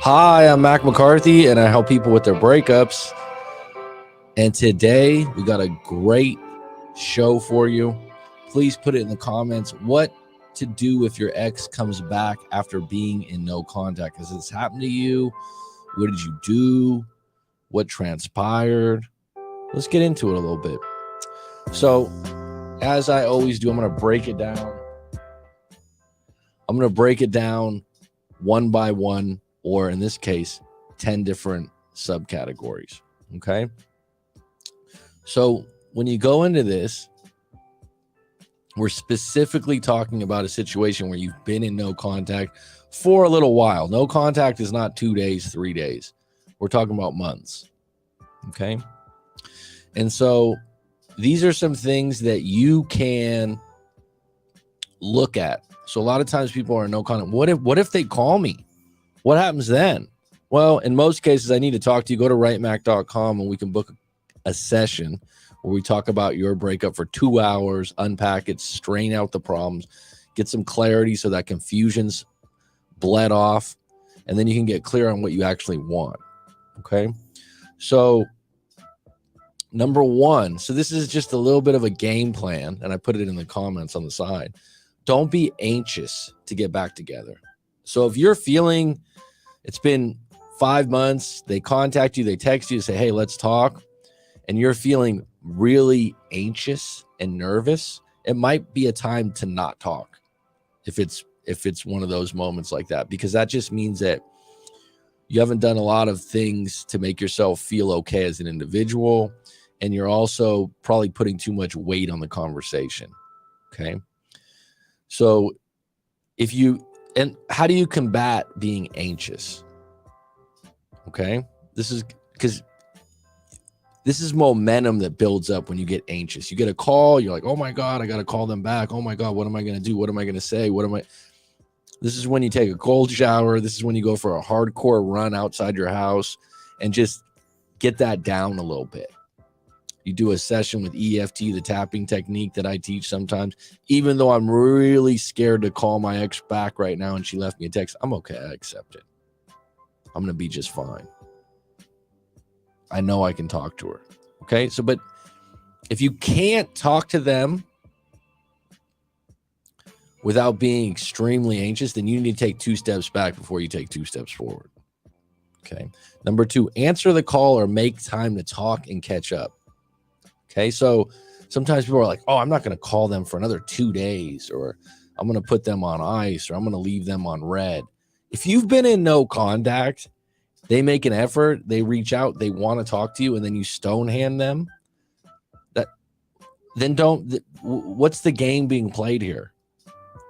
Hi, I'm Mac McCarthy, and I help people with their breakups. And today we got a great show for you. Please put it in the comments what to do if your ex comes back after being in no contact. Has this happened to you? What did you do? What transpired? Let's get into it a little bit. So, as I always do, I'm going to break it down. I'm going to break it down one by one, or in this case, 10 different subcategories. Okay. So when you go into this, we're specifically talking about a situation where you've been in no contact for a little while. No contact is not 2 days, 3 days. We're talking about months. Okay. And so these are some things that you can look at. So a lot of times people are in no contact. What if they call me? What happens then? Well, in most cases, I need to talk to you. Go to writemac.com and we can book a session where we talk about your breakup for 2 hours, unpack it, strain out the problems, get some clarity so that confusion's bled off, and then you can get clear on what you actually want. Okay. So number one, so this is just a little bit of a game plan, and I put it in the comments on the side. Don't be anxious to get back together. So if you're feeling it's been 5 months, they contact you, they text you, say, hey, let's talk, and you're feeling really anxious and nervous, it might be a time to not talk if it's one of those moments like that, because that just means that you haven't done a lot of things to make yourself feel okay as an individual, and you're also probably putting too much weight on the conversation. Okay. So and how do you combat being anxious? Okay. This is because this is momentum that builds up when you get anxious. You get a call, you're like, oh my God, I got to call them back. Oh my God, what am I going to do? What am I going to say? This is when you take a cold shower. This is when you go for a hardcore run outside your house and just get that down a little bit. You do a session with EFT, the tapping technique that I teach sometimes, even though I'm really scared to call my ex back right now and she left me a text. I'm okay. I accept it. I'm going to be just fine. I know I can talk to her. Okay. So, but if you can't talk to them without being extremely anxious, then you need to take 2 steps back before you take 2 steps forward. Okay. Number 2, answer the call or make time to talk and catch up. Okay. So sometimes people are like, oh, I'm not going to call them for another 2 days, or I'm going to put them on ice, or I'm going to leave them on red. If you've been in no contact, they make an effort, they reach out, they want to talk to you, and then you stonehand them, what's the game being played here?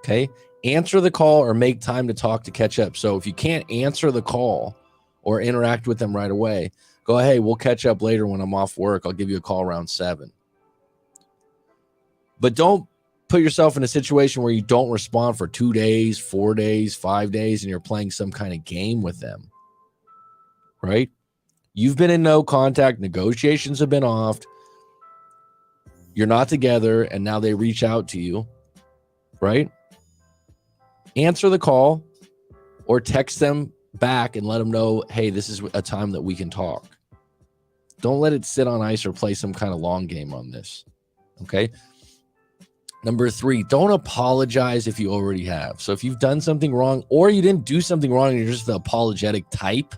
Okay. Answer the call or make time to talk to catch up. So if you can't answer the call or interact with them right away, go, hey, we'll catch up later when I'm off work. I'll give you a call around 7. But don't put yourself in a situation where you don't respond for 2 days, 4 days, 5 days, and you're playing some kind of game with them, right? You've been in no contact. Negotiations have been off. You're not together, and now they reach out to you, right? Answer the call or text them back and let them know, hey, this is a time that we can talk. Don't let it sit on ice or play some kind of long game on this. Okay. Number 3, don't apologize if you already have. So if you've done something wrong or you didn't do something wrong and you're just the apologetic type,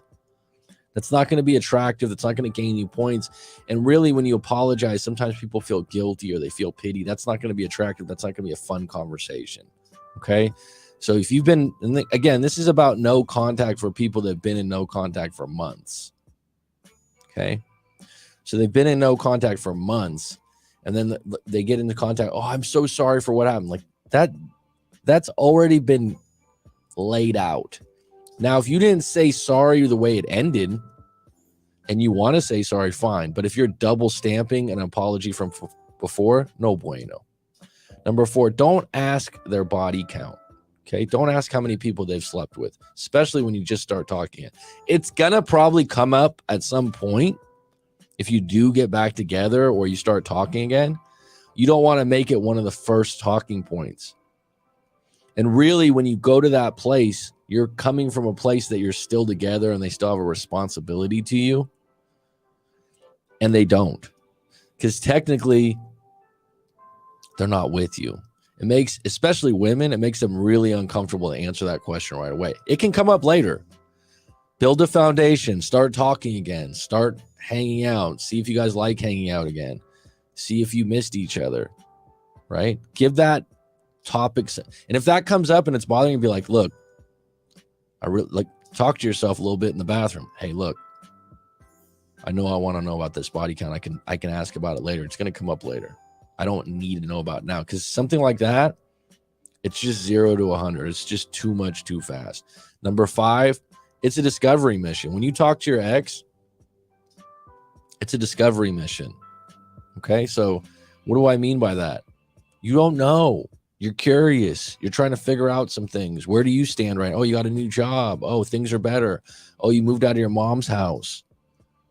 that's not going to be attractive. That's not going to gain you points. And really, when you apologize, sometimes people feel guilty or they feel pity. That's not going to be attractive. That's not going to be a fun conversation. Okay. So if you've been, and again, this is about no contact for people that have been in no contact for months. Okay. So they've been in no contact for months, and then they get into contact. Oh, I'm so sorry for what happened. Like that's already been laid out. Now, if you didn't say sorry the way it ended and you want to say sorry, fine. But if you're double stamping an apology from before, no bueno. Number 4, don't ask their body count. Okay. Don't ask how many people they've slept with, especially when you just start talking. It's going to probably come up at some point. If you do get back together or you start talking again, you don't want to make it one of the first talking points. And really, when you go to that place, you're coming from a place that you're still together and they still have a responsibility to you. And they don't. Because technically, they're not with you. It makes, especially women, it makes them really uncomfortable to answer that question right away. It can come up later. Build a foundation. Start talking again. Start hanging out. See if you guys like hanging out again. See if you missed each other, right? Give that topic. And if that comes up and it's bothering you, be like, look, I really like, talk to yourself a little bit in the bathroom. Hey, look, I know I want to know about this body count. I can ask about it later. It's going to come up later. I don't need to know about it now, because something like that, it's just 0 to 100. It's just too much too fast. Number 5, it's a discovery mission. When you talk to your ex, it's a discovery mission. Okay, so what do I mean by that? You don't know. You're curious. You're trying to figure out some things. Where do you stand right? Oh, you got a new job. Oh, things are better. Oh, you moved out of your mom's house.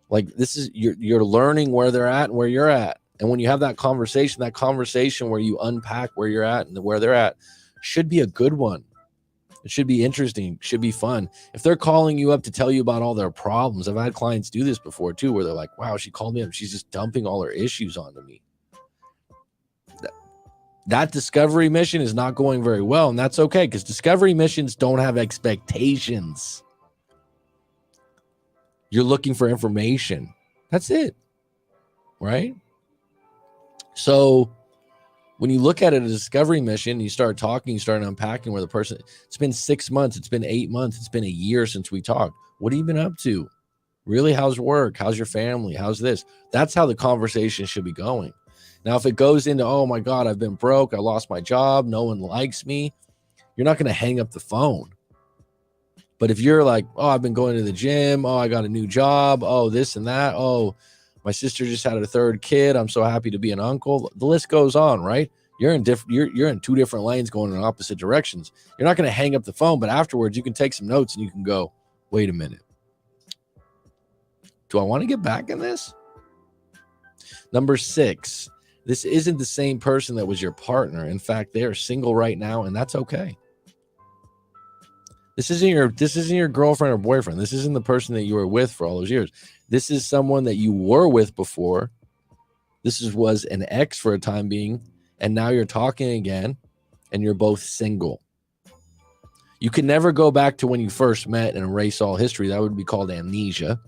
Like, this is, you're learning where they're at and where you're at. And when you have that conversation where you unpack where you're at and where they're at, should be a good one. It should be interesting, should be fun. If they're calling you up to tell you about all their problems, I've had clients do this before too, where they're like, wow, she called me up. She's just dumping all her issues onto me. That discovery mission is not going very well. And that's okay, because discovery missions don't have expectations. You're looking for information. That's it. Right? So when you look at it as a discovery mission, you start talking, you start unpacking where the person, it's been 6 months, it's been 8 months, it's been a year since we talked. What have you been up to? Really, how's work? How's your family? How's this? That's how the conversation should be going. Now, if it goes into, oh my God, I've been broke, I lost my job, no one likes me, you're not going to hang up the phone. But if you're like, oh, I've been going to the gym, oh, I got a new job, oh, this and that, oh, my sister just had a 3rd kid, I'm so happy to be an uncle. The list goes on, right? You're in 2 different lanes going in opposite directions. You're not going to hang up the phone, but afterwards you can take some notes and you can go, wait a minute. Do I want to get back in this? Number 6, this isn't the same person that was your partner. In fact, they are single right now, and that's okay. This isn't your girlfriend or boyfriend. This isn't the person that you were with for all those years. This is someone that you were with before. Was an ex for a time being, and now you're talking again, and you're both single. You can never go back to when you first met and erase all history. That would be called amnesia,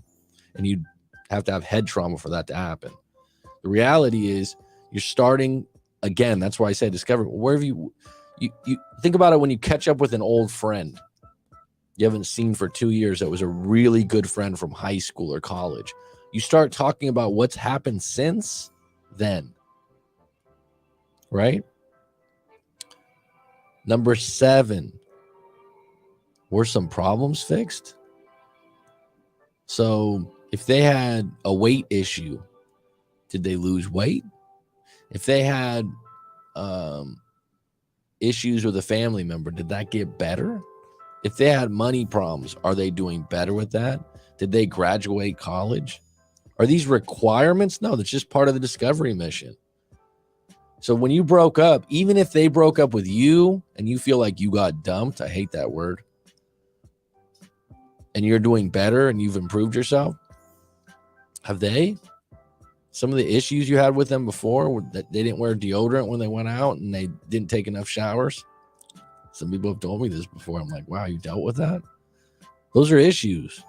and you'd have to have head trauma for that to happen. The reality is you're starting again. That's why I say discover. Wherever you think about it, when you catch up with an old friend you haven't seen for 2 years that was a really good friend from high school or college, you start talking about what's happened since then, right? Number 7, were some problems fixed? So if they had a weight issue, did they lose weight? If they had issues with a family member, did that get better? If they had money problems, are they doing better with that? Did they graduate college? Are these requirements? No, that's just part of the discovery mission. So when you broke up, even if they broke up with you and you feel like you got dumped, I hate that word, and you're doing better and you've improved yourself, have they? Some of the issues you had with them before, that they didn't wear deodorant when they went out and they didn't take enough showers. Some people have told me this before. I'm like, wow, you dealt with that? Those are issues.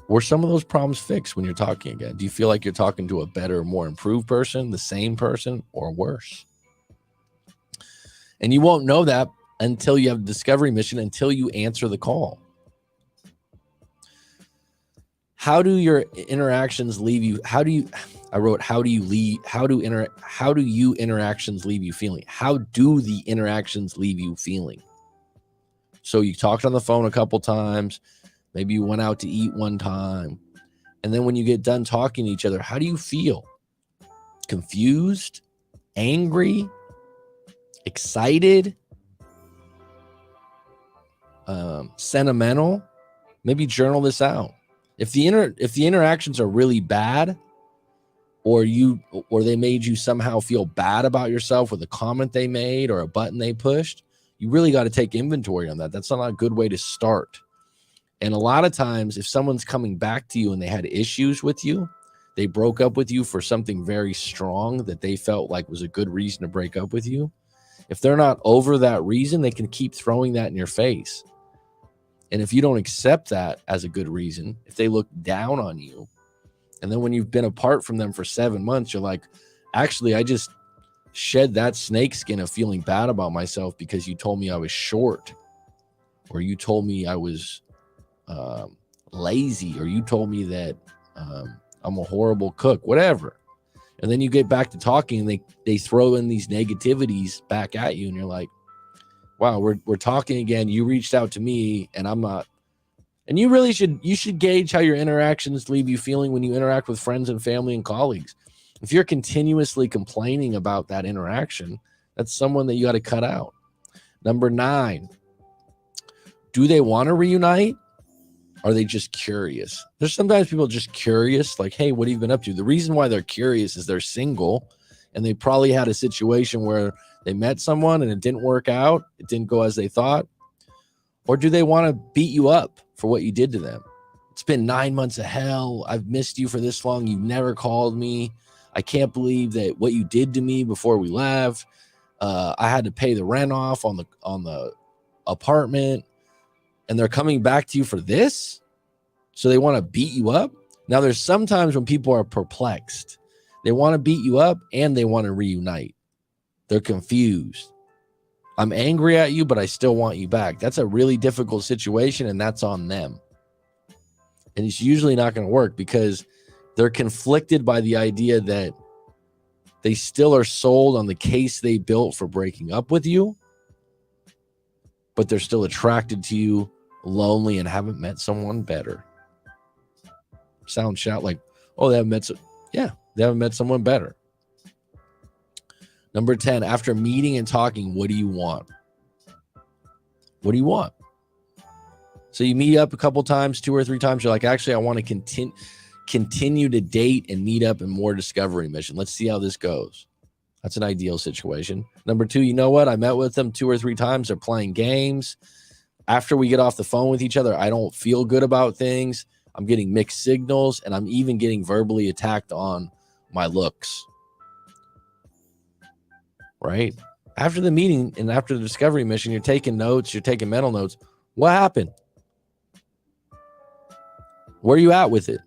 Were some of those problems fixed when you're talking again? Do you feel like you're talking to a better, more improved person, the same person, or worse? And you won't know that until you have a discovery mission, until you answer the call. How do your interactions leave you? How do you interactions leave you feeling? How do the interactions leave you feeling? So you talked on the phone a couple times. Maybe you went out to eat one time. And then when you get done talking to each other, how do you feel? Confused? Angry? Excited? Sentimental? Maybe journal this out. If the interactions are really bad, or they made you somehow feel bad about yourself with a comment they made or a button they pushed, you really got to take inventory on that. That's not a good way to start. And a lot of times, if someone's coming back to you and they had issues with you, they broke up with you for something very strong that they felt like was a good reason to break up with you. If they're not over that reason, they can keep throwing that in your face. And if you don't accept that as a good reason, if they look down on you, and then when you've been apart from them for 7 months, you're like, actually, I just shed that snake skin of feeling bad about myself because you told me I was short, or you told me I was lazy, or you told me that I'm a horrible cook, whatever. And then you get back to talking and they throw in these negativities back at you, and you're like, wow, we're talking again. You reached out to me and I'm not. And you should gauge how your interactions leave you feeling when you interact with friends and family and colleagues. If you're continuously complaining about that interaction, that's someone that you got to cut out. Number 9, do they want to reunite? Are they just curious? There's sometimes people just curious, like, hey, what have you been up to? The reason why they're curious is they're single, and they probably had a situation where they met someone and it didn't work out. It didn't go as they thought. Or do they want to beat you up for what you did to them? It's been 9 months of hell. I've missed you for this long. You've never called me. I can't believe that what you did to me before we left. I had to pay the rent off on the apartment, and they're coming back to you for this. So they want to beat you up. Now, there's sometimes when people are perplexed, they want to beat you up and they want to reunite. They're confused. I'm angry at you, but I still want you back. That's a really difficult situation, and that's on them. And it's usually not going to work because they're conflicted by the idea that they still are sold on the case they built for breaking up with you, but they're still attracted to you, lonely, and haven't met someone better. Sound shout like, oh, they haven't met someone better. Number 10, after meeting and talking, what do you want? What do you want? So you meet up a couple times, 2 or 3 times. You're like, actually, I want to continue to date and meet up in more discovery mission. Let's see how this goes. That's an ideal situation. Number 2, you know what? I met with them 2 or 3 times. They're playing games. After we get off the phone with each other, I don't feel good about things. I'm getting mixed signals, and I'm even getting verbally attacked on my looks. Right? After the meeting and after the discovery mission, you're taking notes, you're taking mental notes. What happened? Where are you at with it?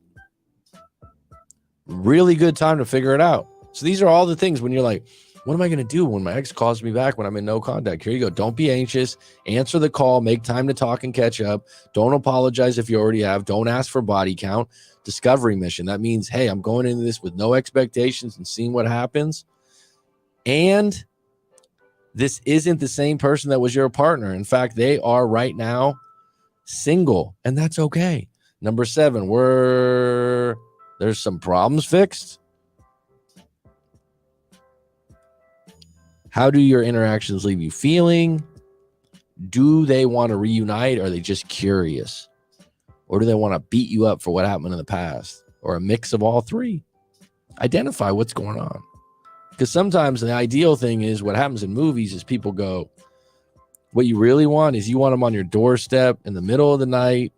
Really good time to figure it out. So these are all the things when you're like, what am I going to do when my ex calls me back when I'm in no contact? Here you go. Don't be anxious. Answer the call. Make time to talk and catch up. Don't apologize if you already have. Don't ask for body count. Discovery mission. That means, hey, I'm going into this with no expectations and seeing what happens. And this isn't the same person that was your partner. In fact, they are right now single, and that's okay. Number 7, there's some problems fixed. How do your interactions leave you feeling? Do they want to reunite? Or are they just curious? Or do they want to beat you up for what happened in the past? Or a mix of all 3? Identify what's going on. Because sometimes the ideal thing is what happens in movies is people go, what you really want is you want them on your doorstep in the middle of the night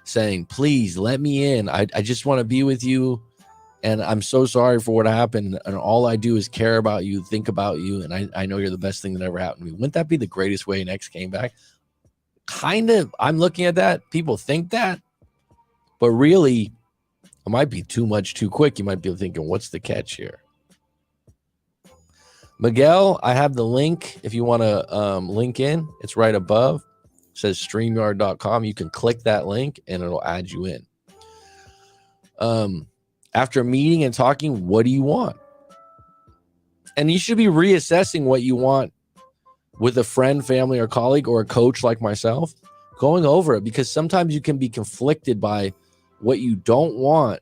saying, please let me in. I just want to be with you. And I'm so sorry for what happened. And all I do is care about you, think about you. And I know you're the best thing that ever happened to me. Wouldn't that be the greatest way an ex came back? Kind of. I'm looking at that. People think that. But really, it might be too much too quick. You might be thinking, what's the catch here? Miguel, I have the link if you want to link in. It's right above. It says StreamYard.com. You can click that link and it'll add you in. After meeting and talking, what do you want? And you should be reassessing what you want with a friend, family, or colleague, or a coach like myself, going over it, because sometimes you can be conflicted by what you don't want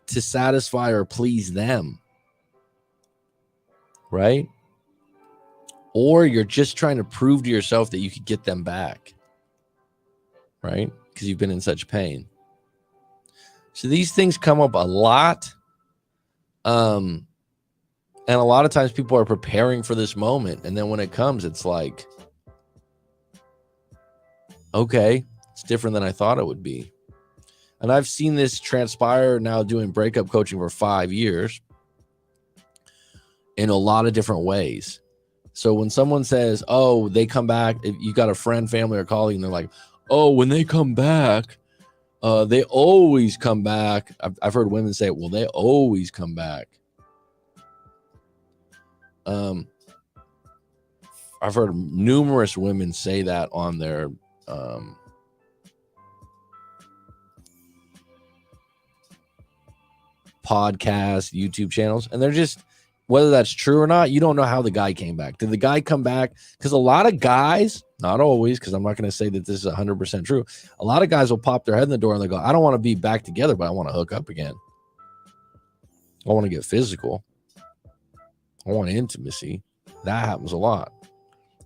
to satisfy or please them, right? Or you're just trying to prove to yourself that you could get them back, right? Because you've been in such pain. So these things come up a lot. And a lot of times people are preparing for this moment. And then when it comes, it's like, okay, it's different than I thought it would be. And I've seen this transpire now doing breakup coaching for 5 years in a lot of different ways. So when someone says, oh, they come back, if you got a friend, family, or colleague, and they're like, oh, when they come back, they always come back. I've heard women say, well, they always come back. I've heard numerous women say that on their podcasts, YouTube channels, and they're just, whether that's true or not, you don't know how the guy came back. Did the guy come back? Because a lot of guys, not always, because I'm not going to say that this is 100% true. A lot of guys will pop their head in the door and they go, I don't want to be back together, but I want to hook up again. I want to get physical. I want intimacy. That happens a lot.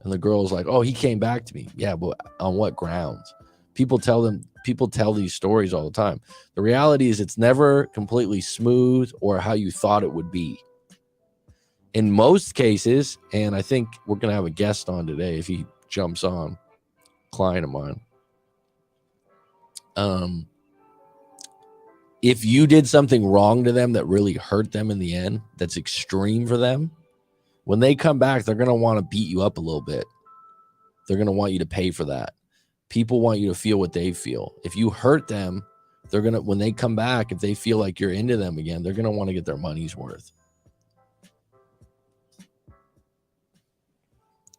And the girl's like, oh, he came back to me. Yeah, but on what grounds? People tell these stories all the time. The reality is it's never completely smooth or how you thought it would be. In most cases, and I think we're going to have a guest on today if he jumps on, client of mine. If you did something wrong to them that really hurt them in the end, that's extreme for them, when they come back, they're going to want to beat you up a little bit. They're going to want you to pay for that. People want you to feel what they feel. If you hurt them, they're going to, when they come back, if they feel like you're into them again, they're going to want to get their money's worth.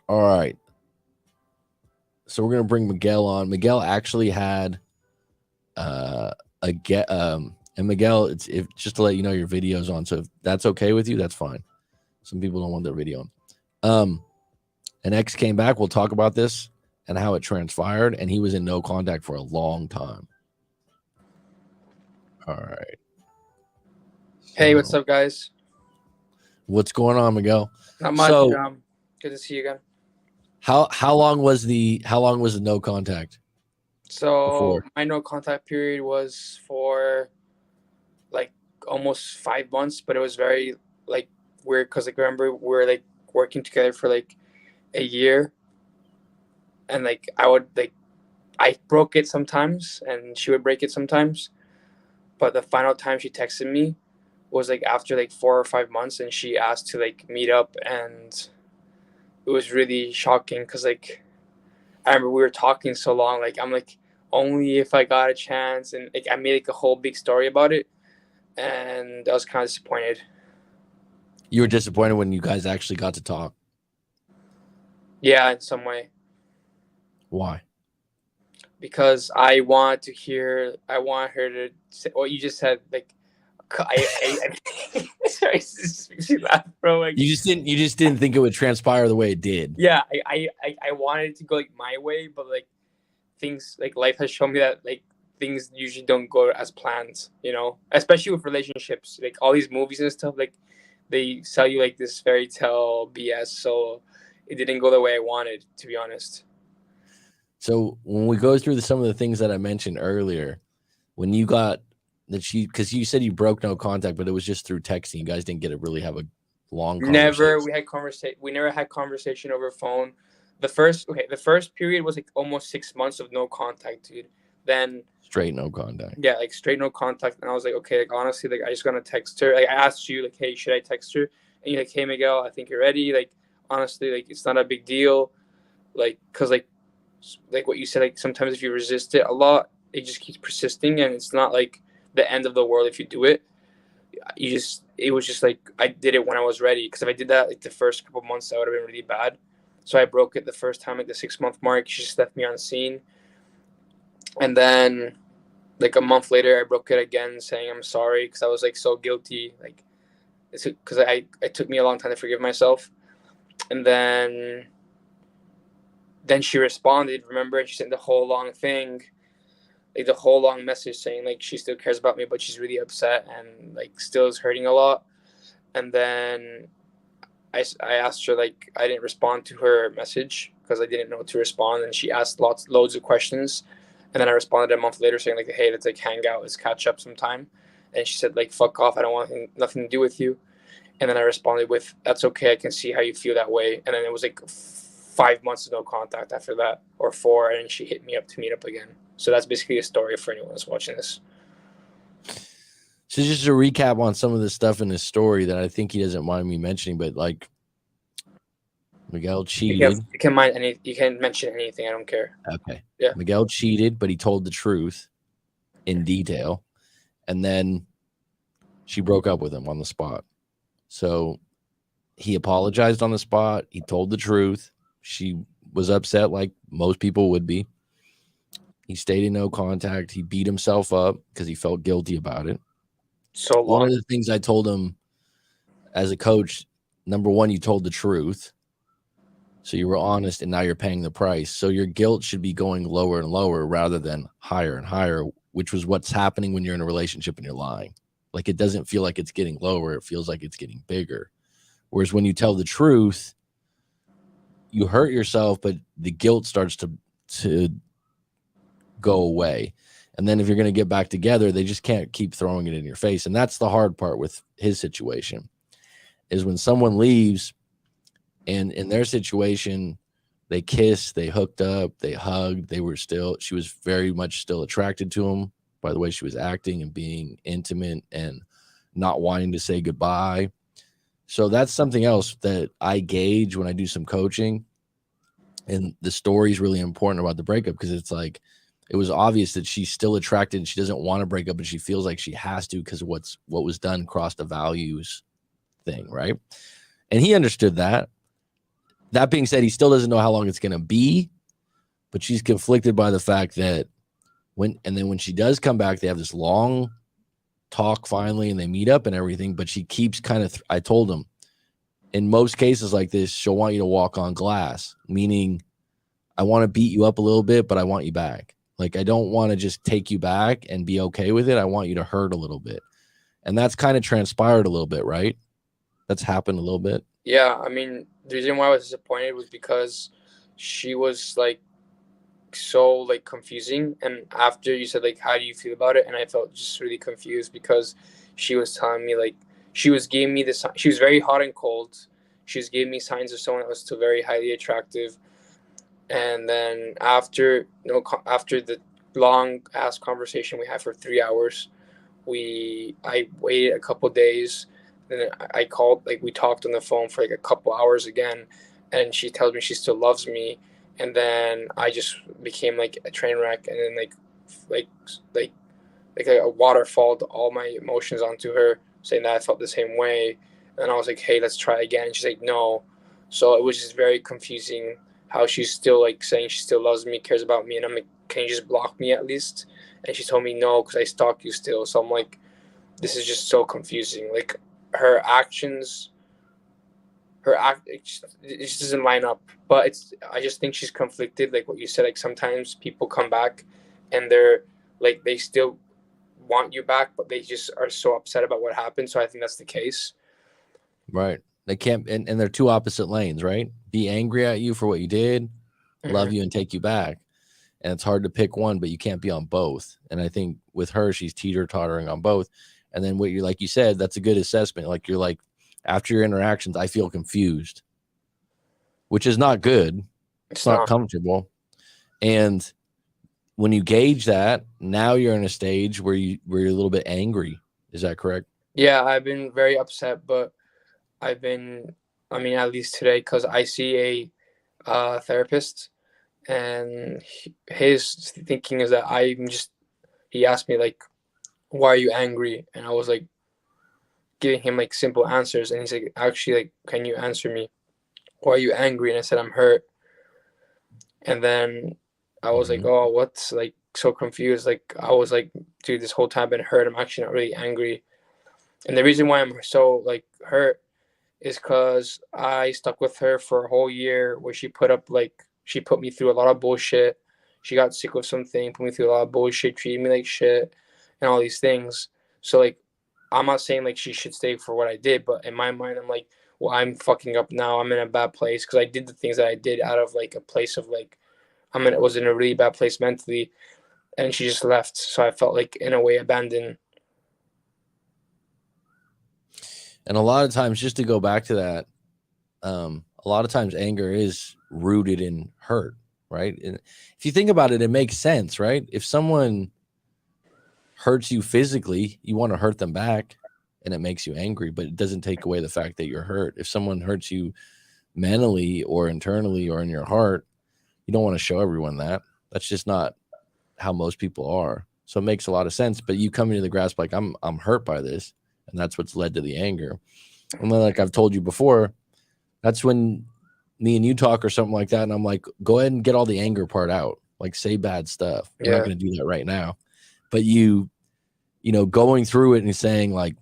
All right. So we're going to bring Miguel on. Miguel actually had and Miguel, it's just to let you know your video's on. So if that's okay with you, that's fine. Some people don't want their video on. An ex came back. We'll talk about this and how it transpired. And he was in no contact for a long time. All right. Hey, what's up, guys? What's going on, Miguel? Not much. So, good to see you again. How long was the no contact? So before? My no contact period was for like almost 5 months, but it was very like weird because like remember we were like working together for like a year, and like I broke it sometimes and she would break it sometimes, but the final time she texted me was like after like 4 or 5 months, and she asked to like meet up, and it was really shocking because like I remember we were talking so long, like I'm like only if I got a chance, and like I made like a whole big story about it, and I was kind of disappointed. You were disappointed when you guys actually got to talk? Yeah, in some way. Why? Because I want her to say what you just said. Like, sorry, this makes me laugh, bro. Like, you just didn't think it would transpire the way it did. Yeah, I wanted it to go like my way, but like things like life has shown me that like things usually don't go as planned. You know, especially with relationships. Like all these movies and stuff, like they sell you like this fairy tale BS. So it didn't go the way I wanted, to be honest. So when we go through some of the things that I mentioned earlier, when you got that because you said you broke no contact, but it was just through texting. You guys didn't get to really have a long conversation. We never had conversation over phone. The first period was like almost 6 months of no contact, dude. Then straight no contact. Yeah, like straight no contact. And I was like, okay, like honestly, like I just gonna text her. Like I asked you, like, hey, should I text her? And you're like, hey, Miguel, I think you're ready. Like honestly, like it's not a big deal. Like because like what you said, like sometimes if you resist it a lot, it just keeps persisting, and it's not like the end of the world if you do it. It was just like I did it when I was ready, because if I did that like the first couple months, that would have been really bad. So I broke it the first time, like the 6-month mark. She just left me on scene, and then like a month later I broke it again, saying I'm sorry because I was like so guilty, like it's because it took me a long time to forgive myself. And then she responded, remember, and she sent the whole long thing, like the whole long message saying like she still cares about me, but she's really upset and like still is hurting a lot. And then I asked her, like I didn't respond to her message because I didn't know what to respond, and she asked loads of questions. And then I responded a month later saying like, hey, let's like hang out, let's catch up sometime. And she said like, fuck off, I don't want nothing to do with you. And then I responded with, that's okay, I can see how you feel that way. And then it was like 5 months of no contact after that, or 4, and she hit me up to meet up again. So that's basically a story for anyone that's watching this. So just to recap on some of the stuff in his story that I think he doesn't mind me mentioning, but like Miguel cheated. You can mention anything, I don't care. Okay. Yeah. Miguel cheated, but he told the truth in detail. And then she broke up with him on the spot. So he apologized on the spot. He told the truth. She was upset like most people would be. He stayed in no contact. He beat himself up because he felt guilty about it. So long. One of the things I told him as a coach, number one, you told the truth. So you were honest, and now you're paying the price. So your guilt should be going lower and lower rather than higher and higher, which was what's happening when you're in a relationship and you're lying. Like, it doesn't feel like it's getting lower. It feels like it's getting bigger. Whereas when you tell the truth, you hurt yourself, but the guilt starts to go away. And then if you're going to get back together, they just can't keep throwing it in your face. And that's the hard part with his situation, is when someone leaves and in their situation, they kissed, they hooked up, they hugged, she was very much still attracted to him by the way she was acting and being intimate and not wanting to say goodbye. So that's something else that I gauge when I do some coaching. And the story is really important about the breakup, because it's like, it was obvious that she's still attracted. She doesn't want to break up, but she feels like she has to because what was done crossed the values thing, right? And he understood that. That being said, he still doesn't know how long it's going to be, but she's conflicted by the fact that when she does come back, they have this long talk finally, and they meet up and everything, but she keeps kind of, I told him, in most cases like this, she'll want you to walk on glass, meaning I want to beat you up a little bit, but I want you back. Like, I don't want to just take you back and be okay with it. I want you to hurt a little bit. And that's kind of transpired a little bit, right? That's happened a little bit. Yeah, I mean, the reason why I was disappointed was because she was like so like confusing. And after you said like, how do you feel about it? And I felt just really confused because she was telling me like, she was giving me this, she was very hot and cold. She was giving me signs of someone that was still very highly attractive. And then after the long ass conversation we had for 3 hours, I waited a couple days. Then I called, like we talked on the phone for like a couple hours again, and she tells me she still loves me. And then I just became like a train wreck, and then like a waterfall to all my emotions onto her, saying that I felt the same way. And I was like, hey, let's try again. And she's like, no. So it was just very confusing how she's still like saying she still loves me, cares about me, and I'm like, can you just block me at least? And she told me no, because I stalk you still. So I'm like, this is just so confusing. Like, her actions, it just doesn't line up. But I just think she's conflicted. Like what you said, like sometimes people come back and they're like, they still want you back, but they just are so upset about what happened. So I think that's the case. Right. They can't, and they're two opposite lanes, right? Be angry at you for what you did, love you and take you back. And it's hard to pick one, but you can't be on both. And I think with her, she's teeter-tottering on both. And then what like you said, that's a good assessment. Like, you're like, after your interactions, I feel confused, which is not good. It's not comfortable. And when you gauge that, now you're in a stage where you're a little bit angry. Is that correct? Yeah, I've been very upset, but at least today, because I see a therapist, and his thinking is that he asked me like, why are you angry? And I was like giving him like simple answers, and he's like, actually, like, can you answer me, why are you angry? And I said, I'm hurt. And then I was like, oh, what's, like, so confused. Like, I was like, dude, this whole time I've been hurt, I'm actually not really angry. And the reason why I'm so like hurt is because I stuck with her for a whole year, where she put me through a lot of bullshit. She got sick of something, put me through a lot of bullshit, treated me like shit, and all these things. So like, I'm not saying like she should stay for what I did, but in my mind, I'm like, well, I'm fucking up now. I'm in a bad place because I did the things that I did out of like a place of like, was in a really bad place mentally. and she just left. So I felt like in a way abandoned. And a lot of times, just to go back to that, a lot of times anger is rooted in hurt, right? And if you think about it, it makes sense, right? If someone hurts you physically, you want to hurt them back, and it makes you angry, but it doesn't take away the fact that you're hurt. If someone hurts you mentally or internally or in your heart, you don't want to show everyone that. That's just not how most people are. So it makes a lot of sense. But you come into the grasp like I'm hurt by this, and that's what's led to the anger. And then, like I've told you before, that's when me and you talk or something like that, and I'm like, go ahead and get all the anger part out. Like, say bad stuff. We're not going to do that right now. But you know, going through it and saying like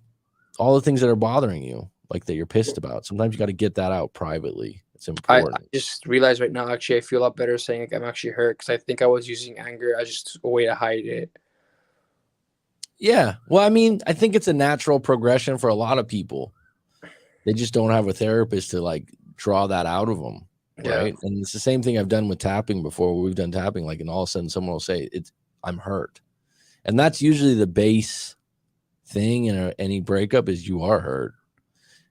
all the things that are bothering you, like that you're pissed about. Sometimes you got to get that out privately. It's important. I just realized right now, actually, I feel a lot better saying like I'm actually hurt, because I think I was using anger as just a way to hide it. Yeah. Well, I mean, I think it's a natural progression for a lot of people. They just don't have a therapist to like draw that out of them. Right. Yeah. And it's the same thing I've done with tapping before. We've done tapping, like, and all of a sudden someone will say, I'm hurt. And that's usually the base thing in any breakup is you are hurt.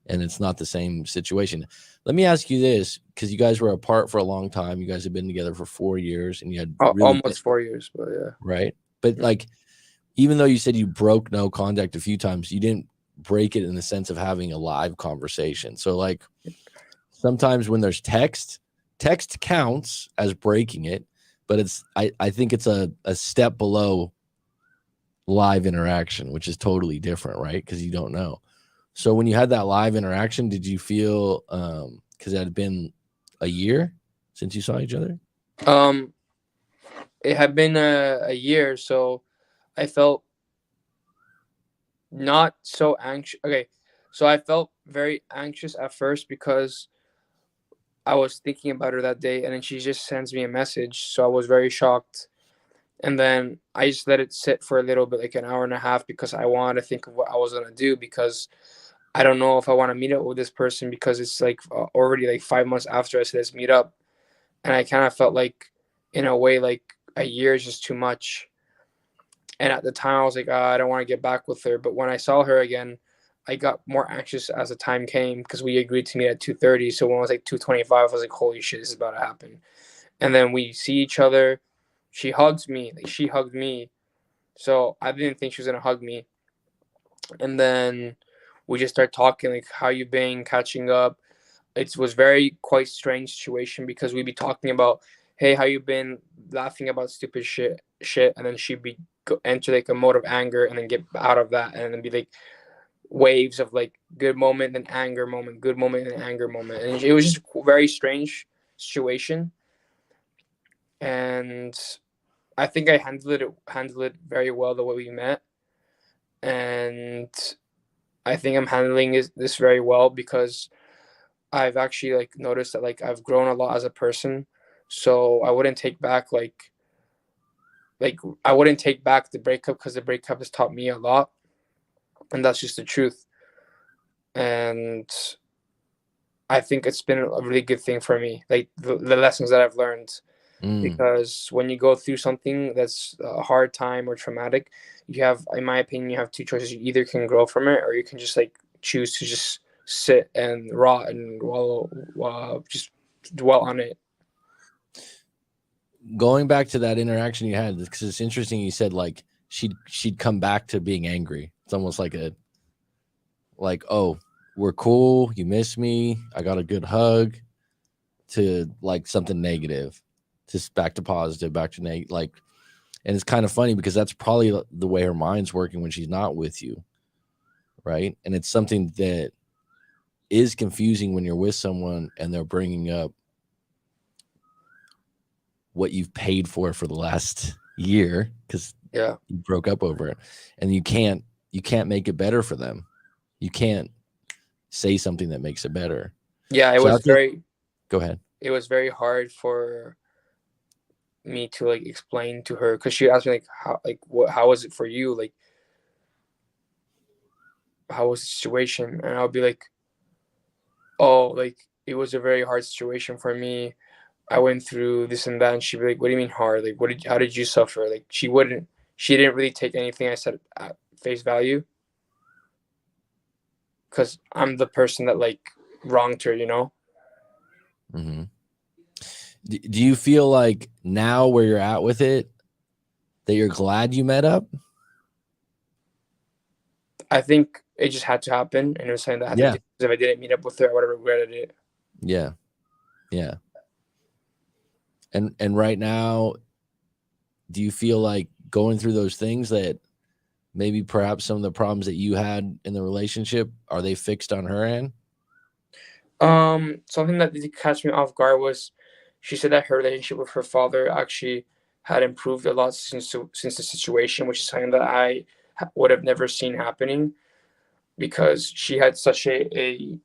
And it's not the same situation. Let me ask you this, because you guys were apart for a long time. You guys have been together for 4 years, and you had really almost 4 years, but yeah. Right. But like, even though you said you broke no contact a few times, you didn't break it in the sense of having a live conversation. So like sometimes when there's text counts as breaking it, but I think it's a step below live interaction, which is totally different, right? Because you don't know. So when you had that live interaction, did you feel because it had been a year since you saw each other? It had been a year, so I felt not so anxious. Okay, so I felt very anxious at first because I was thinking about her that day, and then she just sends me a message. So I was very shocked. And then I just let it sit for a little bit, like an hour and a half, because I wanted to think of what I was going to do, because I don't know if I want to meet up with this person, because it's like already like 5 months after I said let's meet up. And I kind of felt like, in a way, like a year is just too much. And at the time I was like, I don't want to get back with her. But when I saw her again, I got more anxious as the time came, because we agreed to meet at 2:30. So when it was like 2:25, I was like, holy shit, this is about to happen. And then we see each other. She hugs me. Like, she hugged me. So I didn't think she was going to hug me. And then we just start talking, like, how you been, catching up. It was very quite strange situation, because we'd be talking about, hey, how you been, laughing about stupid shit. And then she'd be enter like a mode of anger, and then get out of that, and then be like waves of like good moment, then anger moment, good moment, and anger moment. And it was just a very strange situation. And I think I handled it very well the way we met. And I think I'm handling this very well, because I've actually like noticed that like I've grown a lot as a person. So I wouldn't take back I wouldn't take back the breakup, because the breakup has taught me a lot, and that's just the truth. And I think it's been a really good thing for me, like the lessons that I've learned. Because when you go through something that's a hard time or traumatic, you have, in my opinion, you have two choices. You either can grow from it, or you can just like choose to just sit and rot and wallow, just dwell on it. Going back to that interaction you had, because it's interesting, you said like she'd come back to being angry. It's almost like oh, we're cool, you miss me, I got a good hug, to like something negative, just back to positive, back to negative. Like, and it's kind of funny, because that's probably the way her mind's working when she's not with you, right? And it's something that is confusing when you're with someone and they're bringing up what you've paid for the last year, because Yeah, you broke up over it, and you can't make it better for them. You can't say something that makes it better. yeah. Go ahead. It was very hard for me to like explain to her, because she asked me like how was it for you, like how was the situation, and I'll be like, oh, like it was a very hard situation for me. I went through this and that, and she'd be like, "What do you mean hard? Like, how did you suffer?" Like, she didn't really take anything I said at face value, because I'm the person that like wronged her, you know. Mm-hmm. Do you feel like now where you're at with it that you're glad you met up? I think it just had to happen, and it was something that had to Yeah. do. Because if I didn't meet up with her, I would have regretted it. Yeah. Yeah. And right now, do you feel like going through those things that maybe perhaps some of the problems that you had in the relationship, are they fixed on her end? Something that did catch me off guard was she said that her relationship with her father actually had improved a lot since the situation, which is something that I would have never seen happening, because she had such a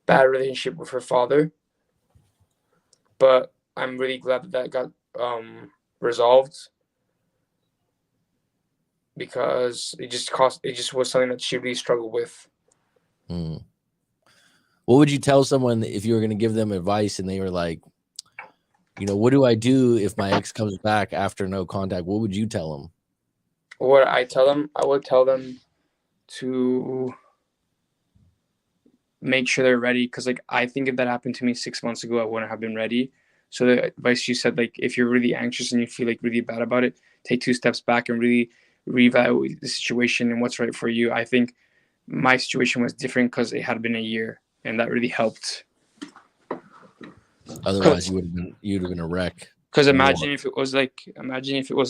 bad relationship with her father. But I'm really glad that that got resolved, because it just was something that she really struggled with. Hmm. What would you tell someone if you were going to give them advice and they were like, what do I do if my ex comes back after no contact? What would you tell them? What I tell them, I would tell them to make sure they're ready, because like I think if that happened to me 6 months ago, I wouldn't have been ready. So the advice you said, like if you're really anxious and you feel like really bad about it, take 2 steps back and really reevaluate the situation and what's right for you. I think my situation was different because it had been a year, and that really helped. Otherwise, you'd have been a wreck Because more. imagine if it was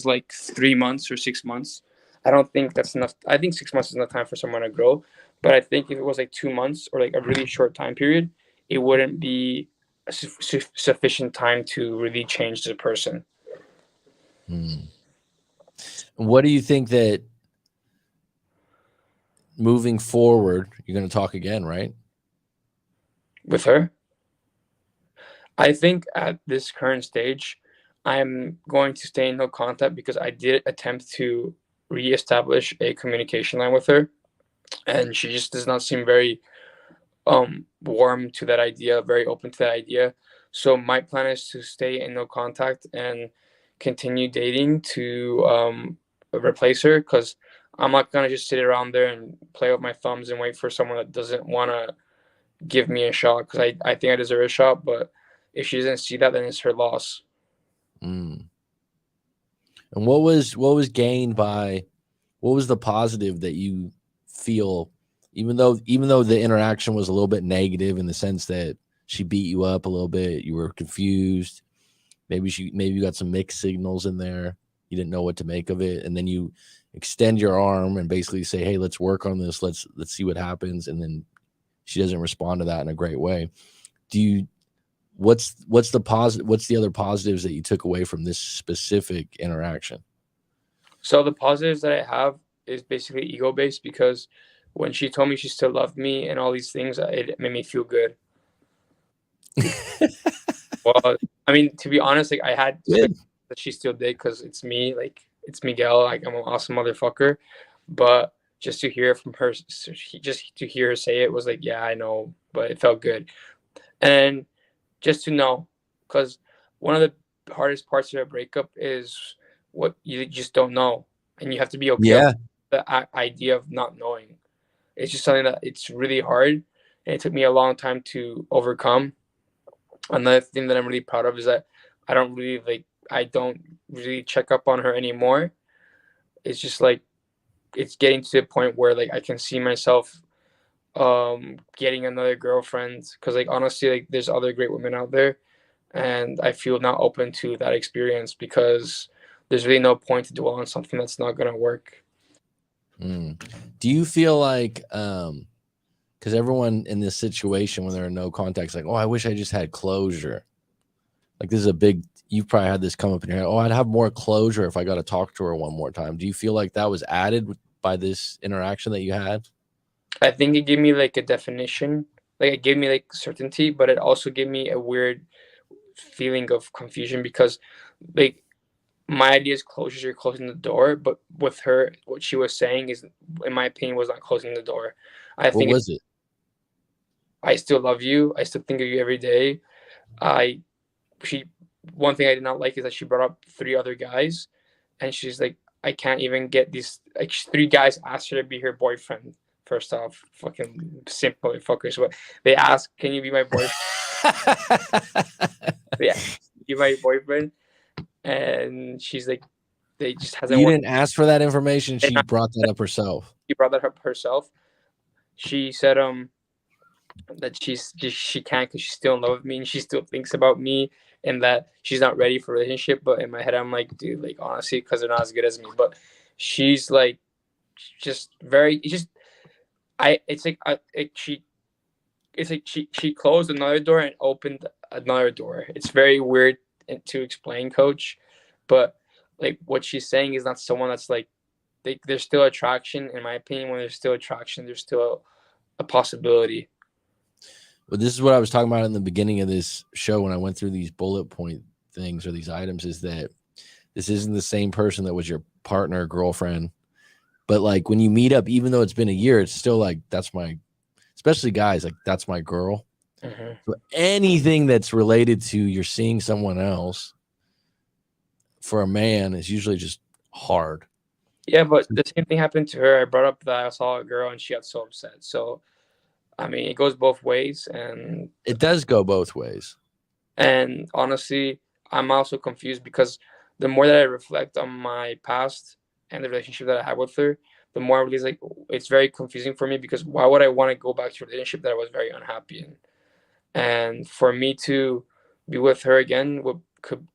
like 3 months or 6 months. I don't think that's enough. I think 6 months is enough time for someone to grow. But I think if it was like 2 months or like a really short time period, it wouldn't be a sufficient time to really change the person. Hmm. What do you think that moving forward, you're going to talk again, right? With her, I think at this current stage, I'm going to stay in no contact, because I did attempt to reestablish a communication line with her, and she just does not seem very warm to that idea, very open to that idea. So my plan is to stay in no contact and continue dating to replace her, because I'm not gonna just sit around there and play with my thumbs and wait for someone that doesn't want to give me a shot, because I think I deserve a shot. But if she doesn't see that, then it's her loss. Mm. And what was gained by, what was the positive that you feel, even though the interaction was a little bit negative in the sense that she beat you up a little bit, you were confused, maybe you got some mixed signals in there, you didn't know what to make of it, and then you extend your arm and basically say, hey, let's work on this, let's see what happens, and then she doesn't respond to that in a great way. Do you what's the other positives that you took away from this specific interaction? So the positives that I have is basically ego based, because when she told me she still loved me and all these things, it made me feel good. Well, I mean, to be honest, like I had Good. that she still did, because it's me, like it's Miguel, like I'm an awesome motherfucker. But just to hear from her, just to hear her say it was like, yeah, I know, but it felt good. And just to know, because one of the hardest parts of a breakup is what you just don't know, and you have to be okay with Yeah. the idea of not knowing. It's just something that it's really hard, and it took me a long time to overcome. Another thing that I'm really proud of is that I don't really check up on her anymore. It's just like it's getting to the point where like I can see myself getting another girlfriend, because like honestly, like there's other great women out there, and I feel not open to that experience, because there's really no point to dwell on something that's not gonna work. Mm. Do you feel like because everyone in this situation when there are no contacts, like, oh, I wish I just had closure. Like this is a big, you've probably had this come up in your head. Oh, I'd have more closure if I got to talk to her one more time. Do you feel like that was added by this interaction that you had? I think it gave me like a definition, like it gave me like certainty, but it also gave me a weird feeling of confusion, because like my idea is closure, you're closing the door, but with her, what she was saying is, in my opinion, was not closing the door. I What think was it? I still love you. I still think of you every day. I one thing I did not like is that she brought up 3 other guys, and she's like, I can't even get these, like, 3 guys asked her to be her boyfriend. First off, fucking simple fuckers. What they ask, can you be my boyfriend? Yeah, be my boyfriend, and she's like, they just hasn't You worked. didn't ask for that information. And She brought that up herself. she brought that up herself. She said that she can't because she's still in love with me and she still thinks about me and that she's not ready for a relationship. But in my head, I'm like, dude, like honestly, because they're not as good as me. But she's like, just very, it's just it's like she closed another door and opened another door. It's very weird to explain, coach, but like what she's saying is not someone that's like, there's still attraction. In my opinion, when there's still attraction, there's still a possibility. Well, this is what I was talking about in the beginning of this show when I went through these bullet point things or these items, is that this isn't the same person that was your partner, girlfriend. But like when you meet up, even though it's been a year, it's still like, that's my, especially guys, like that's my girl. Mm-hmm. So anything that's related to you're seeing someone else for a man is usually just hard. Yeah, but the same thing happened to her. I brought up that I saw a girl and she got so upset. So, I mean, it goes both ways, and it does go both ways. And honestly, I'm also confused because the more that I reflect on my past and the relationship that I had with her, the more I realize like it's very confusing for me because why would I want to go back to a relationship that I was very unhappy in? And for me to be with her again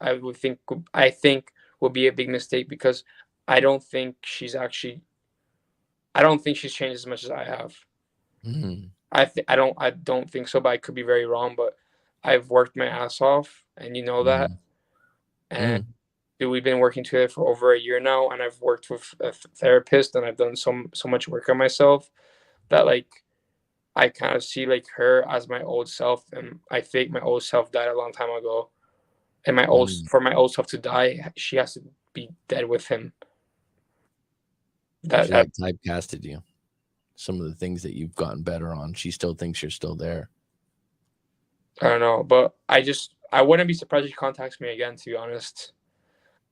I think would be a big mistake because I don't think she's changed as much as I have. Mm-hmm. I don't think so, but I could be very wrong. But I've worked my ass off, and you know that. And dude, we've been working together for over a year now, and I've worked with a therapist, and I've done so much work on myself that like I kind of see like her as my old self, and I think my old self died a long time ago, and for my old self to die, she has to be dead with him. She like typecasted you. Some of the things that you've gotten better on, she still thinks you're still there. I don't know, but I wouldn't be surprised if she contacts me again, to be honest.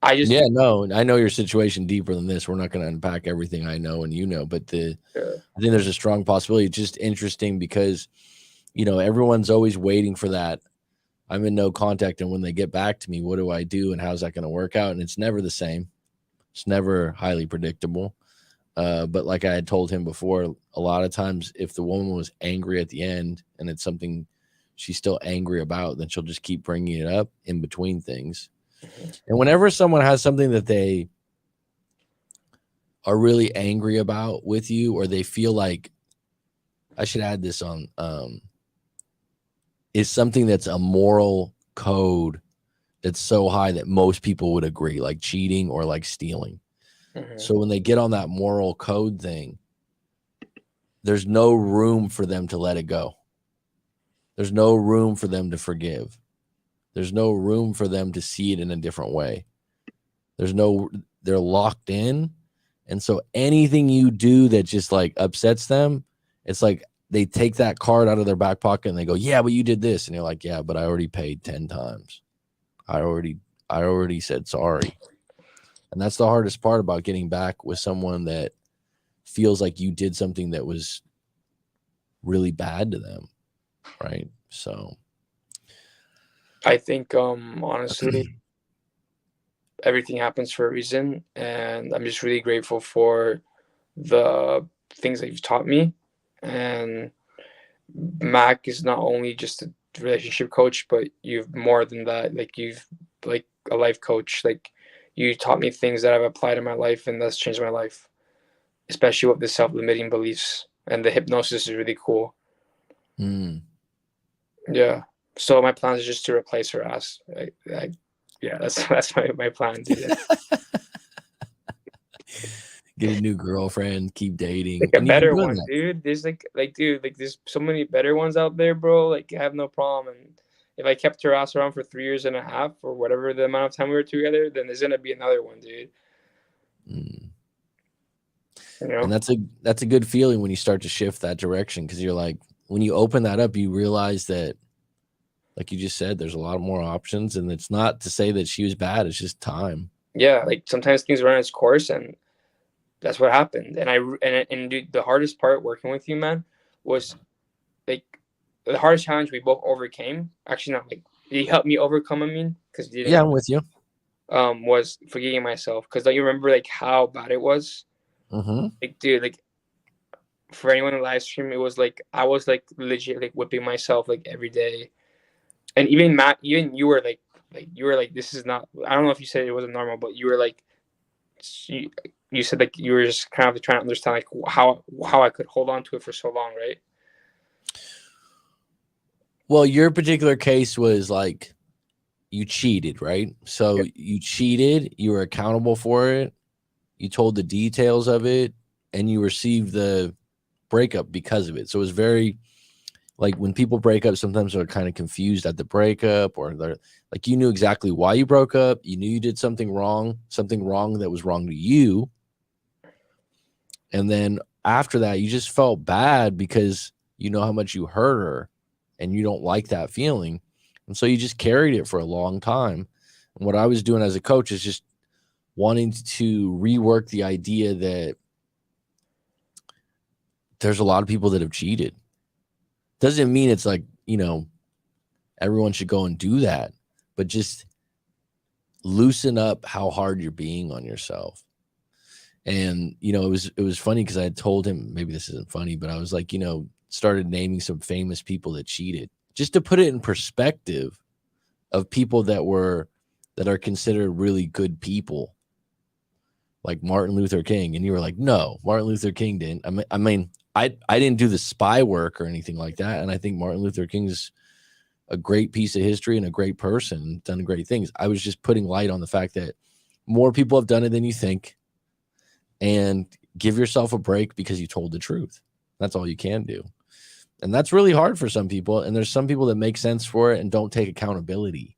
I know your situation deeper than this. We're not going to unpack everything I know and you know, but I think there's a strong possibility. It's just interesting because, you know, everyone's always waiting for that. I'm in no contact, and when they get back to me, what do I do and how's that going to work out? And it's never the same. It's never highly predictable. But like I had told him before, a lot of times if the woman was angry at the end and it's something she's still angry about, then she'll just keep bringing it up in between things. And whenever someone has something that they are really angry about with you, or they feel like, I should add this on, is something that's a moral code that's so high that most people would agree, like cheating or like stealing. Mm-hmm. So when they get on that moral code thing, there's no room for them to let it go. There's no room for them to forgive. There's no room for them to see it in a different way. They're locked in. And so anything you do that just like upsets them, it's like they take that card out of their back pocket and they go, yeah, but you did this. And you're like, yeah, but I already paid 10 times. I already said sorry. And that's the hardest part about getting back with someone that feels like you did something that was really bad to them. Right. So I think honestly everything happens for a reason, and I'm just really grateful for the things that you've taught me. And Mac is not only just a relationship coach, but you've more than that. Like you've like a life coach. Like you taught me things that I've applied in my life, and that's changed my life, especially with the self-limiting beliefs. And the hypnosis is really cool. Yeah. So my plan is just to replace her ass. Yeah, that's my plan, dude. Get a new girlfriend, keep dating. Like a better one, dude. There's dude, there's so many better ones out there, bro. Like, I have no problem. And if I kept her ass around for 3 years and a half or whatever the amount of time we were together, then there's gonna be another one, dude. You know? And that's a good feeling when you start to shift that direction, because you're like, when you open that up, you realize that Like you just said, there's a lot more options, and it's not to say that she was bad. It's just time. Yeah, like sometimes things run its course, and that's what happened. And dude, the hardest part working with you, man, was like the hardest challenge we both overcame. Actually, not like you helped me overcome. I mean, because you Yeah, didn't. I'm with you. Was forgiving myself. Because don't you remember like how bad it was? Mm-hmm. Like, dude, like for anyone in the live stream, it was like I was like legit like whipping myself like every day. And even Matt, even you were like you were like, this is not. I don't know if you said it wasn't normal, but you were like, you said like you were just kind of trying to understand like how I could hold on to it for so long, right? Well, your particular case was like you cheated, right? So Yeah. you cheated, you were accountable for it, you told the details of it, and you received the breakup because of it. So it was very like when people break up, sometimes they're kind of confused at the breakup, or they're like, you knew exactly why you broke up, you knew you did something wrong that was wrong to you. And then after that, you just felt bad because you know how much you hurt her and you don't like that feeling. And so you just carried it for a long time. And what I was doing as a coach is just wanting to rework the idea that there's a lot of people that have cheated. Doesn't mean it's like, everyone should go and do that, but just loosen up how hard you're being on yourself. And it was funny because I had told him, maybe this isn't funny, but I was like, started naming some famous people that cheated just to put it in perspective of people that are considered really good people, like Martin Luther King. And you were like, no, Martin Luther King didn't. I didn't do the spy work or anything like that. And I think Martin Luther King's a great piece of history and a great person, done great things. I was just putting light on the fact that more people have done it than you think. And give yourself a break because you told the truth. That's all you can do. And that's really hard for some people. And there's some people that make sense for it and don't take accountability.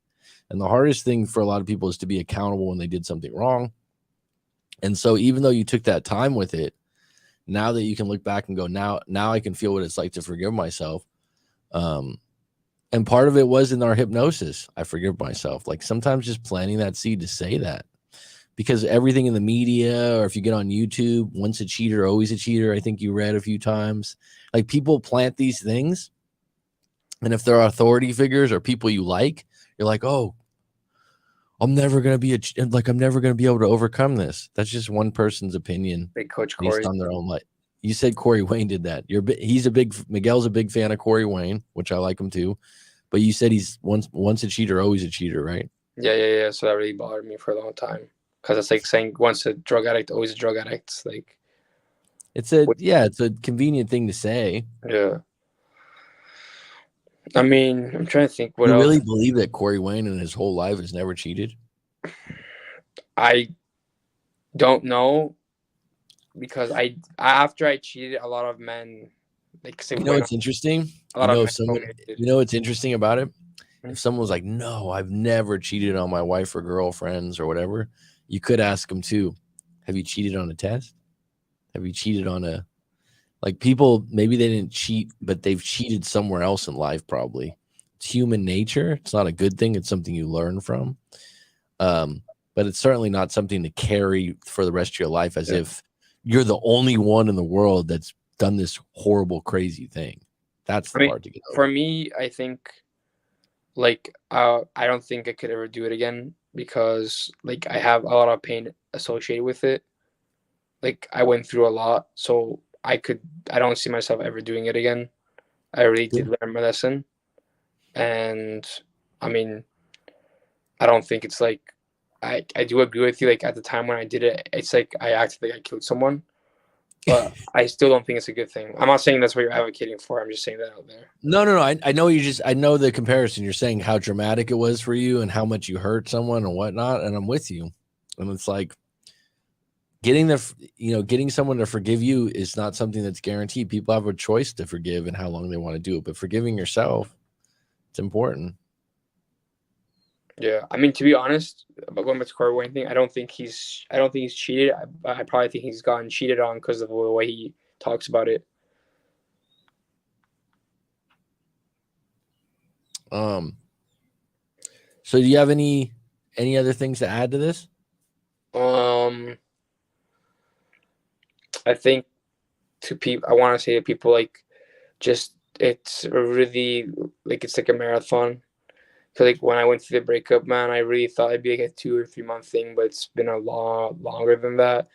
And the hardest thing for a lot of people is to be accountable when they did something wrong. And so even though you took that time with it, now that you can look back and go, now I can feel what it's like to forgive myself. And part of it was in our hypnosis. I forgive myself. Like sometimes just planting that seed to say that, because everything in the media, or if you get on YouTube, once a cheater, always a cheater, I think you read a few times, like people plant these things. And if they're authority figures or people you like, you're like, oh, I'm never going to be I'm never going to be able to overcome this. That's just one person's opinion Like Coach based Corey. on their own life. You said Corey Wayne did that. Miguel's a big fan of Corey Wayne, which I like him too. But you said he's once a cheater, always a cheater, right? Yeah. So that really bothered me for a long time because it's like saying once a drug addict, always a drug addict. It's like It's a convenient thing to say. yeah. I mean, I'm trying to think what You else. really believe that Corey Wayne in his whole life has never cheated? I don't know because I after I cheated, a lot of men like say You know went. what's interesting? A lot of men If told someone, me I did. you know what's interesting about it? Hmm? If someone was like, "No, I've never cheated on my wife or girlfriends or whatever," you could ask them too, "Have you cheated on a test? Have you cheated on a like people? Maybe they didn't cheat, but they've cheated somewhere else in life. Probably it's human nature. It's not a good thing. It's something you learn from. Um, but it's certainly not something to carry for the rest of your life as if you're the only one in the world that's done this horrible, crazy thing. That's I the mean, part to get for over. me, I think like I don't think I could ever do it again because like I have a lot of pain associated with it. Like I went through a lot, so I don't see myself ever doing it again. I really did Good. learn my lesson, and I mean, I don't think it's like I do agree with you. Like at the time when I did it, it's like I acted like I killed someone, but I still don't think it's a good thing. I'm not saying that's what you're advocating for. I'm just saying that out there. No. I know I know the comparison. You're saying how dramatic it was for you and how much you hurt someone and whatnot. And I'm with you. And it's like getting someone to forgive you is not something that's guaranteed. People have a choice to forgive and how long they want to do it. But forgiving yourself, it's important. Yeah, I mean to be honest, about going back to Corey Wayne thing, I don't think he's cheated. I probably think he's gotten cheated on because of the way he talks about it. So do you have any other things to add to this? I think I want to say to people, like, just it's a really, like, it's like a marathon. Cause like when I went through the breakup, man, I really thought it'd be like a 2 or 3 month thing, but it's been a lot longer than that.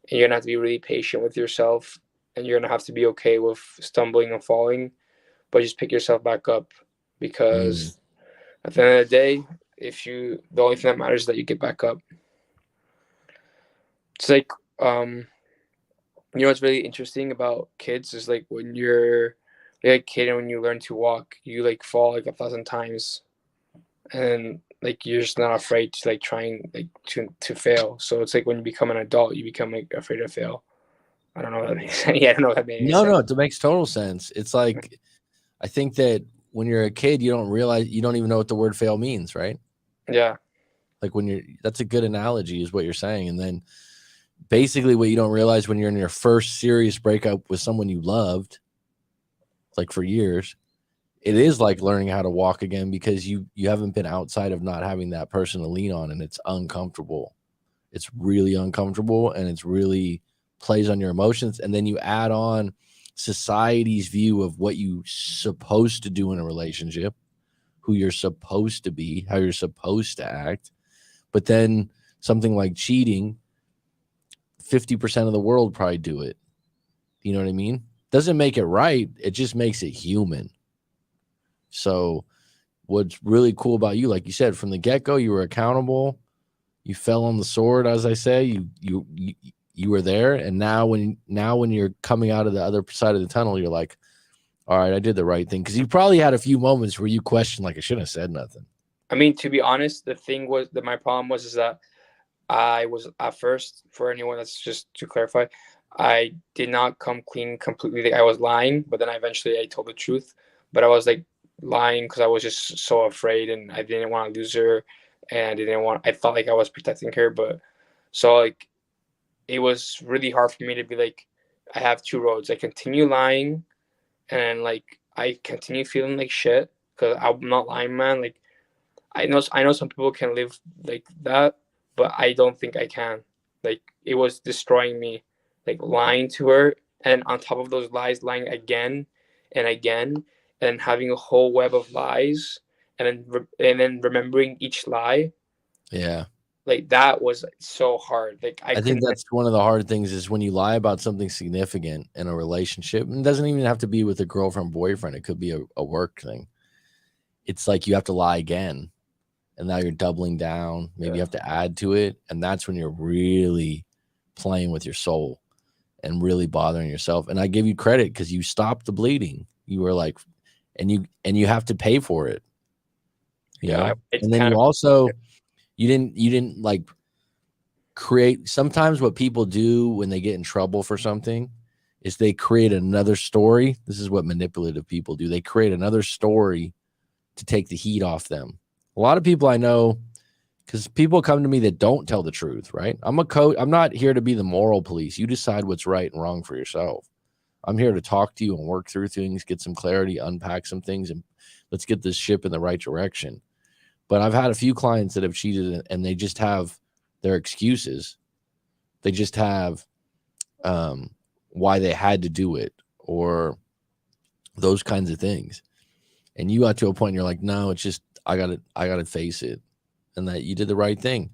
And you're gonna have to be really patient with yourself, and you're gonna have to be okay with stumbling and falling, but just pick yourself back up, Mm. because at the end of the day, the only thing that matters is that you get back up. It's like, what's really interesting about kids is like when you're like a kid and when you learn to walk, you like fall like 1,000 times, and like you're just not afraid to like trying like to fail. So it's like when you become an adult, you become like afraid to fail. I don't know if that makes sense. Yeah, I don't know if that made any No, sense. it makes total sense. It's like, I think that when you're a kid, you don't even know what the word fail means, right? Yeah. Like that's a good analogy is what you're saying. And then basically what you don't realize when you're in your first serious breakup with someone you loved, like for years, it is like learning how to walk again, because you haven't been outside of not having that person to lean on, and it's uncomfortable. It's really uncomfortable, and it's really plays on your emotions. And then you add on society's view of what you're supposed to do in a relationship, who you're supposed to be, how you're supposed to act. But then something like cheating, 50% of the world probably do it. You know what I mean? Doesn't make it right. It just makes it human. So what's really cool about you, like you said, from the get-go, you were accountable. You fell on the sword, as I say. You were there. And now when you're coming out of the other side of the tunnel, you're like, all right, I did the right thing. Because you probably had a few moments where you questioned, like, I shouldn't have said nothing. I mean, to be honest, the thing was that my problem was is that I was at first, for anyone that's just to clarify, I did not come clean completely. Like, I was lying, but then I told the truth. But I was like lying because I was just so afraid, and I didn't want to lose her, and I felt like I was protecting her, but so like it was really hard for me to be like, I have two roads. I continue lying, and like I continue feeling like shit because I'm not lying, man. Like I know some people can live like that, but I don't think I can. Like it was destroying me, like lying to her, and on top of those lies, lying again and again, and having a whole web of lies, and then remembering each lie. Yeah. Like that was so hard. Like I I think couldn't. that's one of the hard things is when you lie about something significant in a relationship. And it doesn't even have to be with a girlfriend, boyfriend. It could be a work thing. It's like you have to lie again. And now you're doubling down. Maybe you have to add to it. And that's when you're really playing with your soul and really bothering yourself. And I give you credit because you stopped the bleeding. You were like, and you have to pay for it. You know? It's And then kind you of. also you didn't like create. Sometimes what people do when they get in trouble for something is they create another story. This is what manipulative people do. They create another story to take the heat off them. A lot of people I know, because people come to me that don't tell the truth, right? I'm a coach. I'm not here to be the moral police. You decide what's right and wrong for yourself. I'm here to talk to you and work through things, get some clarity, unpack some things, and let's get this ship in the right direction. But I've had a few clients that have cheated and they just have their excuses. They just have why they had to do it or those kinds of things. And you got to a point and you're like, no, it's just I gotta face it. And that you did the right thing.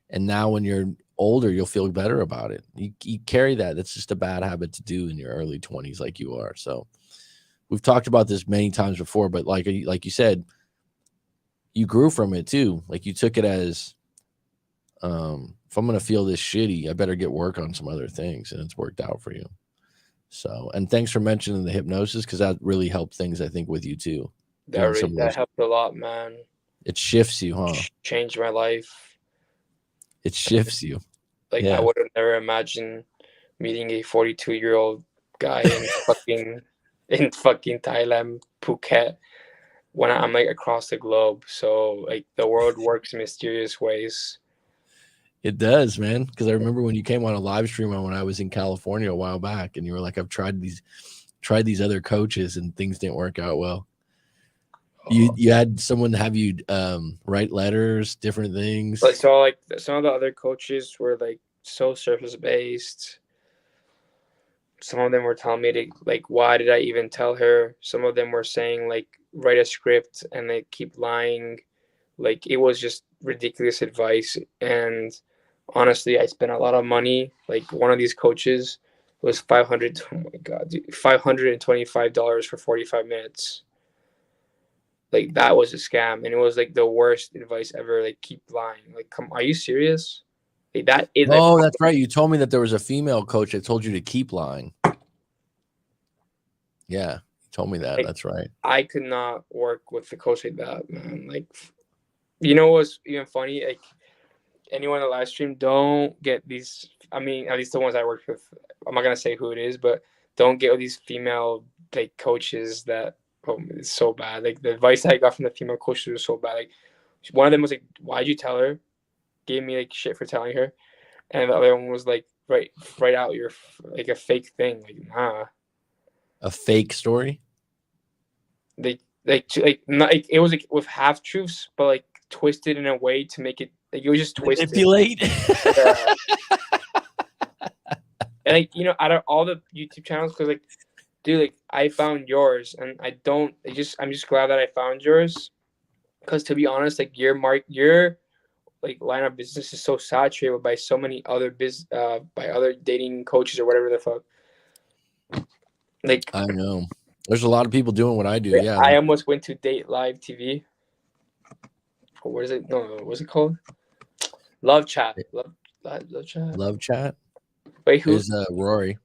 And now when you're older, you'll feel better about it. You carry that. That's just a bad habit to do in your early 20s like you are. So we've talked about this many times before, but like you said, you grew from it too. Like you took it as if I'm going to feel this shitty, I better get work on some other things. And it's worked out for you. So, and thanks for mentioning the hypnosis because that really helped things, I think, with you too. Doing some of That those. helped a lot, man. It shifts you, huh? Changed my life. It shifts you. Like I Yeah. would have never imagined meeting a 42-year-old guy in fucking Thailand, Phuket, when I'm like across the globe. So like the world works in mysterious ways. It does, man. Because I remember when you came on a live stream when I was in California a while back, and you were like, "I've tried these other coaches, and things didn't work out well." You had someone have you write letters, different things. Like so, like some of the other coaches were like so surface based. Some of them were telling me to like, why did I even tell her? Some of them were saying like, write a script, and they keep lying. Like it was just ridiculous advice. And honestly, I spent a lot of money. Like one of these coaches was 500. Oh my god, dude, $525 for 45 minutes. Like that was a scam, and it was like the worst advice ever. Like keep lying. Like, come, are you serious? Like that is. Oh, that's right. You told me that there was a female coach that told you to keep lying. Yeah, you told me that. Like, that's right. I could not work with the coach like that, man. Like, you know what's even funny? Like, anyone in the live stream, don't get these. I mean, at least the ones I worked with. I'm not gonna say who it is, but don't get these female like coaches that. Oh, it's so bad. Like the advice I got from the female coaches was so bad. Like one of them was like, "Why'd you tell her?" Gave me like shit for telling her, and the other one was like, "Write out your like a fake thing." Like, nah. A fake story. Not like it was like with half truths, but like twisted in a way to make it like it was just twisted. Manipulate. Yeah. And like, you know, out of all the YouTube channels, because like, dude, like I found yours, and I'm just glad that I found yours, because to be honest, like your like line of business is so saturated by so many other by other dating coaches or whatever the fuck. Like I know. There's a lot of people doing what I do. Yeah. I almost went to Date Live TV. What is it? No, what's it called? Love Chat. Love Chat. Love Chat. Wait, who? Is Rory?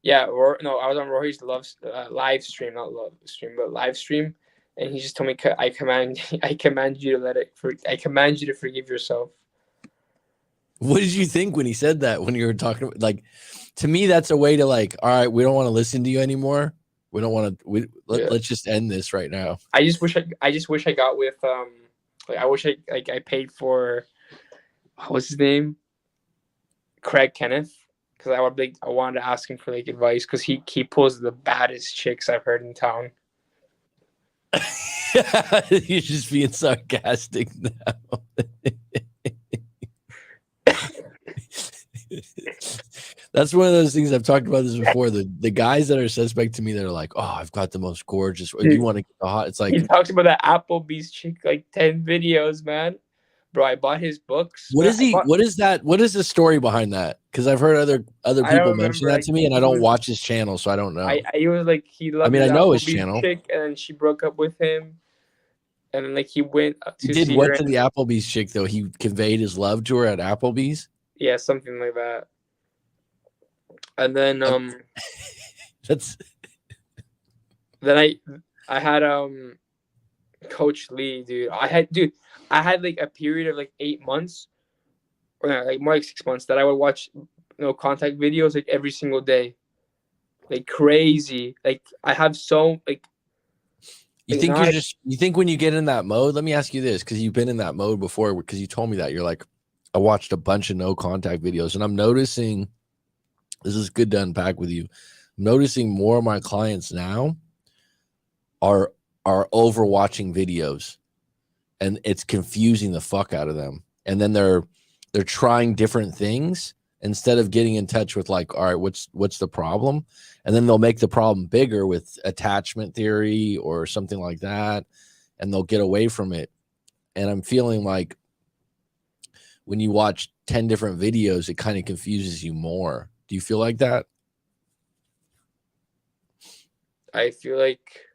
Yeah, no, I was on Rory's live stream, not love stream, but live stream, and he just told me, I command you to forgive yourself. What did you think when he said that? When you were talking, like, to me, that's a way to like, all right, we don't want to listen to you anymore. We don't want to. Let's just end this right now. I just wish I got with like I wish I paid for what's his name, Craig Kenneth, because I wanted to ask him for like advice, because he pulls the baddest chicks I've heard in town. You're just being sarcastic now. That's one of those things I've talked about this before. The guys that are suspect to me that are like, oh, I've got the most gorgeous. Or, do you want to get the hot? It's like he talks about that Applebee's chick like 10 videos, man. Bro, I bought his books. What is he? What is that? What is the story behind that? Because I've heard other people mention that to me, and I don't watch his channel, so I don't know. He was like, he loved. I mean, I know his channel. Chick, and then she broke up with him, and then like he went. He did what to the Applebee's chick though? He conveyed his love to her at Applebee's. Yeah, something like that. And then that's. Then I had Coach Lee, dude. I had like a period of like 8 months, or like more like 6 months, that I would watch no contact videos like every single day, like crazy. Like I have so like. You think you think when you get in that mode? Let me ask you this, because you've been in that mode before. Because you told me that you're like, I watched a bunch of no contact videos, and I'm noticing. This is good to unpack with you. I'm noticing more of my clients now are overwatching videos, and it's confusing the fuck out of them. And then they're trying different things instead of getting in touch with like, all right, what's the problem? And then they'll make the problem bigger with attachment theory or something like that, and they'll get away from it. And I'm feeling like when you watch 10 different videos, it kind of confuses you more. Do you feel like that? I feel like,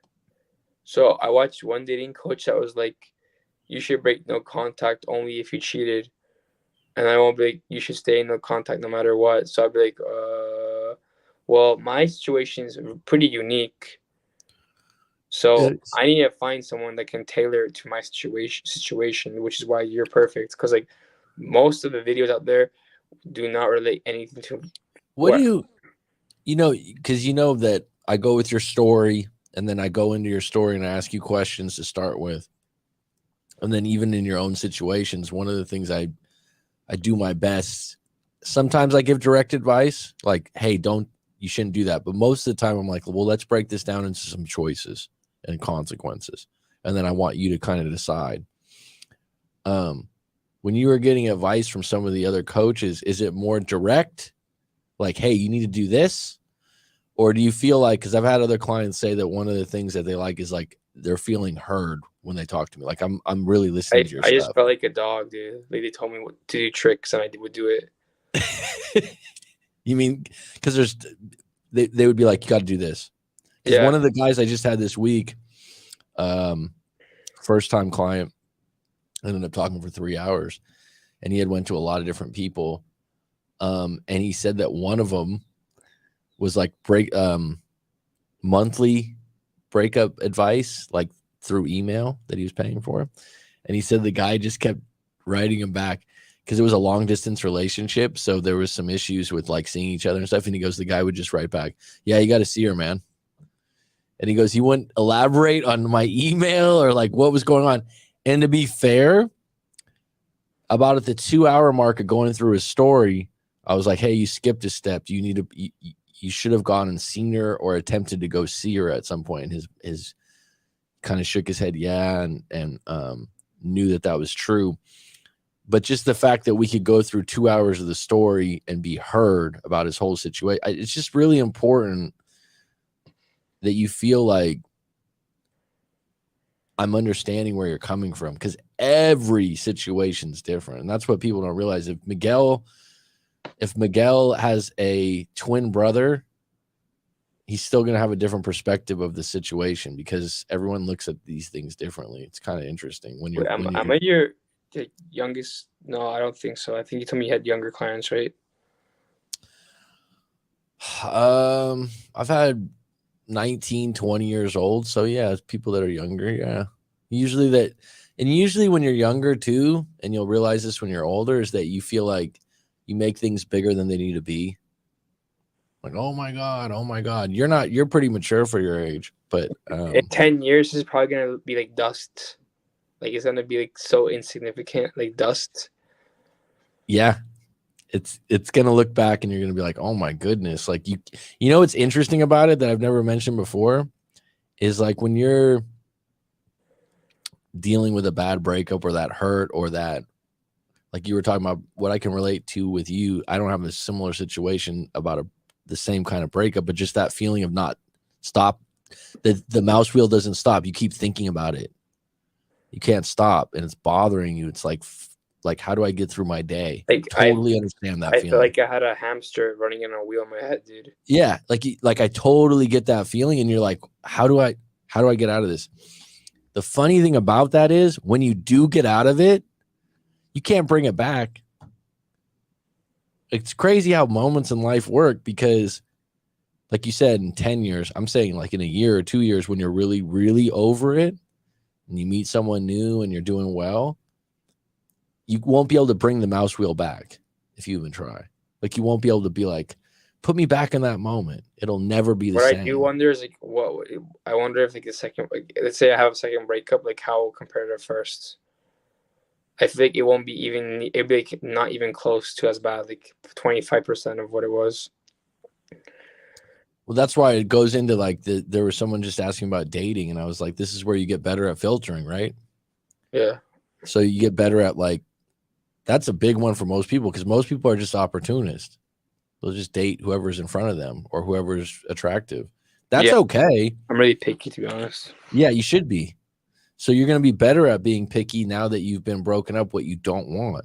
so I watched one dating coach that was like, you should break no contact only if you cheated. And I won't be like, you should stay in no contact no matter what. So I'd be like, well, my situation is pretty unique. So I need to find someone that can tailor it to my situation, which is why you're perfect. Because like most of the videos out there do not relate anything to. What do you know, because you know that I go with your story, and then I go into your story and I ask you questions to start with. And then even in your own situations, one of the things I do my best, sometimes I give direct advice, like, hey, you shouldn't do that. But most of the time I'm like, well, let's break this down into some choices and consequences. and then I want you to kind of decide. When you were getting advice from some of the other coaches, is it more direct, like, hey, you need to do this? Or do you feel like, because I've had other clients say that one of the things that they like is like they're feeling heard when they talk to me. Like I'm really listening to your I just stuff. felt like a dog, dude. Like they told me what to do tricks and I would do it. You mean because they would be like, you got to do this. Because one of the guys I just had this week, first time client, ended up talking for 3 hours, and he had went to a lot of different people. And he said that one of them was like monthly breakup advice, like through email that he was paying for. And he said the guy just kept writing him back because it was a long distance relationship. So there was some issues with like seeing each other and stuff. And he goes, the guy would just write back, yeah, you got to see her, man. And he goes, he wouldn't elaborate on my email or like what was going on. And to be fair, about at the 2 hour mark of going through his story, I was like, hey, you skipped a step. You need to, you should have gone and seen her or attempted to go see her at some point. And his kind of shook his head. Yeah. And knew that was true. But just the fact that we could go through 2 hours of the story and be heard about his whole situation, it's just really important that you feel like I'm understanding where you're coming from, because every situation's different. And that's what people don't realize. If Miguel has a twin brother, he's still going to have a different perspective of the situation because everyone looks at these things differently. It's kind of interesting when you're. Am I your youngest? No, I don't think so. I think you told me you had younger clients, right? I've had 19, 20 years old. So yeah, it's people that are younger. Yeah. Usually when you're younger too, and you'll realize this when you're older, is that you feel like you make things bigger than they need to be. Like, oh my God. You're pretty mature for your age, but in 10 years is probably going to be like dust. Like it's going to be like so insignificant, like dust. Yeah. It's going to look back and you're going to be like, oh my goodness. Like you know, what's interesting about it that I've never mentioned before is like when you're dealing with a bad breakup or that hurt or that, like you were talking about, what I can relate to with you. I don't have a similar situation about the same kind of breakup, but just that feeling of not stop. The mouse wheel doesn't stop. You keep thinking about it. You can't stop and it's bothering you. It's like how do I get through my day? Like totally understand that feeling. I feel like I had a hamster running in a wheel in my head, dude. Yeah, like I totally get that feeling, and you're like, how do I get out of this? The funny thing about that is when you do get out of it, you can't bring it back. It's crazy how moments in life work because, like you said, in 10 years, I'm saying like in a year or 2 years, when you're really, really over it and you meet someone new and you're doing well, you won't be able to bring the mouse wheel back if you even try. Like you won't be able to be like, put me back in that moment. It'll never be the same. What I do wonder is like, I wonder if like the second, like let's say I have a second breakup, like how compared to first. I feel like it won't be even. It'd be like not even close to as bad, like 25% of what it was. Well, that's why it goes into like there was someone just asking about dating, and I was like, this is where you get better at filtering, right? Yeah. So you get better at like, that's a big one for most people because most people are just opportunists. They'll just date whoever's in front of them or whoever's attractive. That's okay. I'm really picky, to be honest. Yeah, you should be. So you're going to be better at being picky now that you've been broken up. What you don't want.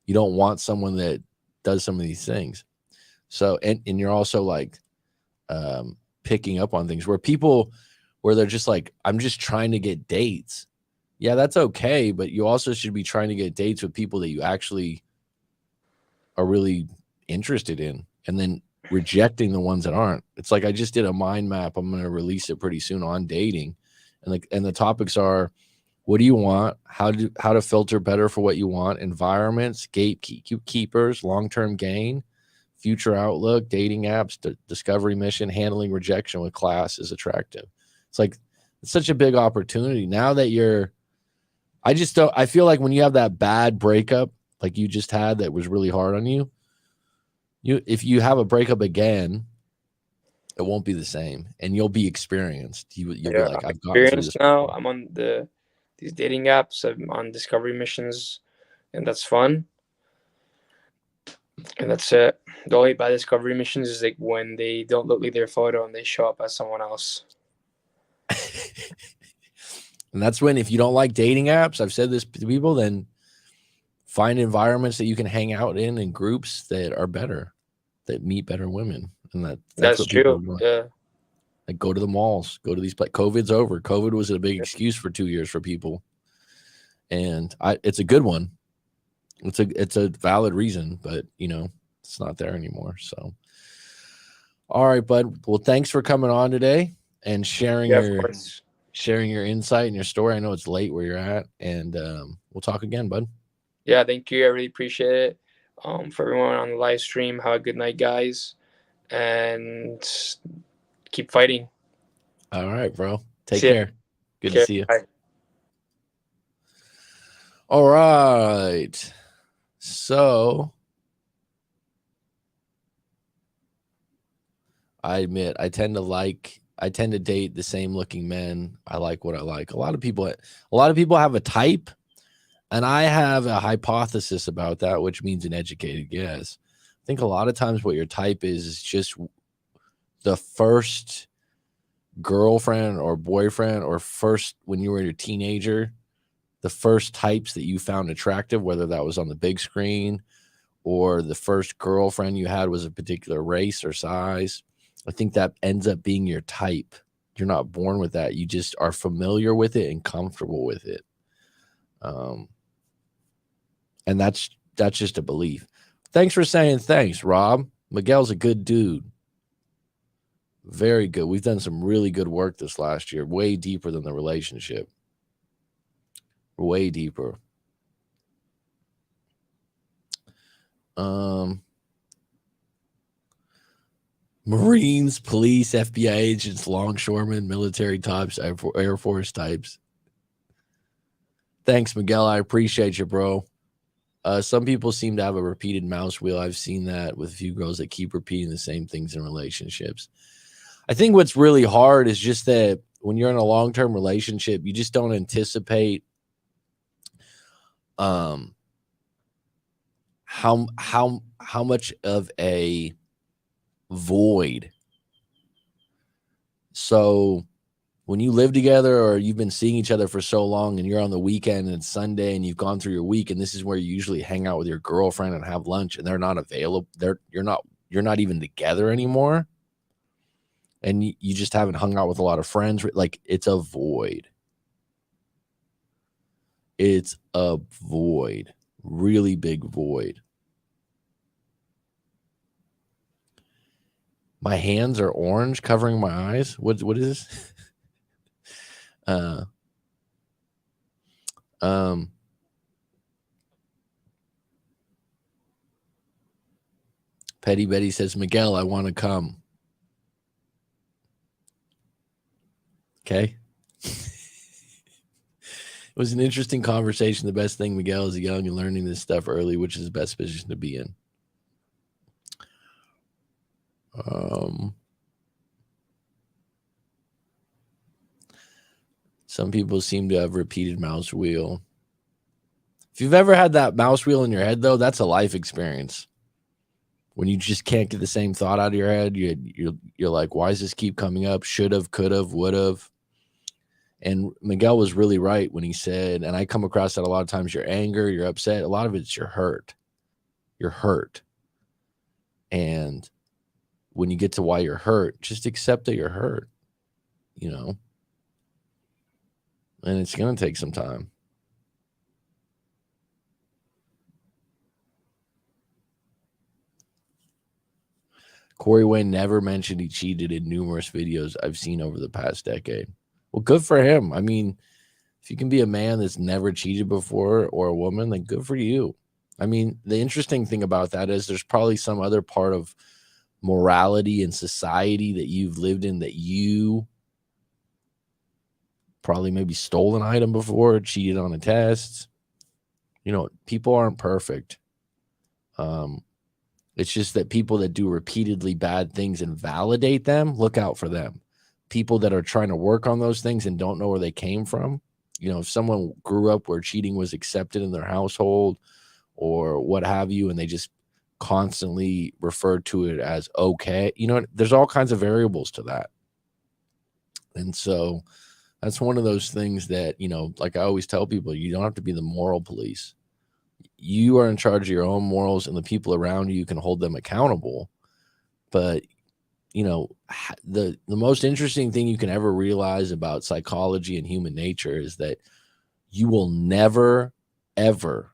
You don't want someone that does some of these things. So, and you're also like picking up on things where they're just like, I'm just trying to get dates. Yeah, that's okay. But you also should be trying to get dates with people that you actually are really interested in, and then rejecting the ones that aren't. It's like I just did a mind map. I'm going to release it pretty soon on dating. And the topics are, what do you want? How to filter better for what you want? Environments, gatekeepers, long-term gain, future outlook, dating apps, discovery mission, handling rejection with class is attractive. It's like, it's such a big opportunity now that I feel like when you have that bad breakup, like you just had, that was really hard on you, if you have a breakup again, it won't be the same, and you'll be experienced. You'll be Yeah, like, I'm I've gotten through experienced this now. before. I'm on these dating apps. I'm on discovery missions, and that's fun. And that's it. The only bad discovery missions is like when they don't look like their photo and they show up as someone else. And that's when, if you don't like dating apps, I've said this to people, then find environments that you can hang out in groups that are better, that meet better women. And that's That's what people are true. doing. Yeah. Like, go to the malls, go to these places. COVID's over. COVID was a big excuse for 2 years for people. And it's a good one. It's a valid reason, but it's not there anymore. So, all right, bud. Well, thanks for coming on today and sharing Yeah, of your course. insight and your story. I know it's late where you're at, and we'll talk again, bud. Yeah, thank you. I really appreciate it. For everyone on the live stream, have a good night, guys, and keep fighting. All right, bro. Take See ya. care. Good to Okay, see you. bye. All right. So I admit I tend to date the same looking men. I like what I like. A lot of people have a type, and I have a hypothesis about that, which means an educated guess. I think a lot of times what your type is just the first girlfriend or boyfriend, or first, when you were a teenager, the first types that you found attractive, whether that was on the big screen or the first girlfriend you had was a particular race or size. I think that ends up being your type. You're not born with that. You just are familiar with it and comfortable with it. And that's just a belief. Thanks for saying thanks, Rob. Miguel's a good dude. Very good. We've done some really good work this last year, way deeper than the relationship. Way deeper. Marines, police, FBI agents, longshoremen, military types, Air Force types. Thanks, Miguel. I appreciate you, bro. Some people seem to have a repeated mouse wheel. I've seen that with a few girls that keep repeating the same things in relationships. I think what's really hard is just that when you're in a long-term relationship, you just don't anticipate how much of a void. So when you live together, or you've been seeing each other for so long, and you're on the weekend and it's Sunday and you've gone through your week, and this is where you usually hang out with your girlfriend and have lunch, and they're not available, you're not even together anymore, and you just haven't hung out with a lot of friends, like, it's a void. It's a void. Really big void. My hands are orange covering my eyes. What is this? Petty Betty says, Miguel, I want to come. Okay. It was an interesting conversation. The best thing, Miguel is young and learning this stuff early, which is the best position to be in. Some people seem to have repeated mouse wheel. If you've ever had that mouse wheel in your head, though, that's a life experience. When you just can't get the same thought out of your head, you're like, why does this keep coming up? Should have, could have, would have. And Miguel was really right when he said, and I come across that a lot of times, your anger, your upset, a lot of it's your hurt. You're hurt. And when you get to why you're hurt, just accept that you're hurt, and it's going to take some time. Corey Wayne never mentioned he cheated in numerous videos I've seen over the past decade. Well, good for him. I mean, if you can be a man that's never cheated before, or a woman, then good for you. I mean, the interesting thing about that is there's probably some other part of morality and society that you've lived in that you probably maybe stole an item before, cheated on a test. People aren't perfect. It's just that people that do repeatedly bad things and validate them, look out for them. People that are trying to work on those things and don't know where they came from. You know, if someone grew up where cheating was accepted in their household or what have you, and they just constantly refer to it as okay, you know, there's all kinds of variables to that. And so that's one of those things that, you know, like I always tell people, you don't have to be the moral police. You are in charge of your own morals, and the people around you can hold them accountable. But, you know, the most interesting thing you can ever realize about psychology and human nature is that you will never, ever,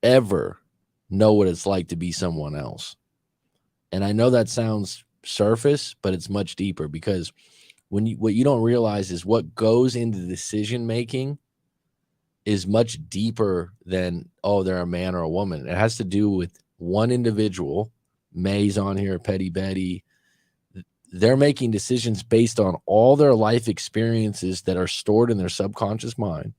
ever know what it's like to be someone else. And I know that sounds surface, but it's much deeper, because what you don't realize is what goes into decision making is much deeper than, oh, they're a man or a woman. It has to do with one individual. May's on here, Petty Betty. They're making decisions based on all their life experiences that are stored in their subconscious mind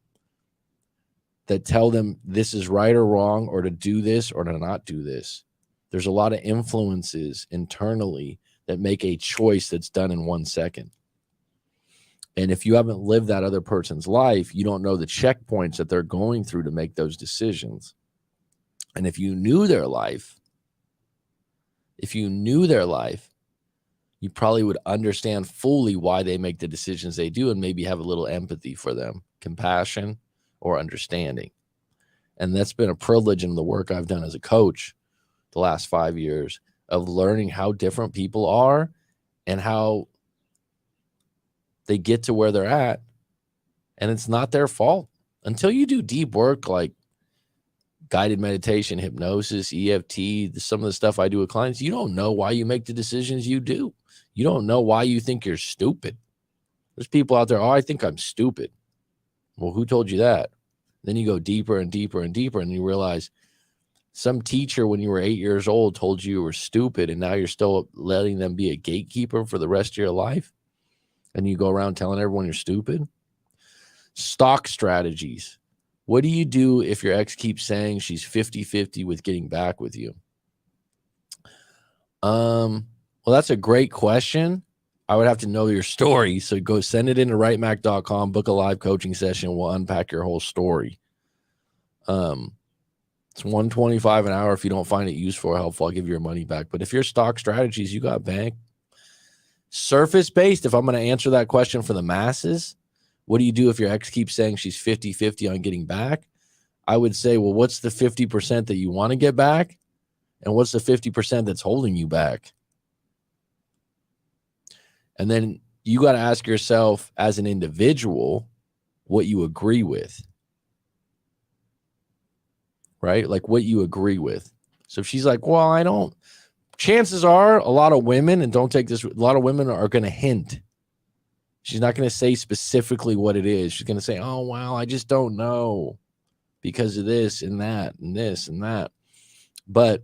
that tell them this is right or wrong, or to do this or to not do this. There's a lot of influences internally that make a choice that's done in 1 second. And if you haven't lived that other person's life, you don't know the checkpoints that they're going through to make those decisions. And if you knew their life, you probably would understand fully why they make the decisions they do, and maybe have a little empathy for them, compassion or understanding. And that's been a privilege in the work I've done as a coach the last 5 years, of learning how different people are and how they get to where they're at, and it's not their fault until you do deep work like guided meditation, hypnosis, EFT, some of the stuff I do with clients. You don't know why you make the decisions you do. You don't know why you think you're stupid. There's people out there, oh, I think I'm stupid. Well, who told you that? Then you go deeper and deeper and deeper, and you realize some teacher when you were 8 years old told you were stupid, and now you're still letting them be a gatekeeper for the rest of your life. And you go around telling everyone you're stupid. Stock strategies. What do you do if your ex keeps saying she's 50-50 with getting back with you? Well, that's a great question. I would have to know your story. So go send it into writemac.com, book a live coaching session. We'll unpack your whole story. It's $125 an hour. If you don't find it useful or helpful, I'll give you your money back. But if your stock strategies, you got bank. Surface-based, if I'm going to answer that question for the masses, what do you do if your ex keeps saying she's 50-50 on getting back? I would say, well, what's the 50% that you want to get back? And what's the 50% that's holding you back? And then you got to ask yourself as an individual what you agree with, right? Like what you agree with. So if she's like, well, I don't, chances are a lot of women, and don't take this, a lot of women are going to hint. She's not going to say specifically what it is. She's going to say, oh, wow, I just don't know because of this and that and this and that. But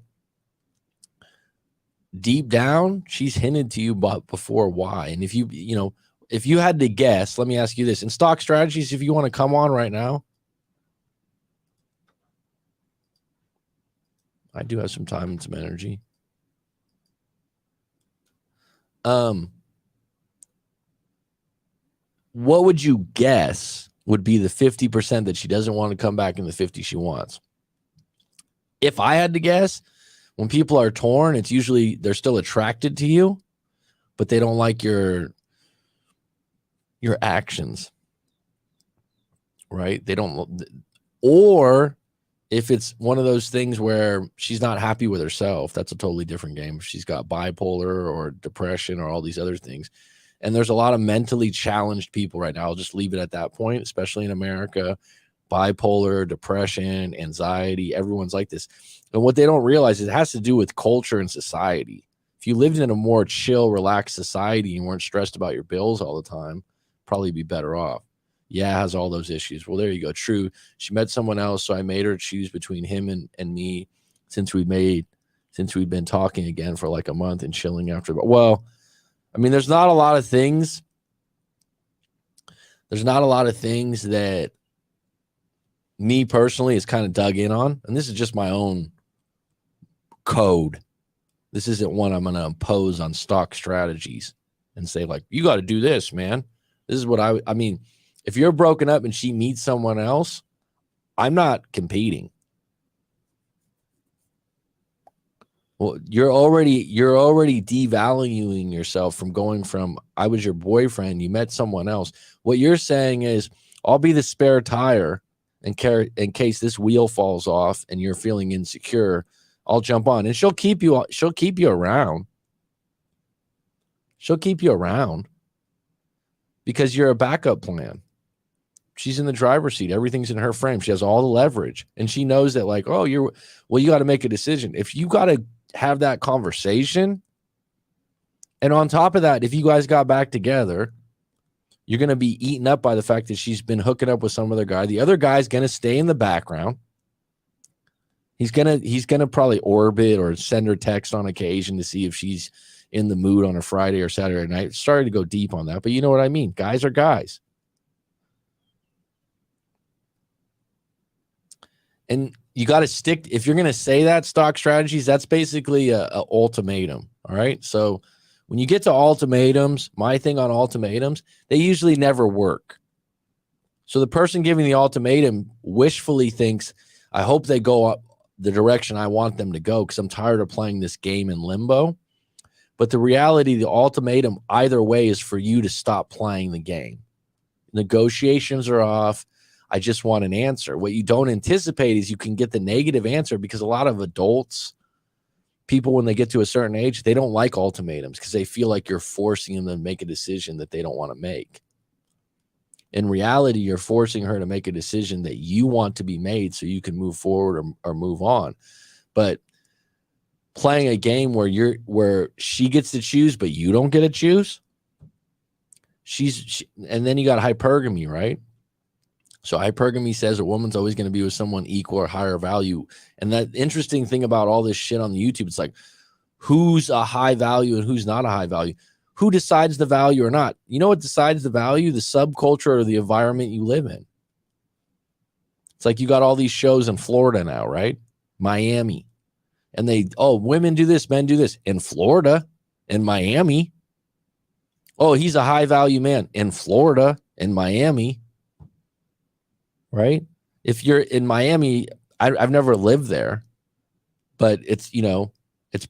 deep down, she's hinted to you before why. And if if you had to guess, let me ask you this. In stock strategies, if you want to come on right now, I do have some time and some energy. What would you guess would be the 50% that she doesn't want to come back and the 50 she wants? If I had to guess, when people are torn, it's usually they're still attracted to you, but they don't like your actions, right? They don't, or if it's one of those things where she's not happy with herself, that's a totally different game. If she's got bipolar or depression or all these other things. And there's a lot of mentally challenged people right now. I'll just leave it at that point, especially in America. Bipolar, depression, anxiety, everyone's like this. And what they don't realize is it has to do with culture and society. If you lived in a more chill, relaxed society and weren't stressed about your bills all the time, probably be better off. Yeah, has all those issues. Well, there you go. True. She met someone else, so I made her choose between him and me since we've been talking again for like a month and chilling after. Well, I mean, there's not a lot of things that me personally is kind of dug in on. And this is just my own code. This isn't one I'm going to impose on stock strategies and say, like, you got to do this, man. This is what I mean, if you're broken up and she meets someone else, I'm not competing. Well, you're already devaluing yourself from going from, I was your boyfriend, you met someone else. What you're saying is, I'll be the spare tire in case this wheel falls off and you're feeling insecure. I'll jump on, and she'll keep you around. She'll keep you around because you're a backup plan. She's in the driver's seat. Everything's in her frame. She has all the leverage, and she knows that, like, oh, you got to make a decision. If you got to have that conversation, and on top of that, if you guys got back together, you're going to be eaten up by the fact that she's been hooking up with some other guy. The other guy's going to stay in the background. He's gonna probably orbit or send her text on occasion to see if she's in the mood on a Friday or Saturday night. Sorry to go deep on that, but you know what I mean. Guys are guys. And you got to stick. If you're going to say that, stock strategies, that's basically a ultimatum. All right. So when you get to ultimatums, my thing on ultimatums, they usually never work. So the person giving the ultimatum wishfully thinks, I hope they go up the direction I want them to go, because I'm tired of playing this game in limbo. But the reality, the ultimatum either way is for you to stop playing the game. Negotiations are off. I just want an answer. What you don't anticipate is you can get the negative answer, because a lot of adults, people, when they get to a certain age, they don't like ultimatums because they feel like you're forcing them to make a decision that they don't want to make. In reality, you're forcing her to make a decision that you want to be made so you can move forward or move on. But playing a game where she gets to choose, but you don't get to choose, and then you got hypergamy, right? So hypergamy says a woman's always going to be with someone equal or higher value. And that interesting thing about all this shit on the YouTube, it's like, who's a high value and who's not a high value? Who decides the value or not? You know what decides the value? The subculture or the environment you live in. It's like you got all these shows in Florida now, right? Miami. And women do this, men do this. In Florida, in Miami. Oh, he's a high value man. In Florida, in Miami. Right? If you're in Miami, I've never lived there, but it's,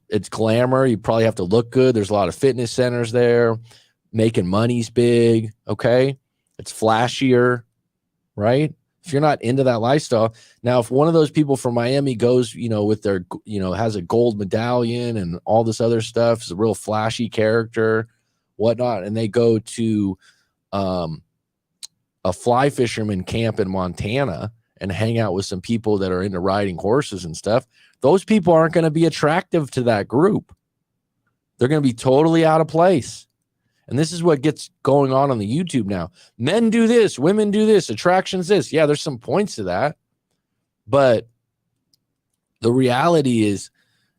it's glamour. You probably have to look good. There's a lot of fitness centers there. Making money's big. Okay. It's flashier, right? If you're not into that lifestyle. Now, if one of those people from Miami goes, with their, has a gold medallion and all this other stuff, is a real flashy character, whatnot, and they go to a fly fisherman camp in Montana and hang out with some people that are into riding horses and stuff, those people aren't going to be attractive to that group. They're going to be totally out of place. And this is what gets going on the YouTube now. Men do this, women do this, attraction's this. Yeah, there's some points to that. But the reality is,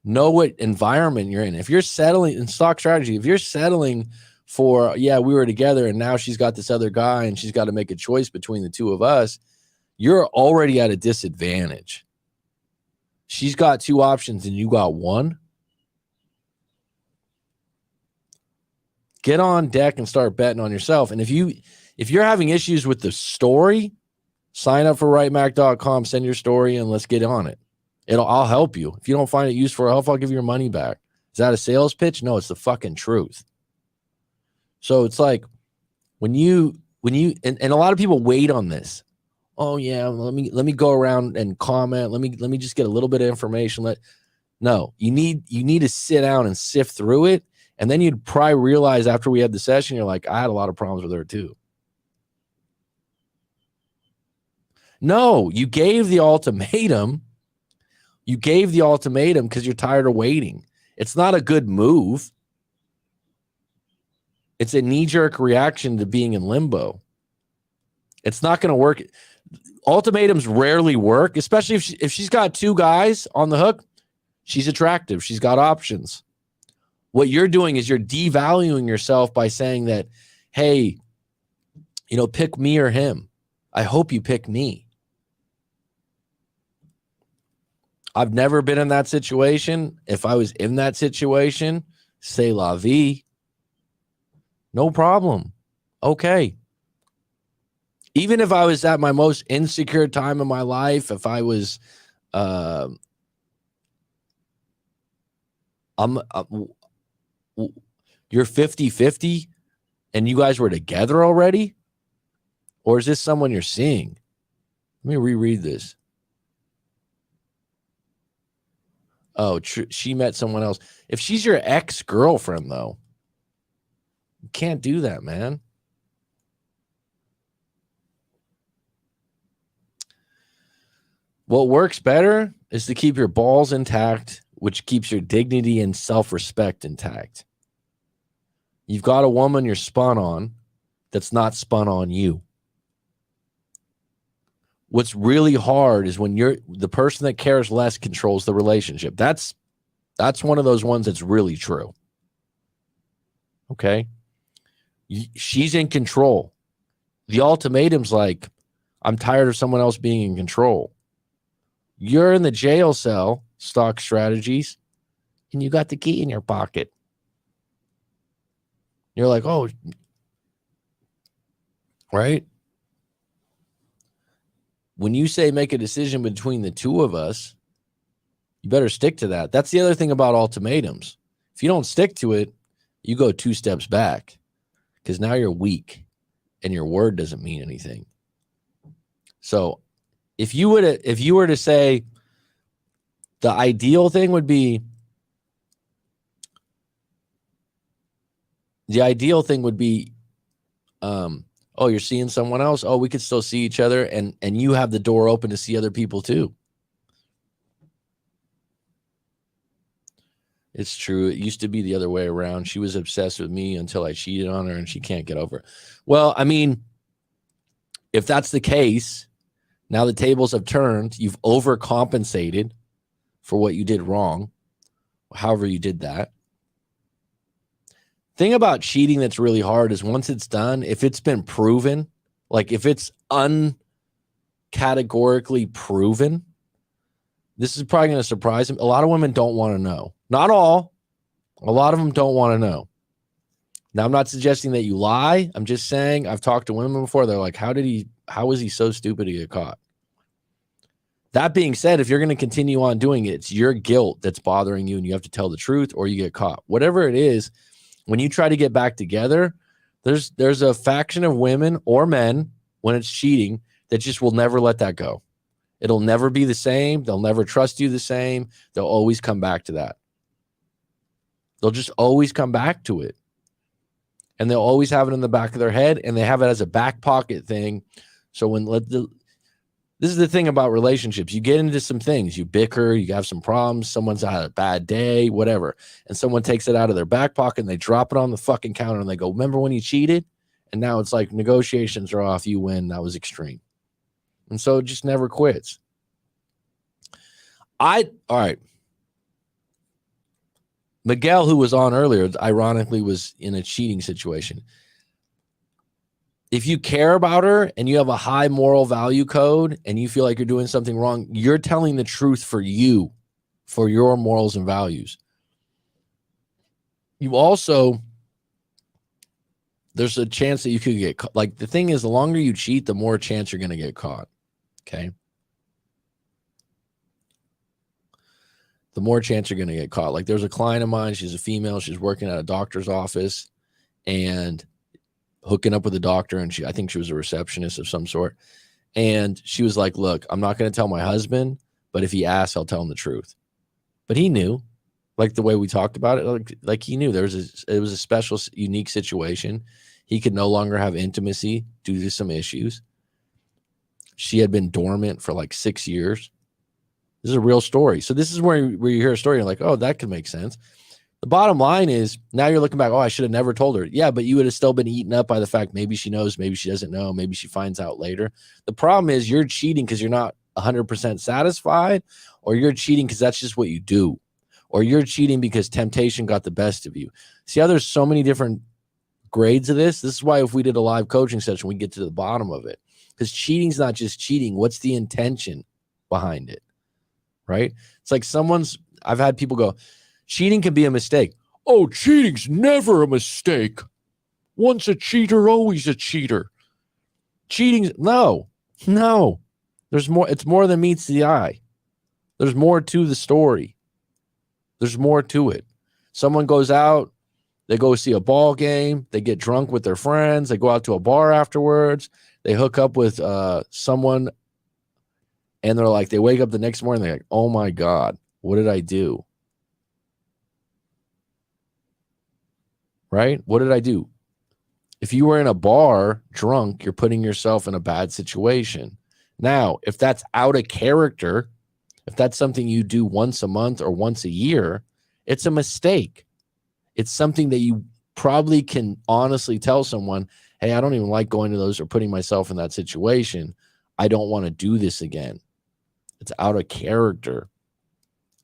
know what environment you're in. If you're settling in stock strategy, if you're settling for, we were together and now she's got this other guy and she's got to make a choice between the two of us, you're already at a disadvantage. She's got two options and you got one. Get on deck and start betting on yourself. And if you're having issues with the story, sign up for writemac.com, send your story, and let's get on it. I'll help you. If you don't find it useful or helpful, I'll give you your money back. Is that a sales pitch? No, it's the fucking truth. So it's like when you and a lot of people wait on this. Oh yeah, let me go around and comment. Let me just get a little bit of information. No, you need to sit down and sift through it. And then you'd probably realize after we had the session, you're like, I had a lot of problems with her too. No, you gave the ultimatum. You gave the ultimatum because you're tired of waiting. It's not a good move. It's a knee-jerk reaction to being in limbo. It's not going to work. Ultimatums rarely work, especially if she's got two guys on the hook. She's attractive. She's got options. What you're doing is you're devaluing yourself by saying that, hey, pick me or him. I hope you pick me. I've never been in that situation. If I was in that situation, c'est la vie. No problem. Okay. Even if I was at my most insecure time in my life, if I was, you're 50-50 and you guys were together already? Or is this someone you're seeing? Let me reread this. Oh, she met someone else. If she's your ex-girlfriend, though, you can't do that, man. What works better is to keep your balls intact, which keeps your dignity and self-respect intact. You've got a woman you're spun on that's not spun on you. What's really hard is when you're the person that cares less controls the relationship. That's one of those ones that's really true. Okay. She's in control. The ultimatum's like, I'm tired of someone else being in control. You're in the jail cell, stock strategies, and you got the key in your pocket. You're like, oh, right? When you say make a decision between the two of us, you better stick to that. That's the other thing about ultimatums. If you don't stick to it, you go 2 steps back because now you're weak and your word doesn't mean anything. So if you were to say the ideal thing would be oh, you're seeing someone else. Oh, we could still see each other. And you have the door open to see other people too. It's true. It used to be the other way around. She was obsessed with me until I cheated on her and she can't get over it. Well, I mean, if that's the case, now the tables have turned. You've overcompensated for what you did wrong, however you did that. Thing about cheating that's really hard is once it's done, if it's been proven, like if it's uncategorically proven, this is probably going to surprise them. A lot of women don't want to know. Not all. A lot of them don't want to know. Now, I'm not suggesting that you lie. I'm just saying I've talked to women before. They're like, how was he so stupid to get caught? That being said, if you're going to continue on doing it, it's your guilt that's bothering you and you have to tell the truth or you get caught. Whatever it is, when you try to get back together, there's a faction of women or men when it's cheating that just will never let that go. It'll never be the same. They'll never trust you the same. They'll always come back to that. They'll just always come back to it. And they'll always have it in the back of their head and they have it as a back pocket thing. So this is the thing about relationships. You get into some things, you bicker, you have some problems, someone's had a bad day, whatever. And someone takes it out of their back pocket and they drop it on the fucking counter and they go, remember when you cheated? And now it's like negotiations are off, you win. That was extreme. And so it just never quits. All right. Miguel, who was on earlier, ironically was in a cheating situation. If you care about her and you have a high moral value code and you feel like you're doing something wrong, you're telling the truth for you, for your morals and values. You also, there's a chance that you could get caught. Like the thing is, the longer you cheat, the more chance you're going to get caught. Okay. The more chance you're going to get caught. Like there's a client of mine, she's a female, she's working at a doctor's office and hooking up with a doctor. And I think she was a receptionist of some sort. And she was like, look, I'm not going to tell my husband, but if he asks, I'll tell him the truth. But he knew, like the way we talked about it, like he knew it was a special, unique situation. He could no longer have intimacy due to some issues. She had been dormant for like 6 years. This is a real story. So this is where you hear a story and you're like, oh, that could make sense. The bottom line is now you're looking back, oh, I should have never told her. Yeah, but you would have still been eaten up by the fact maybe she knows, maybe she doesn't know, maybe she finds out later. The problem is you're cheating because you're not 100% satisfied, or you're cheating because that's just what you do, or you're cheating because temptation got the best of you. See how there's so many different grades of this? This is why if we did a live coaching session, we get to the bottom of it. Because cheating's not just cheating. What's the intention behind it? right? It's like I've had people go, cheating can be a mistake. Oh, cheating's never a mistake. Once a cheater, always a cheater. No. There's more. It's more than meets the eye. There's more to the story. There's more to it. Someone goes out, they go see a ball game, they get drunk with their friends, they go out to a bar afterwards, they hook up with someone, and they're like, they wake up the next morning, they're like, oh my God, what did I do? Right? What did I do? If you were in a bar drunk, you're putting yourself in a bad situation. Now, if that's out of character, if that's something you do once a month or once a year, it's a mistake. It's something that you probably can honestly tell someone, hey, I don't even like going to those or putting myself in that situation. I don't want to do this again. It's out of character.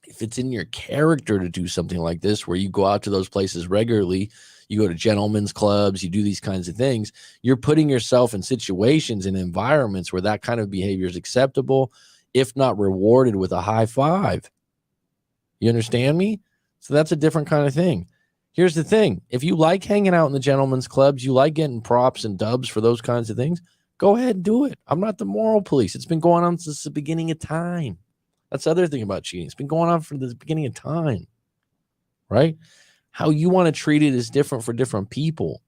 If it's in your character to do something like this, where you go out to those places regularly, you go to gentlemen's clubs, you do these kinds of things, you're putting yourself in situations and environments where that kind of behavior is acceptable, if not rewarded with a high five. You understand me? So that's a different kind of thing. Here's the thing. If you like hanging out in the gentlemen's clubs, you like getting props and dubs for those kinds of things, go ahead and do it. I'm not the moral police. It's been going on since the beginning of time. That's the other thing about cheating. It's been going on from the beginning of time, right? How you want to treat it is different for different people.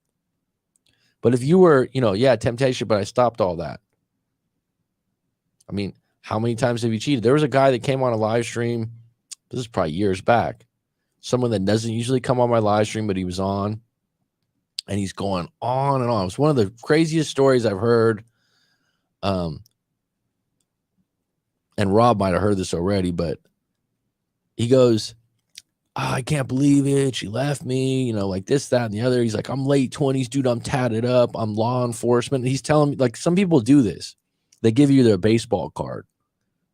But if you were, temptation, but I stopped all that. I mean, how many times have you cheated? There was a guy that came on a live stream. This is probably years back. Someone that doesn't usually come on my live stream, but he was on. And he's going on and on. It was one of the craziest stories I've heard. And Rob might have heard this already, but he goes, I can't believe it. She left me, like this, that, and the other. He's like, I'm late 20s, dude. I'm tatted up. I'm law enforcement. He's telling me, like, some people do this. They give you their baseball card.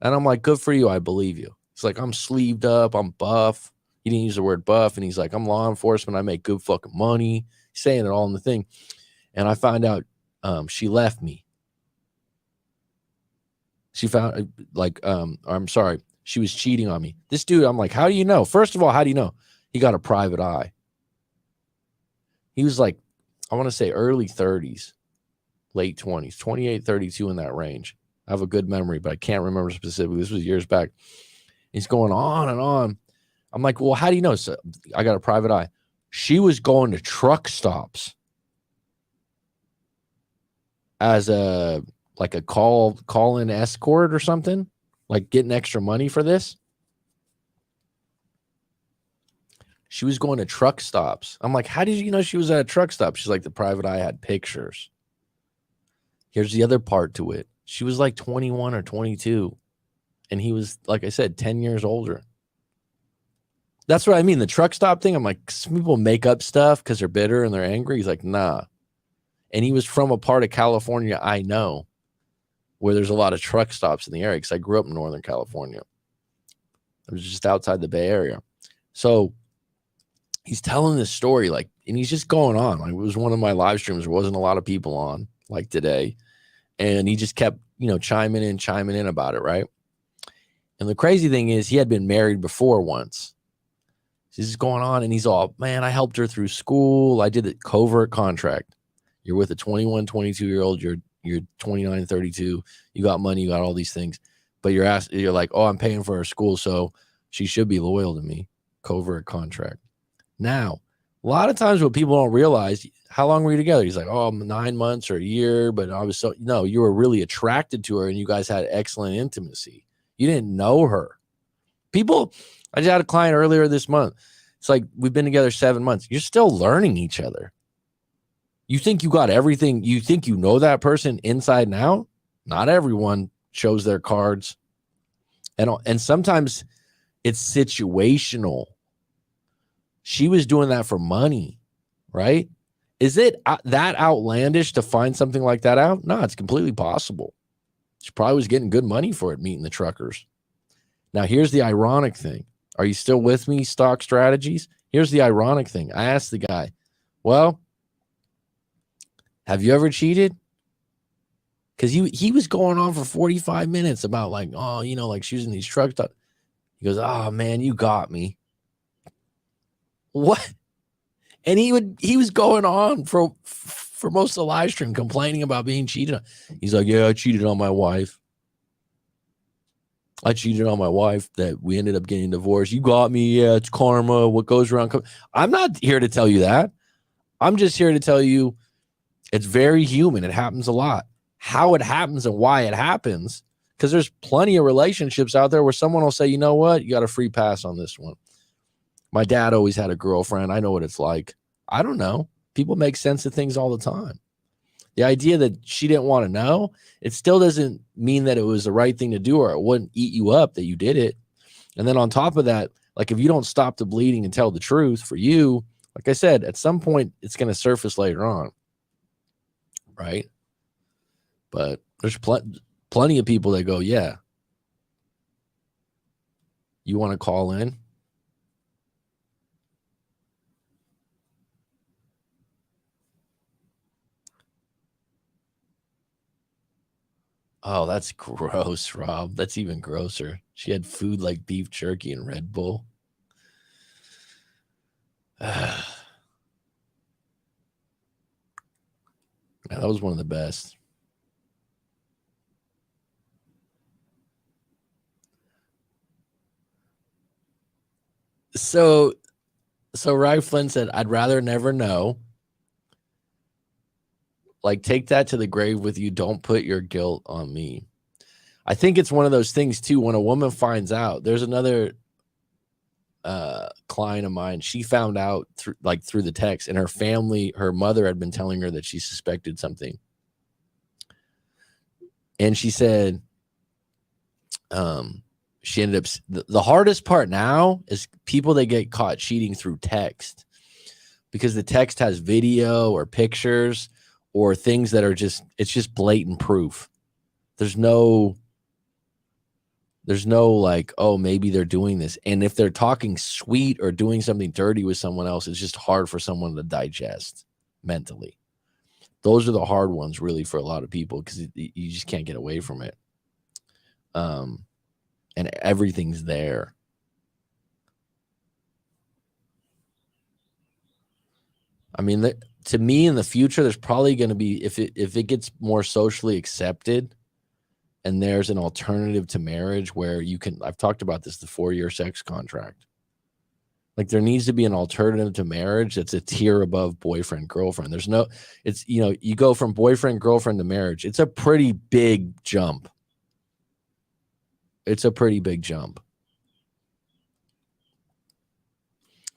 And I'm like, good for you. I believe you. It's like, I'm sleeved up. I'm buff. He didn't use the word buff. And he's like, I'm law enforcement. I make good fucking money. He's saying it all in the thing. And I find out she left me. She found, I'm sorry, she was cheating on me. This dude, I'm like, how do you know? First of all, how do you know? He got a private eye. He was like, I want to say early 30s, late 20s, 28, 32 in that range. I have a good memory, but I can't remember specifically. This was years back. He's going on and on. I'm like, well, how do you know? So I got a private eye. She was going to truck stops as a call-in escort or something, like getting extra money for this. She was going to truck stops. I'm like, how did you know she was at a truck stop? She's like, the private eye had pictures. Here's the other part to it. She was like 21 or 22. And he was, like I said, 10 years older. That's what I mean. The truck stop thing, I'm like, some people make up stuff because they're bitter and they're angry. He's like, nah. And he was from a part of California I know where there's a lot of truck stops in the area because I grew up in Northern California. I was just outside the Bay Area. So he's telling this story, like, and he's just going on. Like, it was one of my live streams. There wasn't a lot of people on, like today. And he just kept, chiming in about it, right? And the crazy thing is he had been married before once. This is going on, and he's all, man, I helped her through school. I did a covert contract. You're with a 21, 22-year-old. You're 29, 32. You got money. You got all these things. But you're like, oh, I'm paying for her school, so she should be loyal to me. Covert contract. Now, a lot of times what people don't realize, how long were you together? He's like, oh, 9 months or a year. But I was you were really attracted to her, and you guys had excellent intimacy. You didn't know her. I just had a client earlier this month. It's like, we've been together 7 months. You're still learning each other. You think you got everything. You think you know that person inside and out. Not everyone shows their cards. And sometimes it's situational. She was doing that for money, right? Is it that outlandish to find something like that out? No, it's completely possible. She probably was getting good money for it, meeting the truckers. Now, here's the ironic thing. Are you still with me, Stock Strategies? Here's the ironic thing. I asked the guy, well, have you ever cheated? Because he was going on for 45 minutes about like, oh, like she was in these truck stops. He goes, oh man, you got me. What? And he was going on for most of the live stream complaining about being cheated on. He's like, yeah, I cheated on my wife. That we ended up getting divorced. You got me. Yeah, it's karma. What goes around. I'm not here to tell you that. I'm just here to tell you it's very human. It happens a lot. How it happens and why it happens, because there's plenty of relationships out there where someone will say, you know what? You got a free pass on this one. My dad always had a girlfriend. I know what it's like. I don't know. People make sense of things all the time. The idea that she didn't want to know, it still doesn't mean that it was the right thing to do, or it wouldn't eat you up that you did it. And then on top of that, like if you don't stop the bleeding and tell the truth for you, like I said, at some point it's going to surface later on. Right? But there's plenty of people that go, yeah. You want to call in? Oh, that's gross, Rob. That's even grosser. She had food like beef jerky and Red Bull. Yeah, that was one of the best. So Rye Flynn said, I'd rather never know. Like, take that to the grave with you. Don't put your guilt on me. I think it's one of those things, too, when a woman finds out. There's another client of mine. She found out through the text, and her family, her mother had been telling her that she suspected something. And she said, she ended up, the hardest part now is people that get caught cheating through text, because the text has video or pictures or things that are it's just blatant proof. There's no like, oh, maybe they're doing this. And if they're talking sweet or doing something dirty with someone else, it's just hard for someone to digest mentally. Those are the hard ones really for a lot of people, because you just can't get away from it. And everything's there. I mean, to me, in the future, there's probably going to be, if it gets more socially accepted, and there's an alternative to marriage where you can, I've talked about this, the 4-year sex contract. Like, there needs to be an alternative to marriage that's a tier above boyfriend, girlfriend. There's no, it's, you go from boyfriend, girlfriend to marriage. It's a pretty big jump. It's a pretty big jump.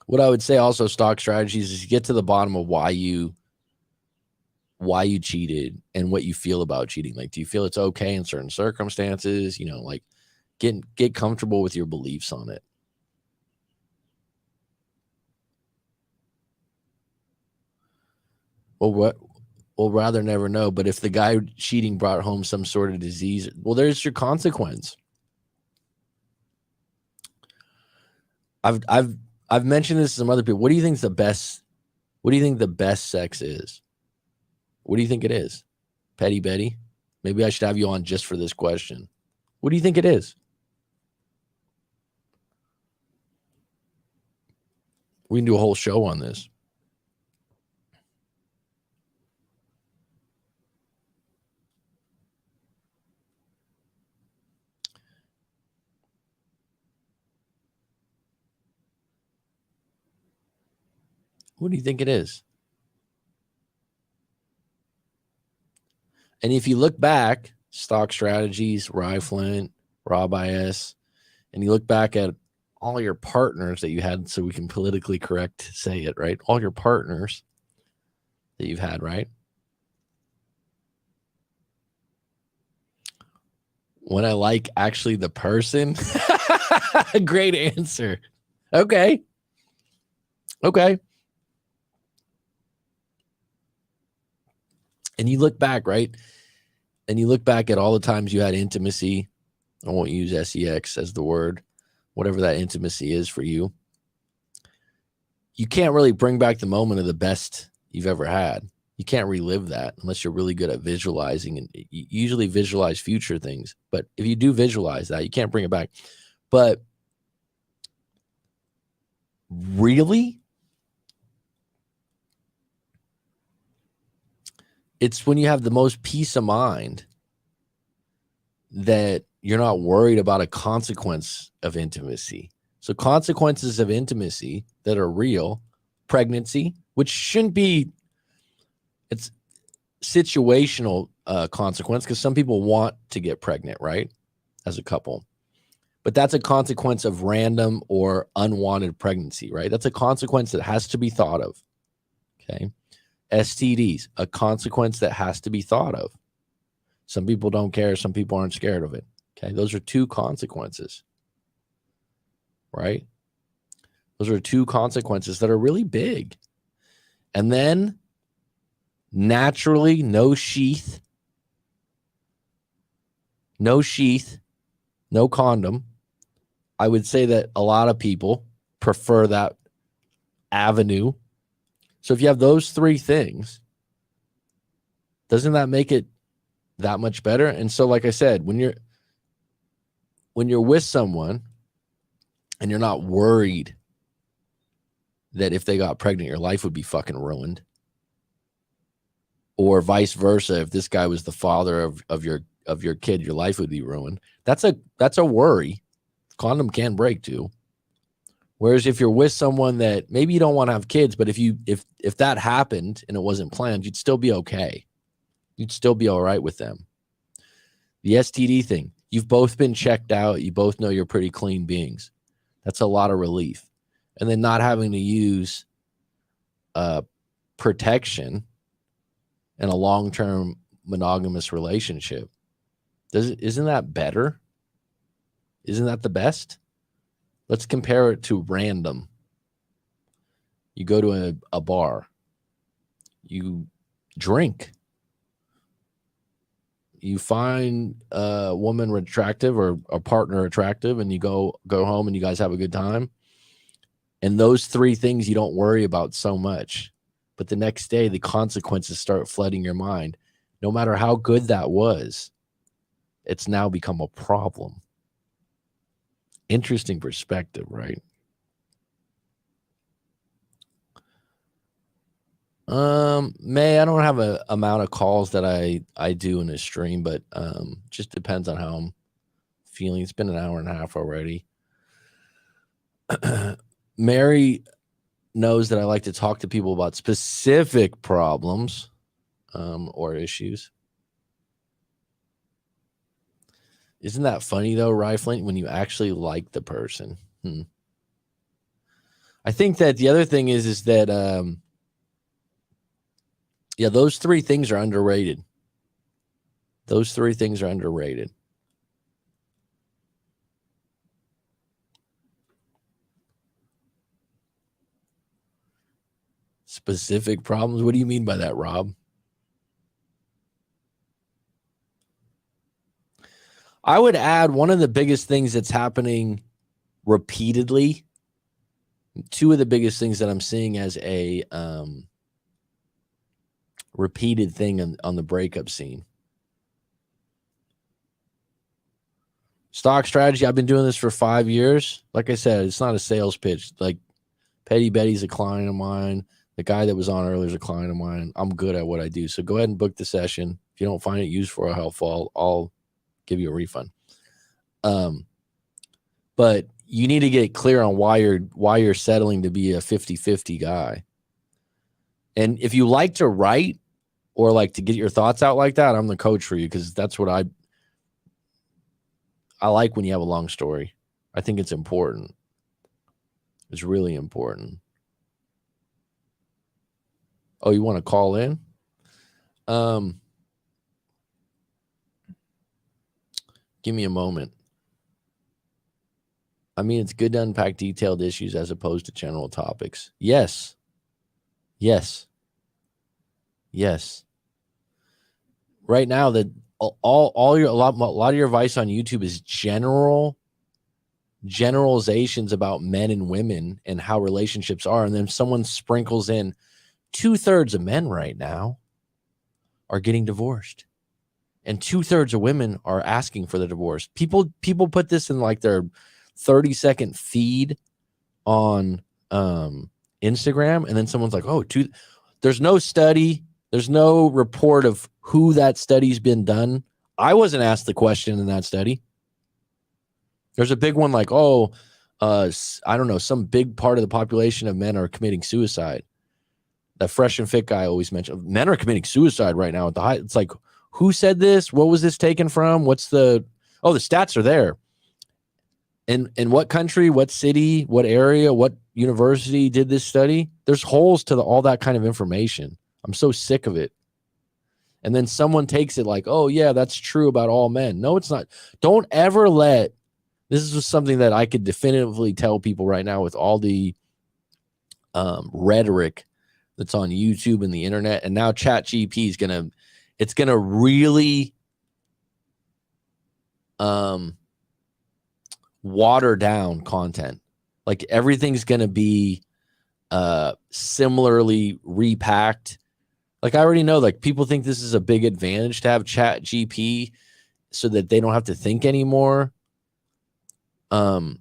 What I would say also, stock strategies, is you get to the bottom of why you cheated and what you feel about cheating. Like, do you feel it's okay in certain circumstances? Like get comfortable with your beliefs on it. Well, we'll rather never know. But if the guy cheating brought home some sort of disease, well, there's your consequence. I've mentioned this to some other people. What do you think the best sex is? What do you think it is? Petty Betty? Maybe I should have you on just for this question. What do you think it is? We can do a whole show on this. What do you think it is? And if you look back, Stock Strategies, Rye Flint, Rob IS, and you look back at all your partners that you had, so we can politically correct say it, right? All your partners that you've had, right? When I like actually the person. Great answer. Okay. And you look back, right? And you look back at all the times you had intimacy. I won't use sex as the word, whatever that intimacy is for you. You can't really bring back the moment of the best you've ever had. You can't relive that unless you're really good at visualizing, and you usually visualize future things. But if you do visualize that, you can't bring it back. But really, it's when you have the most peace of mind that you're not worried about a consequence of intimacy. So consequences of intimacy that are real, pregnancy, which shouldn't be, it's situational consequence, because some people want to get pregnant, right, as a couple. But that's a consequence of random or unwanted pregnancy, right? That's a consequence that has to be thought of, okay? STDs, a consequence that has to be thought of. Some people don't care. Some people aren't scared of it, okay? Those are two consequences, right? Those are two consequences that are really big. And then naturally, no sheath, no condom. I would say that a lot of people prefer that avenue. So if you have those three things, doesn't that make it that much better? And so, like I said, when you're with someone and you're not worried that if they got pregnant, your life would be fucking ruined, or vice versa, if this guy was the father of your kid, your life would be ruined. That's a worry. Condom can break too. Whereas if you're with someone that maybe you don't want to have kids, but if that happened and it wasn't planned, you'd still be okay. You'd still be all right with them. The STD thing, you've both been checked out. You both know you're pretty clean beings. That's a lot of relief. And then not having to use protection in a long-term monogamous relationship. Isn't that better? Isn't that the best? Let's compare it to random. You go to a bar. You drink. You find a woman attractive or a partner attractive, and you go home and you guys have a good time. And those three things you don't worry about so much. But the next day, the consequences start flooding your mind. No matter how good that was, it's now become a problem. Interesting perspective, right? May, I don't have a amount of calls that I do in a stream, but just depends on how I'm feeling. It's been an hour and a half already. Mary knows that I like to talk to people about specific problems or issues. Isn't that funny though, Rifling, when you actually like the person? I think that the other thing is that yeah, those three things are underrated. Those three things are underrated. Specific problems? What do you mean by that, Rob? I would add one of the biggest things that's happening repeatedly. Two of the biggest things that I'm seeing as a repeated thing on the breakup scene. Stock strategy. I've been doing this for 5 years. Like I said, it's not a sales pitch. Like Petty Betty's a client of mine. The guy that was on earlier is a client of mine. I'm good at what I do. So go ahead and book the session. If you don't find it useful or helpful, I'll give you a refund. But you need to get clear on why you're settling to be a 50-50 guy. And if you like to write or like to get your thoughts out like that, I'm the coach for you, because that's what I like when you have a long story. I think it's important. It's really important. Oh, you want to call in? Give me a moment. I mean, it's good to unpack detailed issues as opposed to general topics. Yes. Yes. Yes. Right now, that a lot of your advice on YouTube is generalizations about men and women and how relationships are, and then someone sprinkles in 2/3 of men right now are getting divorced, and 2/3 of women are asking for the divorce. People put this in like their 30-second feed on Instagram, and then someone's like, oh, there's no study, there's no report of who that study's been done. I wasn't asked the question in that study. There's a big one like, oh, I don't know, some big part of the population of men are committing suicide. That Fresh and Fit guy always mentioned men are committing suicide right now at the high. It's like, who said this? What was this taken from? The stats are there. In what country, what city, what area, what university did this study? There's holes to all that kind of information. I'm so sick of it. And then someone takes it like, oh, yeah, that's true about all men. No, it's not. Don't ever this is just something that I could definitively tell people right now with all the rhetoric that's on YouTube and the internet. And now ChatGPT is going to really water down content. Like everything's going to be similarly repacked. Like I already know, like people think this is a big advantage to have ChatGPT so that they don't have to think anymore. And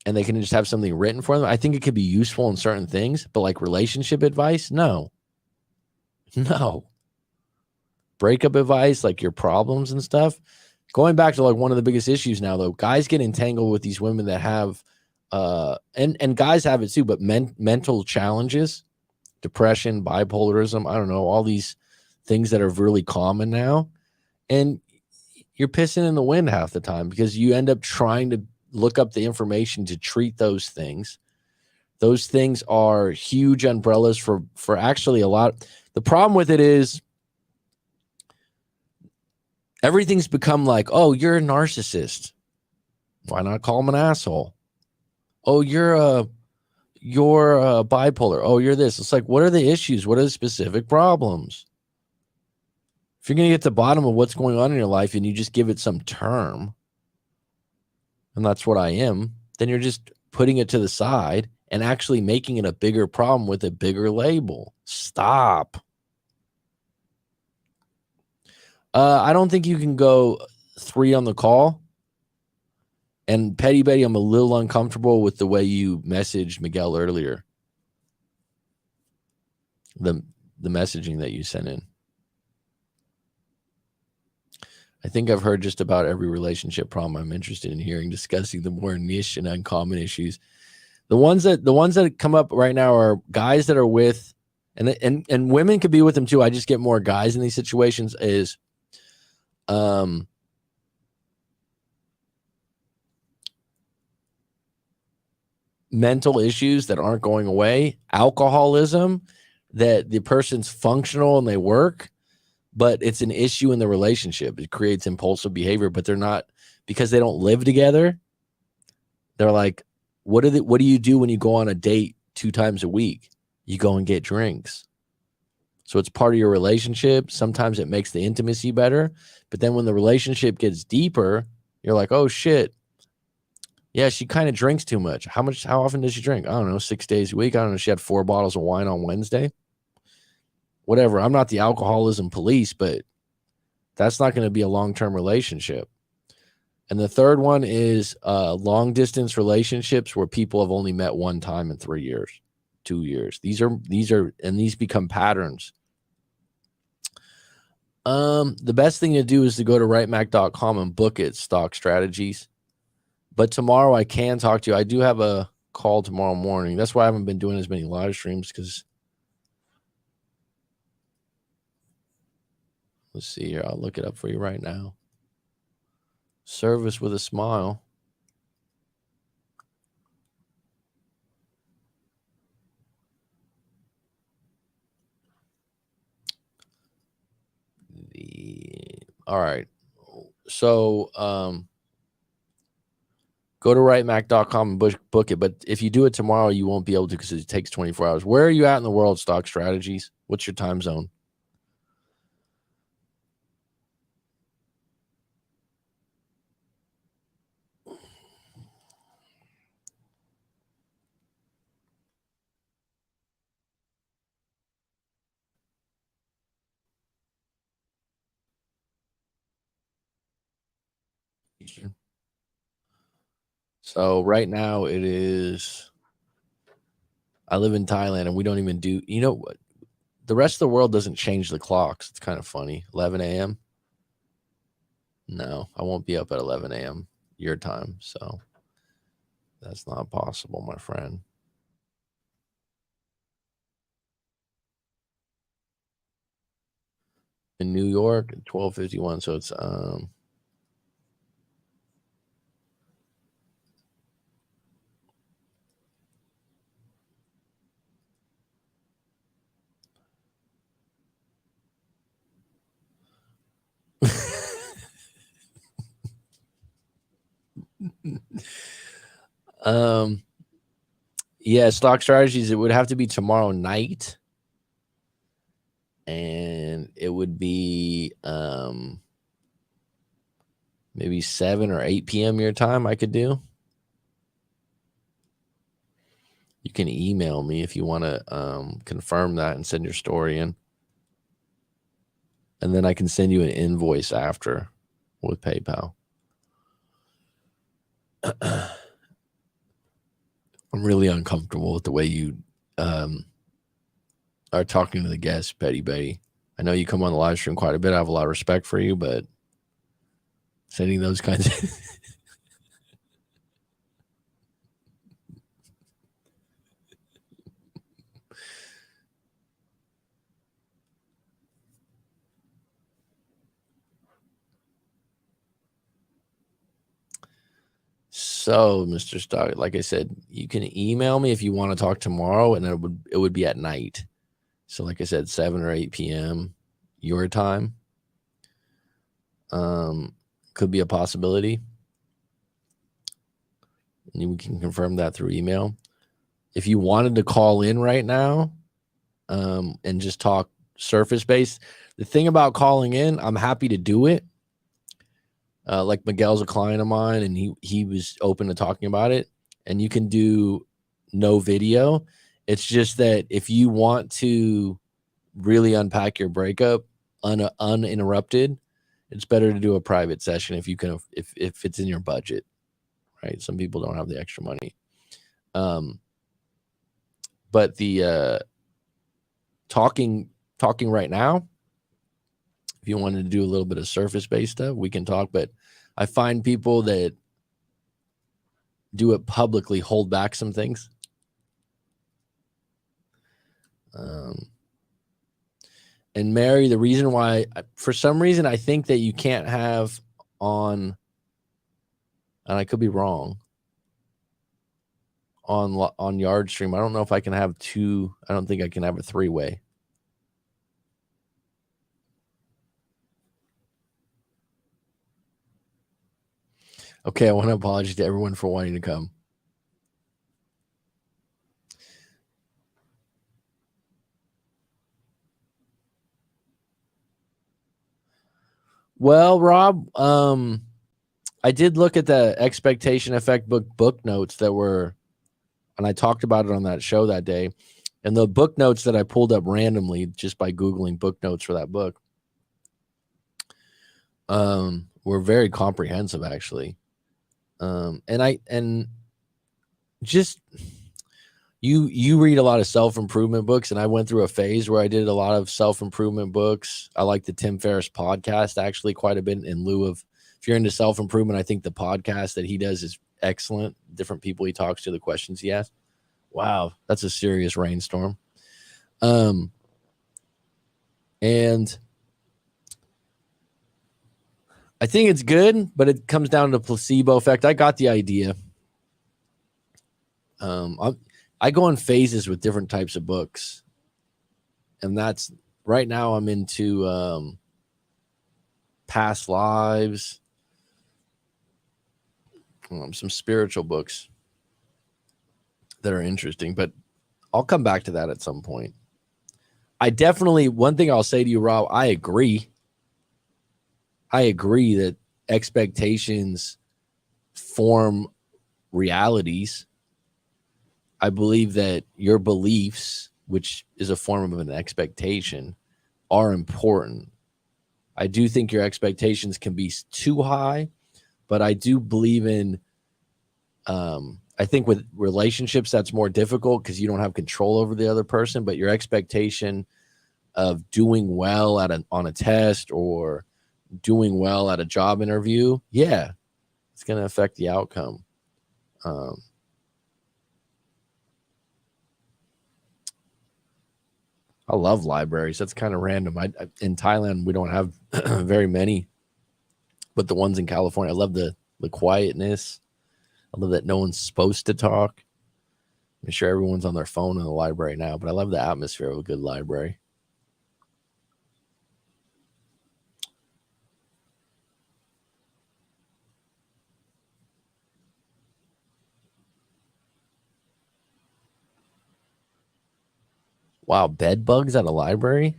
they can just have something written for them. I think it could be useful in certain things, but like relationship advice, no. Breakup advice, like your problems and stuff. Going back to like one of the biggest issues now, though, guys get entangled with these women that have, and guys have it too, but mental challenges, depression, bipolarism, I don't know, all these things that are really common now. And you're pissing in the wind half the time because you end up trying to look up the information to treat those things. Those things are huge umbrellas for actually a lot. The problem with it is everything's become like, oh, you're a narcissist. Why not call him an asshole? Oh, you're bipolar. Oh, you're this. It's like, what are the issues? What are the specific problems? If you're going to get to the bottom of what's going on in your life and you just give it some term, and that's what I am, then you're just putting it to the side and actually making it a bigger problem with a bigger label. Stop. I don't think you can go 3 on the call. And Petty Betty, I'm a little uncomfortable with the way you messaged Miguel earlier. The messaging that you sent in. I think I've heard just about every relationship problem I'm interested in hearing, discussing the more niche and uncommon issues. The ones that come up right now are guys that are with, and women could be with them too. I just get more guys in these situations is, mental issues that aren't going away, alcoholism, that the person's functional and they work, but it's an issue in the relationship. It creates impulsive behavior, but they're not, because they don't live together. They're like, what do you do when you go on a date 2 times a week? You go and get drinks. So it's part of your relationship. Sometimes it makes the intimacy better, but then when the relationship gets deeper, you're like, oh shit, yeah, she kind of drinks too much. How often does she drink? I don't know, 6 days a week. I don't know. She had 4 bottles of wine on Wednesday. Whatever. I'm not the alcoholism police, but that's not going to be a long-term relationship. And the third one is long distance relationships where people have only met one time in 3 years, 2 years. These become patterns. The best thing to do is to go to rightmac.com and book it, Stock Strategies. But tomorrow I can talk to you. I do have a call tomorrow morning. That's why I haven't been doing as many live streams, because let's see here. I'll look it up for you right now. Service with a smile. All right. So go to rightmac.com and book it. But if you do it tomorrow, you won't be able to because it takes 24 hours. Where are you at in the world, Stock Strategies? What's your time zone? So right now it is I live in Thailand and we don't even do, you know what? The rest of the world doesn't change the clocks. It's kind of funny. 11 a.m. No, I won't be up at 11 a.m. your time. So that's not possible, my friend. In New York, 12:51. So it's yeah, stock strategies, it would have to be tomorrow night. And it would be maybe 7 or 8 p.m. your time I could do. You can email me if you want to confirm that and send your story in. And then I can send you an invoice after with PayPal. I'm really uncomfortable with the way you are talking to the guests, Betty Betty. I know you come on the live stream quite a bit. I have a lot of respect for you, but sending those kinds of So, Mr. Stock, like I said, you can email me if you want to talk tomorrow, and it would be at night. So, like I said, 7 or 8 p.m. your time. Could be a possibility. And we can confirm that through email. If you wanted to call in right now, and just talk surface based, the thing about calling in, I'm happy to do it. Like Miguel's a client of mine, and he was open to talking about it. And you can do no video. It's just that if you want to really unpack your breakup uninterrupted, it's better to do a private session if you can, if it's in your budget, right? Some people don't have the extra money. But the talking right now, if you wanted to do a little bit of surface-based stuff, we can talk. But I find people that do it publicly hold back some things. And Mary, the reason why, for some reason, I think that you can't have on, and I could be wrong, on Yard Stream. I don't know if I can have two. I don't think I can have a three-way. Okay, I want to apologize to everyone for wanting to come. Well, Rob, I did look at the Expectation Effect book notes that were, and I talked about it on that show that day. And the book notes that I pulled up randomly just by Googling book notes for that book were very comprehensive, actually. And just you read a lot of self-improvement books, and I went through a phase where I did a lot of self-improvement books. I like the Tim Ferriss podcast actually quite a bit, in lieu of, if you're into self-improvement, I think the podcast that he does is excellent. Different people he talks to, the questions he asks. Wow, that's a serious rainstorm. And I think it's good, but it comes down to placebo effect. I got the idea. I go in phases with different types of books, and that's right now I'm into past lives, some spiritual books that are interesting, but I'll come back to that at some point. I definitely, one thing I'll say to you, Rob, I agree that expectations form realities. I believe that your beliefs, which is a form of an expectation, are important. I do think your expectations can be too high, but I do believe in I think with relationships, that's more difficult because you don't have control over the other person, but your expectation of doing well on a test or doing well at a job interview, yeah, it's going to affect the outcome. I love libraries. That's kind of random. In Thailand, we don't have very many, but the ones in California, I love the quietness. I love that no one's supposed to talk. I'm sure everyone's on their phone in the library now, but I love the atmosphere of a good library. Wow, bed bugs at a library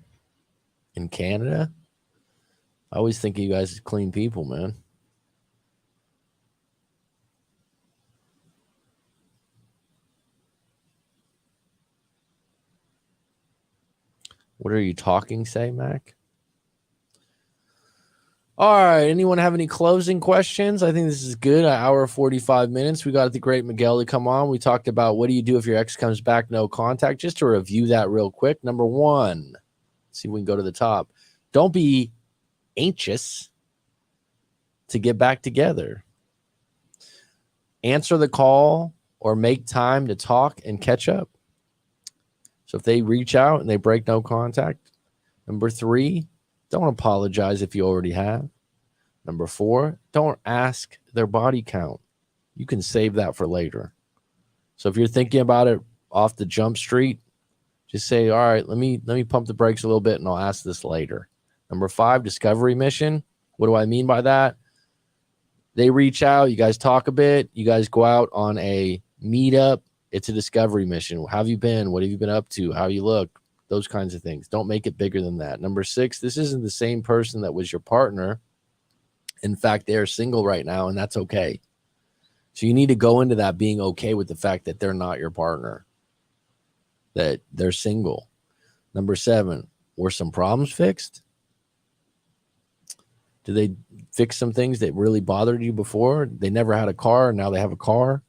in Canada? I always think of you guys as clean people, man. What are you talking, say, Mac? All right. Anyone have any closing questions? I think this is good. An hour 45 minutes. We got the great Miguel to come on. We talked about what do you do if your ex comes back, no contact. Just to review that real quick. Number one, let's see if we can go to the top. Don't be anxious to get back together. Answer the call or make time to talk and catch up. So if they reach out and they break no contact. Number three, don't apologize if you already have. Number four, don't ask their body count. You can save that for later. So if you're thinking about it off the jump street, just say, all right, let me pump the brakes a little bit and I'll ask this later. Number five, discovery mission. What do I mean by that? They reach out, you guys talk a bit, you guys go out on a meetup. It's a discovery mission. How have you been? What have you been up to? How you look? Those kinds of things. Don't make it bigger than that. Number six, this isn't the same person that was your partner. In fact, they're single right now, and that's okay. So you need to go into that being okay with the fact that they're not your partner, that they're single. Number seven, were some problems fixed? Did they fix some things that really bothered you before? They never had a car, and now they have a car.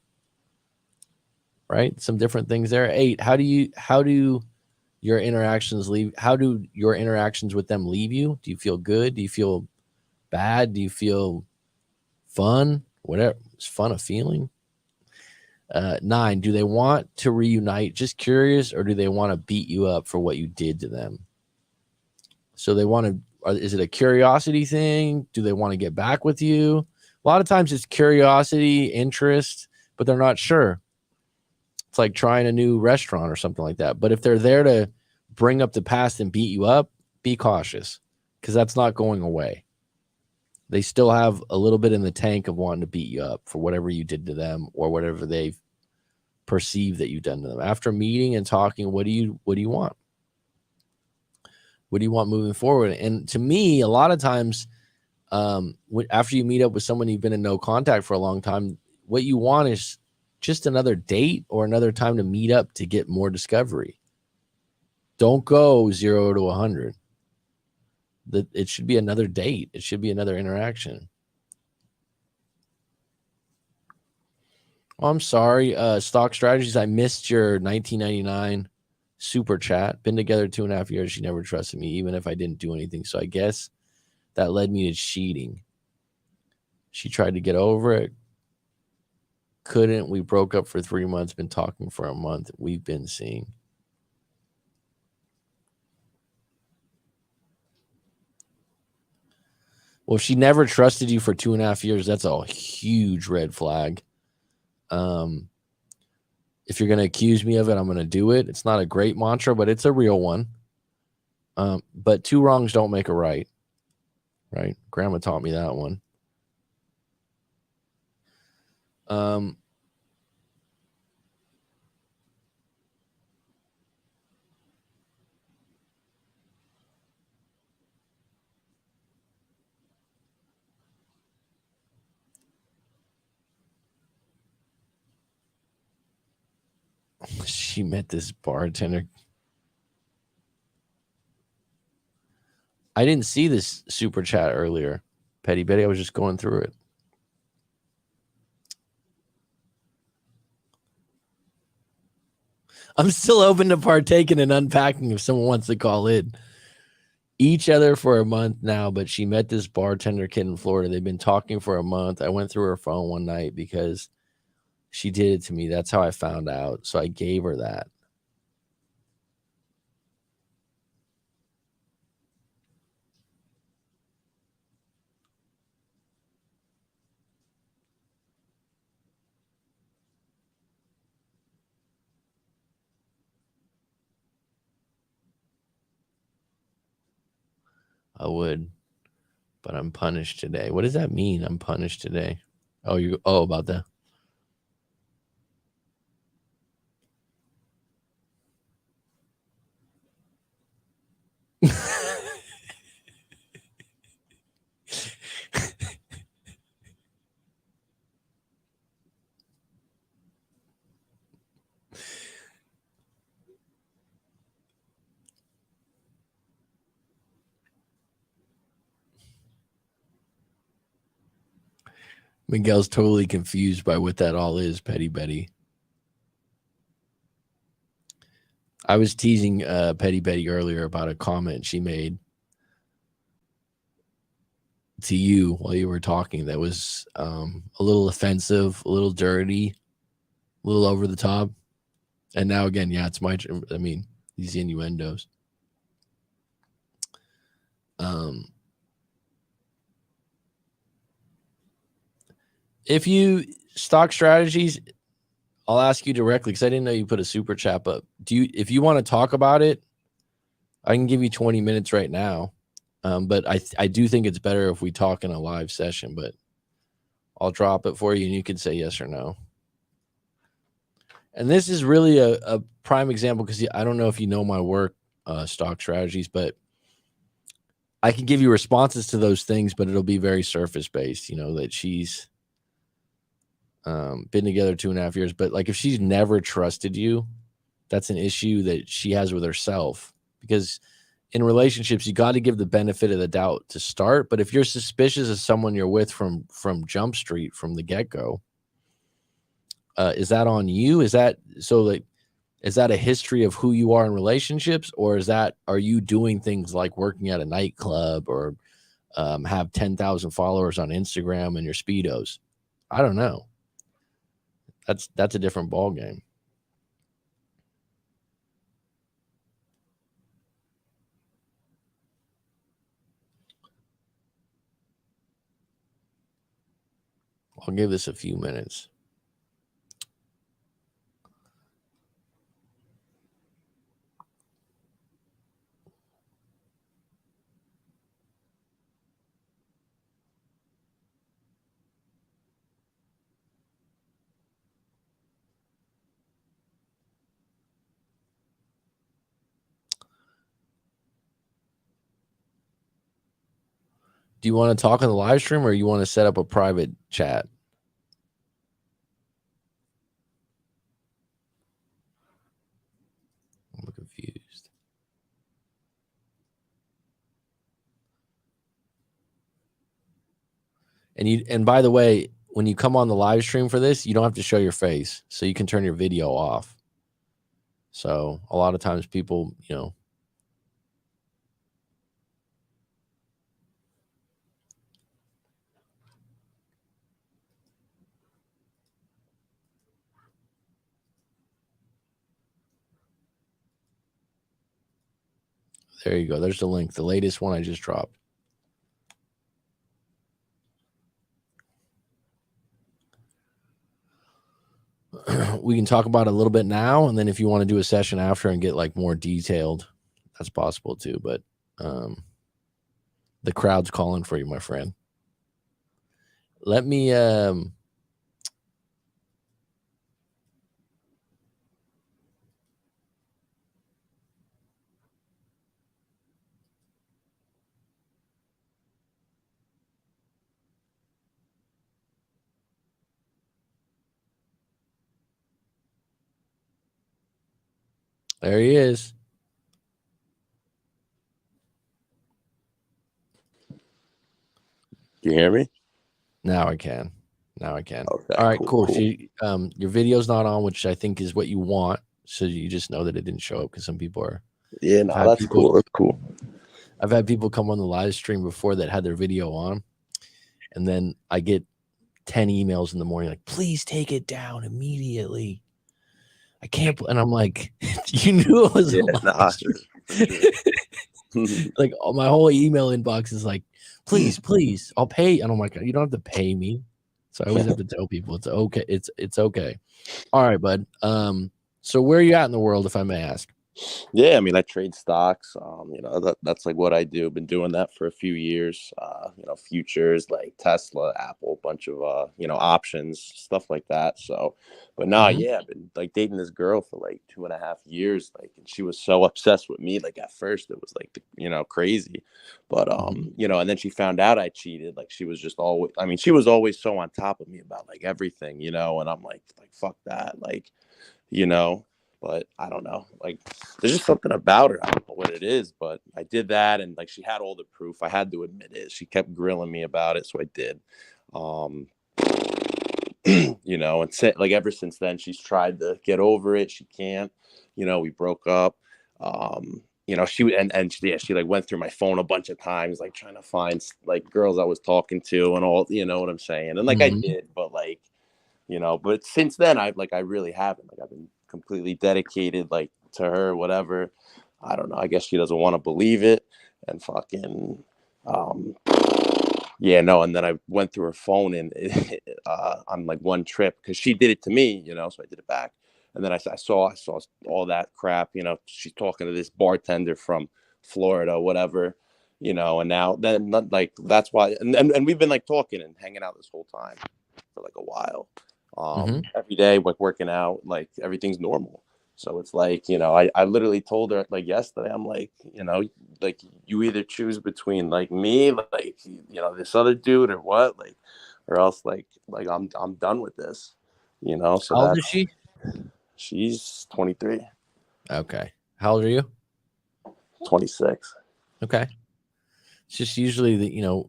Right? Some different things there. 8, how do your interactions leave? How do your interactions with them leave you? Do you feel good? Do you feel bad? Do you feel fun? Whatever. Is fun a feeling? 9, do they want to reunite? Just curious, or do they want to beat you up for what you did to them? So they want to, is it a curiosity thing? Do they want to get back with you? A lot of times it's curiosity, interest, but they're not sure. It's like trying a new restaurant or something like that. But if they're there to bring up the past and beat you up, be cautious because that's not going away. They still have a little bit in the tank of wanting to beat you up for whatever you did to them or whatever they perceive that you've done to them. After meeting and talking, what do you want? What do you want moving forward? And to me, a lot of times, after you meet up with someone you've been in no contact for a long time, what you want is just another date or another time to meet up to get more discovery. Don't go 0 to 100. It should be another date. It should be another interaction. Oh, I'm sorry. Stock Strategies, I missed your 1999 super chat. Been together 2.5 years. She never trusted me, even if I didn't do anything. So I guess that led me to cheating. She tried to get over it. Couldn't. We broke up for 3 months. Been talking for a month. We've been seeing. Well, if she never trusted you for 2.5 years, that's a huge red flag. If you're going to accuse me of it, I'm going to do it. It's not a great mantra, but it's a real one. But 2 wrongs don't make a right. Right? Grandma taught me that one. She met this bartender. I didn't see this super chat earlier, Petty Betty. I was just going through it. I'm still open to partake in an unpacking if someone wants to call in. Each other for a month now, but she met this bartender kid in Florida. They've been talking for a month. I went through her phone one night because she did it to me. That's how I found out. So I gave her that. I would, but I'm punished today. What does that mean? I'm punished today. Oh, about that. Miguel's totally confused by what that all is, Petty Betty. I was teasing Petty Betty earlier about a comment she made to you while you were talking that was a little offensive, a little dirty, a little over the top. And now again, yeah, it's my. I mean, these innuendos. If you stock strategies, I'll ask you directly because I didn't know you put a super chat up. If you want to talk about it, I can give you 20 minutes right now. But I do think it's better if we talk in a live session, but I'll drop it for you and you can say yes or no. And this is really a prime example because I don't know if you know my work, stock strategies, but I can give you responses to those things, but it'll be very surface based, that she's been together 2.5 years. But like if she's never trusted you, that's an issue that she has with herself, because in relationships, you got to give the benefit of the doubt to start. But if you're suspicious of someone you're with from Jump Street, from the get-go, is that on you? Is that a history of who you are in relationships, or are you doing things like working at a nightclub or have 10,000 followers on Instagram and your Speedos? I don't know. That's a different ball game. I'll give this a few minutes. Do you want to talk on the live stream, or you want to set up a private chat? I'm confused. And by the way, when you come on the live stream for this, you don't have to show your face, so you can turn your video off. So a lot of times people, there you go. There's the link. The latest one I just dropped. We can talk about it a little bit now, and then if you want to do a session after and get like more detailed, that's possible too. But the crowd's calling for you, my friend. Let me there he is. You hear me? Now I can. Okay, All right, cool. cool. So your video's not on, which I think is what you want. so you just know that it didn't show up because some people are. Yeah, no, that's cool. That's cool. I've had people come on the live stream before that had their video on, and then I get 10 emails in the morning like, please take it down immediately. I can't, and I'm like, you knew it was like my whole email inbox is like, please, I'll pay. And I'm like, you don't have to pay me. So I always have to tell people it's okay. It's okay. All right, bud. So where are you at in the world, if I may ask? Yeah, I mean, I trade stocks. That's like what I do. Been doing that for a few years. Futures like Tesla, Apple, bunch of options, stuff like that. So, but now, yeah, I've been like dating this girl for like 2.5 years. Like, and she was so obsessed with me. Like at first, it was like crazy, but and then she found out I cheated. Like she was just always. I mean, she was always so on top of me about like everything, and I'm like fuck that, like. But I don't know, like there's just something about her. I don't know what it is, but I did that, and like she had all the proof. I had to admit it. She kept grilling me about it, so I did. And like ever since then, she's tried to get over it. She can't. We broke up. She like went through my phone a bunch of times, like trying to find like girls I was talking to and all. You know what I'm saying? And like I did, but like. But since then, I really haven't. Like I've been completely dedicated, like to her, whatever. I don't know. I guess she doesn't want to believe it, and fucking, And then I went through her phone and on like one trip because she did it to me, so I did it back. And then I saw all that crap. She's talking to this bartender from Florida, whatever. And now then like that's why, and we've been like talking and hanging out this whole time for like a while. Every day, like working out, like everything's normal. So it's like, I literally told her like yesterday, I'm like, like you either choose between like me, like, this other dude or what, like, or else like I'm done with this, So how old is she? She's 23. Okay. How old are you? 26. Okay. It's just usually the,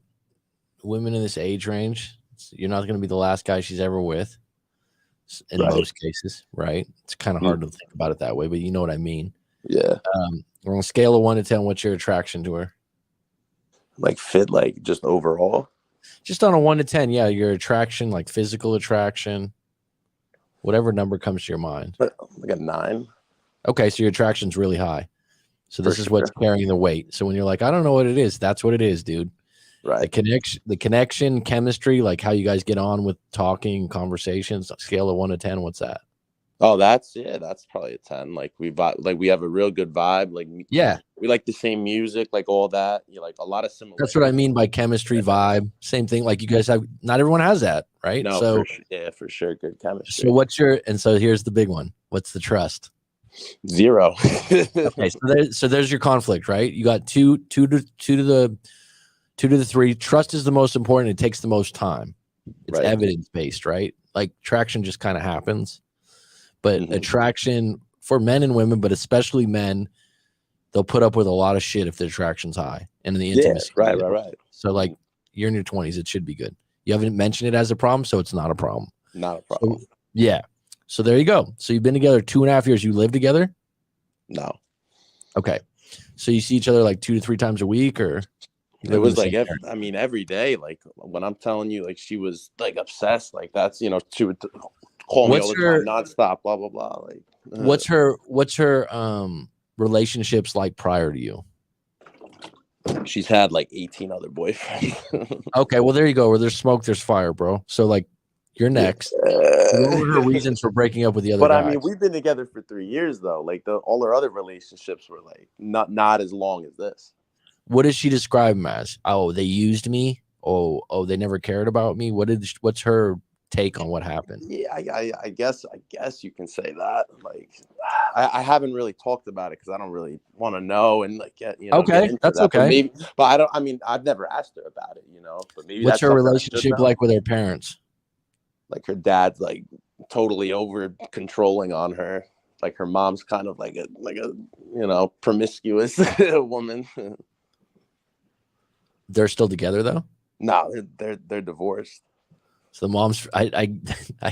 women in this age range, you're not going to be the last guy she's ever with. In most cases, right? It's kind of hard to think about it that way, but you know what I mean. Yeah. On a scale of 1 to 10, what's your attraction to her? Like fit, like just overall? Just on a 1 to 10, yeah, your attraction, like physical attraction, whatever number comes to your mind. Like a 9. Okay, so your attraction's really high. So this is what's carrying the weight. So when you're like, I don't know what it is, that's what it is, dude. Right. The connection, chemistry, like how you guys get on with talking, conversations, scale of 1 to 10, what's that? Oh, that's probably a 10. Like we have a real good vibe. Like we like the same music, like all that. Like a lot of similarities. That's what I mean by chemistry, vibe. Same thing. Like you guys have. Not everyone has that, right? No, so for sure, good chemistry. So so here's the big one. What's the trust? 0. Okay, so there's your conflict, right? You got two to the 3. Trust is the most important. It takes the most time. It's evidence based, right? Like traction just kind of happens. But attraction for men and women, but especially men, they'll put up with a lot of shit if their attraction's high and the intimacy. Yeah, right. So like you're in your 20s, it should be good. You haven't mentioned it as a problem, so it's not a problem. Not a problem. So, yeah. So there you go. So you've been together 2.5 years. You live together? No. Okay. So you see each other like 2 to 3 times a week, or? It was like every day. Like when I'm telling you, like she was like obsessed. Like that's she would call me all the time, nonstop, blah blah blah. Like what's her relationships like prior to you? She's had like 18 other boyfriends. Okay, well there you go. Where there's smoke, there's fire, bro. So like you're next. What were her reasons for breaking up with the other guys? But I mean, we've been together for 3 years though. Like all her other relationships were like not as long as this. What does she describe them as? Oh, they used me. Oh, they never cared about me. What's her take on what happened? Yeah, I guess you can say that. Like, I haven't really talked about it because I don't really want to know and like get okay, that's that. Okay. But I don't. I mean, I've never asked her about it. But maybe what's her relationship like with her parents? Like her dad's like totally over controlling on her. Like her mom's kind of like a promiscuous woman. They're still together though? No, they're divorced. So the mom's I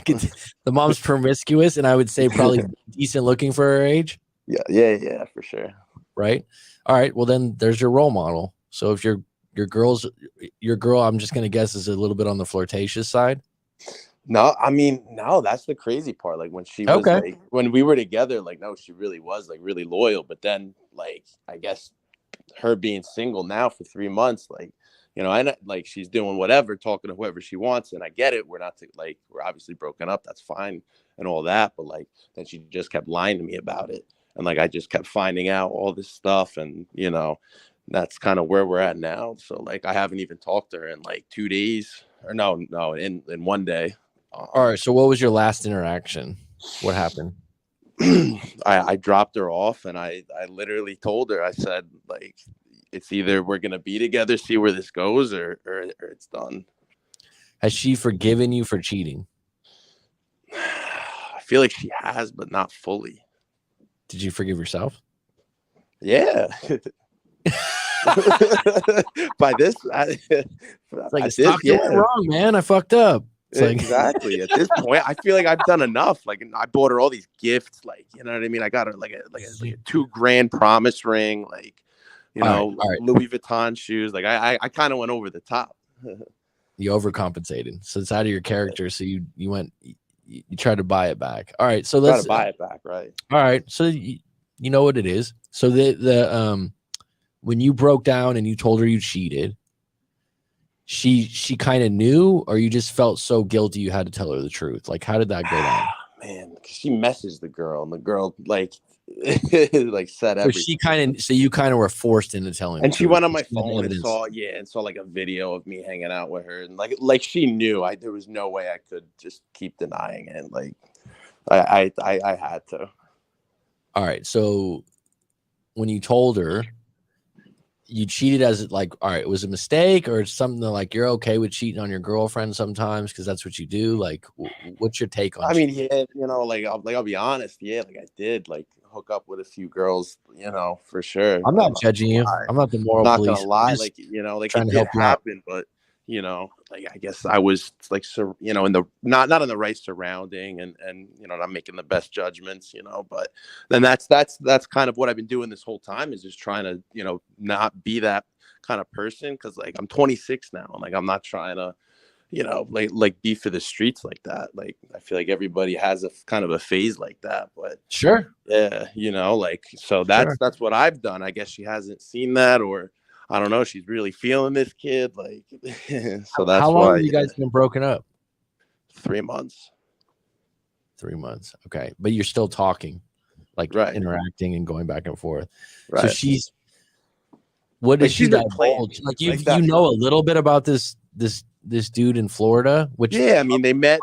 could the mom's promiscuous, and I would say probably decent looking for her age. Yeah, for sure. Right. All right. Well, then there's your role model. So if your girl, I'm just gonna guess is a little bit on the flirtatious side. No, I mean, no, that's the crazy part. Like when she was like, when we were together, like, no, she really was like really loyal. But then, like, I guess her being single now for 3 months, like, you know, and like she's doing whatever, talking to whoever she wants. And I get it. We're obviously broken up. That's fine and all that. But like, then she just kept lying to me about it. And like, I just kept finding out all this stuff. And, you know, that's kind of where we're at now. So like, I haven't even talked to her in like 2 days or no, in 1 day. All right. So what was your last interaction? What happened? I dropped her off and I literally told her, I said, like, it's either we're going to be together, see where this goes, or it's done. Has she forgiven you for cheating? I feel like she has, but not fully. Did you forgive yourself? Yeah. By this, it's like, stop doing wrong, man. I fucked up. It's exactly. At this point, I feel like I've done enough. Like, I bought her all these gifts. Like, you know what I mean? I got her like a $2,000 promise ring. Like, you know, all right. Louis Vuitton shoes. Like, I kind of went over the top. You overcompensated. So it's out of your character. So you tried to buy it back. All right. So let's buy it back. Right. All right. So you know what it is. So the when you broke down and you told her you cheated, she kind of knew, or you just felt so guilty you had to tell her the truth? Like, how did that go down? Man, she messaged the girl, and the girl like like said everything. So you kind of were forced into telling. And she went on my phone and saw like a video of me hanging out with her, and like she knew there was no way I could just keep denying it. Like I had to. All right, so when you told her you cheated, as like, all right, it was a mistake, or it's something that, like, you're okay with cheating on your girlfriend sometimes because that's what you do? Like, what's your take on cheating? Yeah, you know, I'll be honest, yeah, like I did like hook up with a few girls, you know, for sure. I'm not judging you. I'm not the moral police. I'm not gonna lie, like, you know, like it did happen, but you know, like I guess I was like, you know, in the not in the right surrounding, and you know, not making the best judgments, you know. But then that's kind of what I've been doing this whole time, is just trying to, you know, not be that kind of person, because like I'm 26 now, and like I'm not trying to, you know, like be for the streets like that. Like I feel like everybody has a kind of a phase like that, but sure, yeah, you know, like, so that's what I've done. I guess she hasn't seen that, or I don't know, she's really feeling this kid, like. So that's how long have you guys been broken up? 3 months. 3 months. Okay, but you're still talking, like, interacting and going back and forth. Right. So she's, what does she divulge? Like, you know a little bit about this dude in Florida, which, yeah, I mean, they met.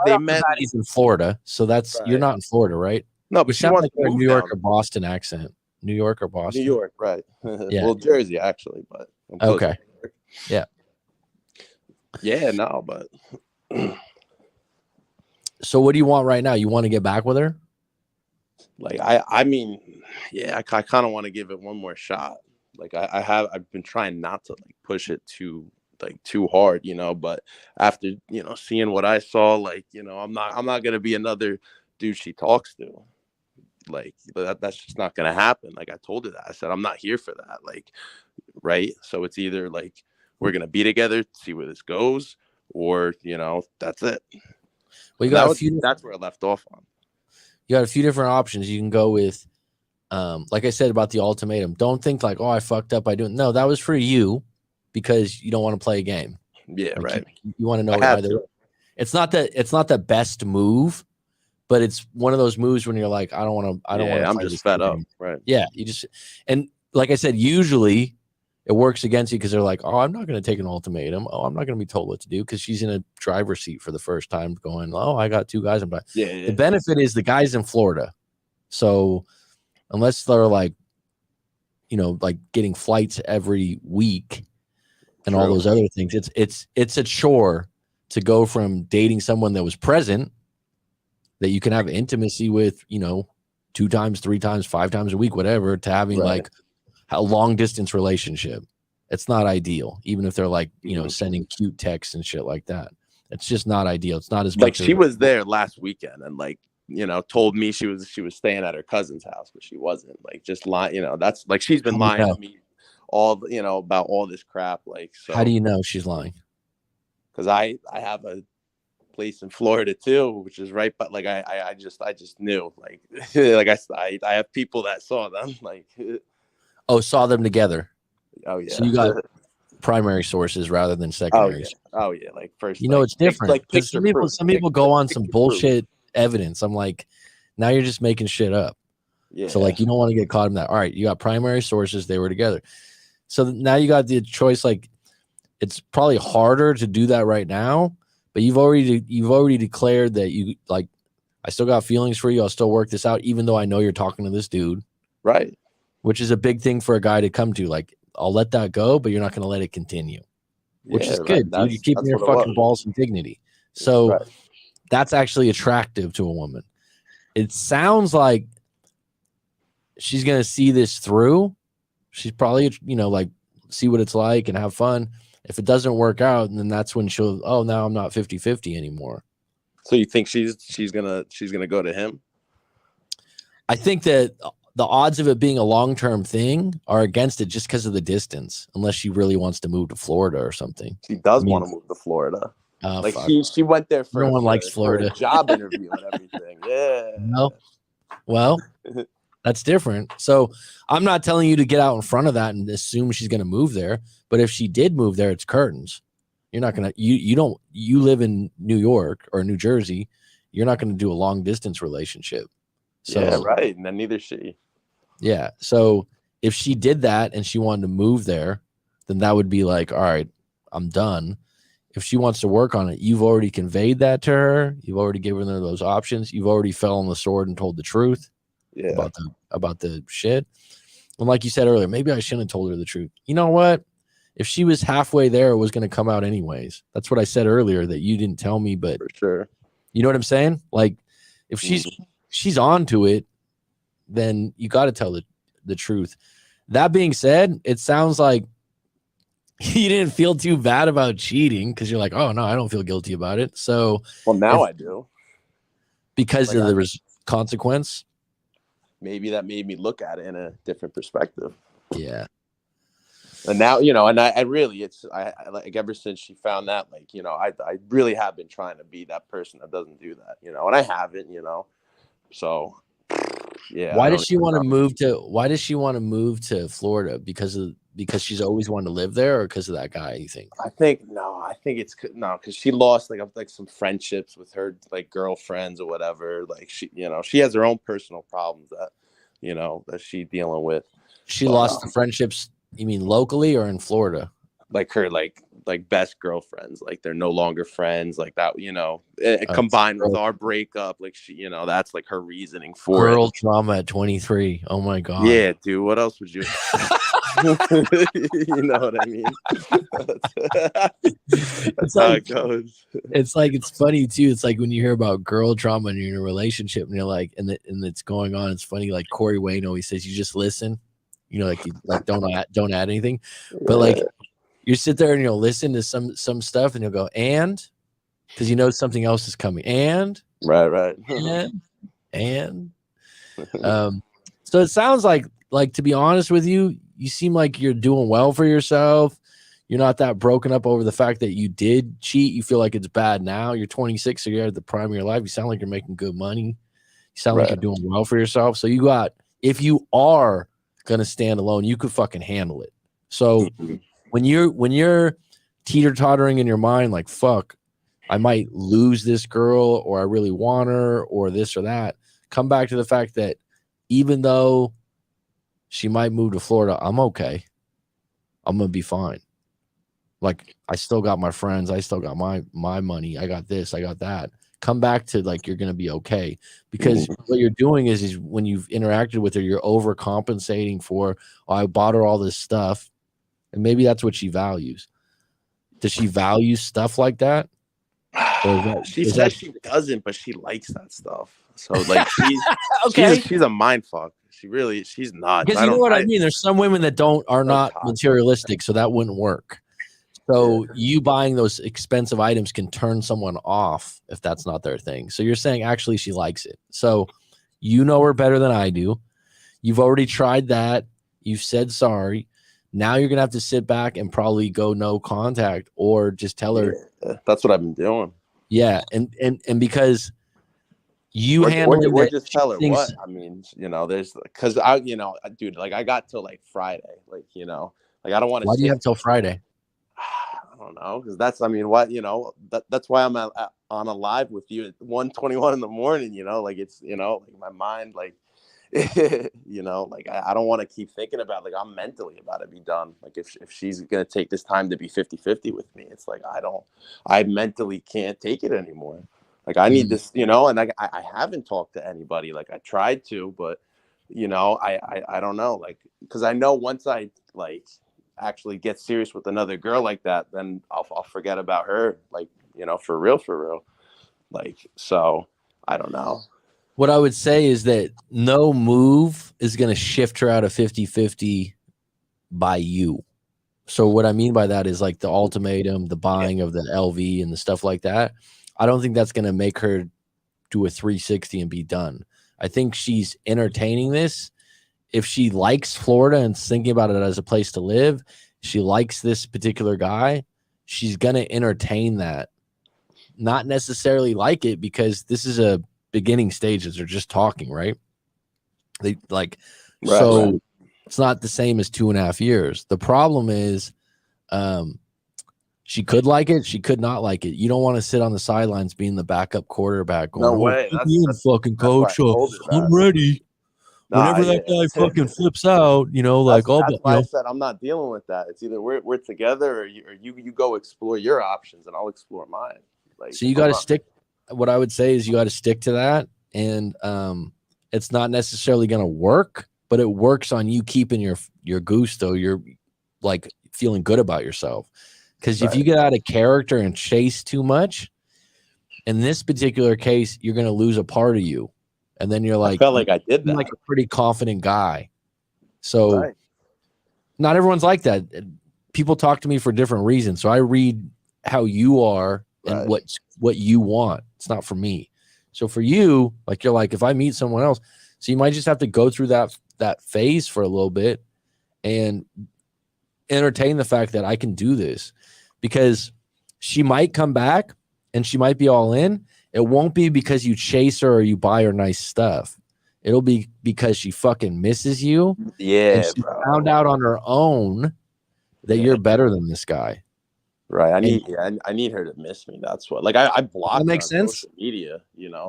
He's in Florida, so that's you're not in Florida, right? No, but she wants like a New York or Boston accent. New York or Boston? New York, right? Yeah. Well, Jersey actually, but okay. Yeah. Yeah, no, but. So what do you want right now? You want to get back with her? Like I mean, yeah, I kind of want to give it one more shot. Like I've been trying not to like push it too hard, you know, but after, you know, seeing what I saw, like, you know, I'm not gonna be another dude she talks to. Like that's just not gonna happen. Like I told her that. I said, I'm not here for that. Like, right. So it's either like we're gonna be together, see where this goes, or, you know, that's it. Well, that's where I left off on. You got a few different options. You can go with, like I said about the ultimatum. Don't think like, oh, I fucked up by doing. No, that was for you, because you don't want to play a game. Yeah, like, right. You want to know either. It's not the best move, but it's one of those moves when you're like, I don't want to. I'm just fed up. Right. Yeah. And like I said, usually it works against you because they're like, oh, I'm not going to take an ultimatum. Oh, I'm not going to be told what to do, because she's in a driver's seat for the first time going, oh, I got 2 guys. The benefit is the guy's in Florida. So unless they're like, you know, like getting flights every week and all those other things, it's a chore to go from dating someone that was present, that you can have intimacy with, you know, 2 times, 3 times, 5 times a week, whatever, to having like a long distance relationship. It's not ideal, even if they're like, you know, sending cute texts and shit like that. It's just not ideal. It's not as Like much as she was there last weekend and like, you know, told me she was staying at her cousin's house, but she wasn't. Like just lying, you know, that's like she's been How do you lying know? to me all, you know, about all this crap. Like, How do so you know she's lying? because I have a place in Florida too, which is right, but like I just knew, like like I have people that saw them, like Oh, saw them together. oh yeah, So you got primary sources rather than oh yeah, secondaries. oh yeah, like first, You know, like it's different like because picture proof, some people go on some picture proof. bullshit evidence. I'm like, now you're just making shit up. Yeah. So like, you don't want to get caught in that. All right, you got primary sources; they were together. So now you got the choice. Like, it's probably harder to do that right now, but you've already declared that you like. I still got feelings for you. I'll still work this out, even though I know you're talking to this dude. Right. Which is a big thing for a guy to come to. Like, I'll let that go, but you're not going to let it continue. Which is good, dude. You're keeping your fucking balls and dignity. So that's actually attractive to a woman. It sounds like she's going to see this through. She's probably, you know, like see what it's like and have fun. If it doesn't work out, then that's when she'll, oh, now I'm not 50-50 anymore. So you think she's gonna go to him? I think that the odds of it being a long-term thing are against it just because of the distance, unless she really wants to move to Florida or something. She does want to move to Florida. Like she went there for, no one likes Florida. For a job interview and everything. Yeah. No. Well, that's different. So I'm not telling you to get out in front of that and assume she's going to move there. But if she did move there, it's curtains. You're not going to, you live in New York or New Jersey. You're not going to do a long distance relationship. So, yeah, right. And then neither she. Yeah. So if she did that and she wanted to move there, then that would be like, all right, I'm done. If she wants to work on it, you've already conveyed that to her. You've already given her those options. You've already fell on the sword and told the truth about the shit. And like you said earlier, maybe I shouldn't have told her the truth. You know what? If she was halfway there, it was going to come out anyways. That's what I said earlier that you didn't tell me, but for sure. You know what I'm saying? Like if she's on to it, then you got to tell the truth. That being said, it sounds like you didn't feel too bad about cheating because you're like, oh no, I don't feel guilty about it. So well, now I do because like of the consequence. Maybe that made me look at it in a different perspective. Yeah. And now, you know, and I really, I like ever since she found that, like, you know, I really have been trying to be that person that doesn't do that, you know, and I haven't, you know, so yeah. Why does she want to move to Florida? Because she's always wanted to live there, or because of that guy, you think? I think it's because she lost like some friendships with her like girlfriends or whatever. Like she, you know, she has her own personal problems that, you know, that she's dealing with. She lost the friendships. You mean locally or in Florida? Like her like best girlfriends, like they're no longer friends, like that, you know, combined with our breakup, like she, you know, that's like her reasoning for girl trauma at 23. Oh my god. Yeah, dude, what else would you you know what I mean? That's how it goes. It's like, it's funny too. It's like when you hear about girl trauma and you're in a relationship and you're like, and it's going on. It's funny. Like Corey Wayne always says, you just listen. You know, like you like don't add anything. But like you sit there and you'll listen to some stuff and you'll go, and because you know something else is coming. And right. and so it sounds like to be honest with you, you seem like you're doing well for yourself. You're not that broken up over the fact that you did cheat. You feel like it's bad now. You're 26, so you're at the prime of your life. You sound like you're making good money. You sound like you're doing well for yourself. So you got, if you are gonna stand alone, you could fucking handle it. So when you're teeter-tottering in your mind, like, fuck, I might lose this girl, or I really want her, or this or that, come back to the fact that even though she might move to Florida, I'm okay. I'm gonna be fine. Like, I still got my friends, I still got my money, I got this, I got that. Come back to like, you're gonna be okay, because what you're doing is when you've interacted with her, you're overcompensating for, oh, I bought her all this stuff, and maybe that's what she values. Does she value stuff like that? She says she doesn't, but she likes that stuff. So like she's okay. She's a mind fuck. She's not. Because you know what I mean. There's some women that are not materialistic, so that wouldn't work. So you buying those expensive items can turn someone off if that's not their thing. So you're saying actually she likes it. So you know her better than I do. You've already tried that. You've said sorry. Now you're gonna have to sit back and probably go no contact or just tell her. That's what I've been doing. Yeah, and because you or handling that, just tell her what I mean. There's because dude, like I got till like Friday, like like I don't want to. Why do you have till Friday? I don't know, because that's that's why I'm on a live with you at 1:21 in the morning. Like it's like my mind like. Like I don't want to keep thinking about, like, I'm mentally about to be done. Like if she's gonna take this time to be 50-50 with me, it's like I mentally can't take it anymore. Like I need this, and I haven't talked to anybody. Like I tried to, but I don't know, like, because I know once I like actually get serious with another girl like that, then I'll forget about her, like, for real. Like, so I don't know. What I would say is that no move is going to shift her out of 50-50 by you. So what I mean by that is like the ultimatum, the buying of the LV and the stuff like that. I don't think that's going to make her do a 360 and be done. I think she's entertaining this. If she likes Florida and thinking about it as a place to live, she likes this particular guy, she's going to entertain that. Not necessarily like it, because this is a beginning stages, are just talking, right? They like, right. It's not the same as 2.5 years. The problem is she could like it, she could not like it. You don't want to sit on the sidelines being the backup quarterback going, no way, that's fucking coach, I'm ready. Whenever that guy fucking flips out, like, that's why I said I'm not dealing with that. It's either we're together, or you go explore your options and I'll explore mine. Like, so you got to stick. What I would say is you got to stick to that, and it's not necessarily going to work, but it works on you keeping your gusto. You're like feeling good about yourself, because if you get out of character and chase too much, in this particular case, you're going to lose a part of you, and then you're like, I felt like I did that. Like a pretty confident guy. So not everyone's like that. People talk to me for different reasons, so I read how you are and what you want. It's not for me. So for you, like, you're like, if I meet someone else, so you might just have to go through that phase for a little bit and entertain the fact that I can do this, because she might come back and she might be all in. It won't be because you chase her or you buy her nice stuff. It'll be because she fucking misses you. Yeah, and she found out on her own that you're better than this guy. Right. I need her to miss me. That's what, like, I blocked her on social media,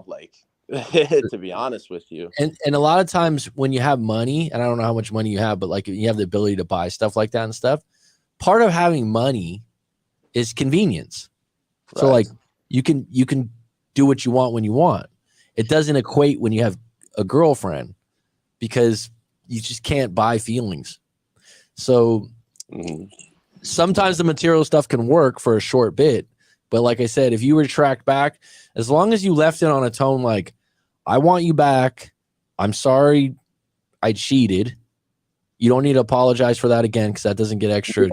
like, to be honest with you. And a lot of times when you have money, and I don't know how much money you have, but like you have the ability to buy stuff like that and stuff, part of having money is convenience. So like you can do what you want when you want. It doesn't equate when you have a girlfriend, because you just can't buy feelings. So sometimes the material stuff can work for a short bit, but like I said, if you retract back, as long as you left it on a tone like, I want you back, I'm sorry I cheated, you don't need to apologize for that again, because that doesn't get extra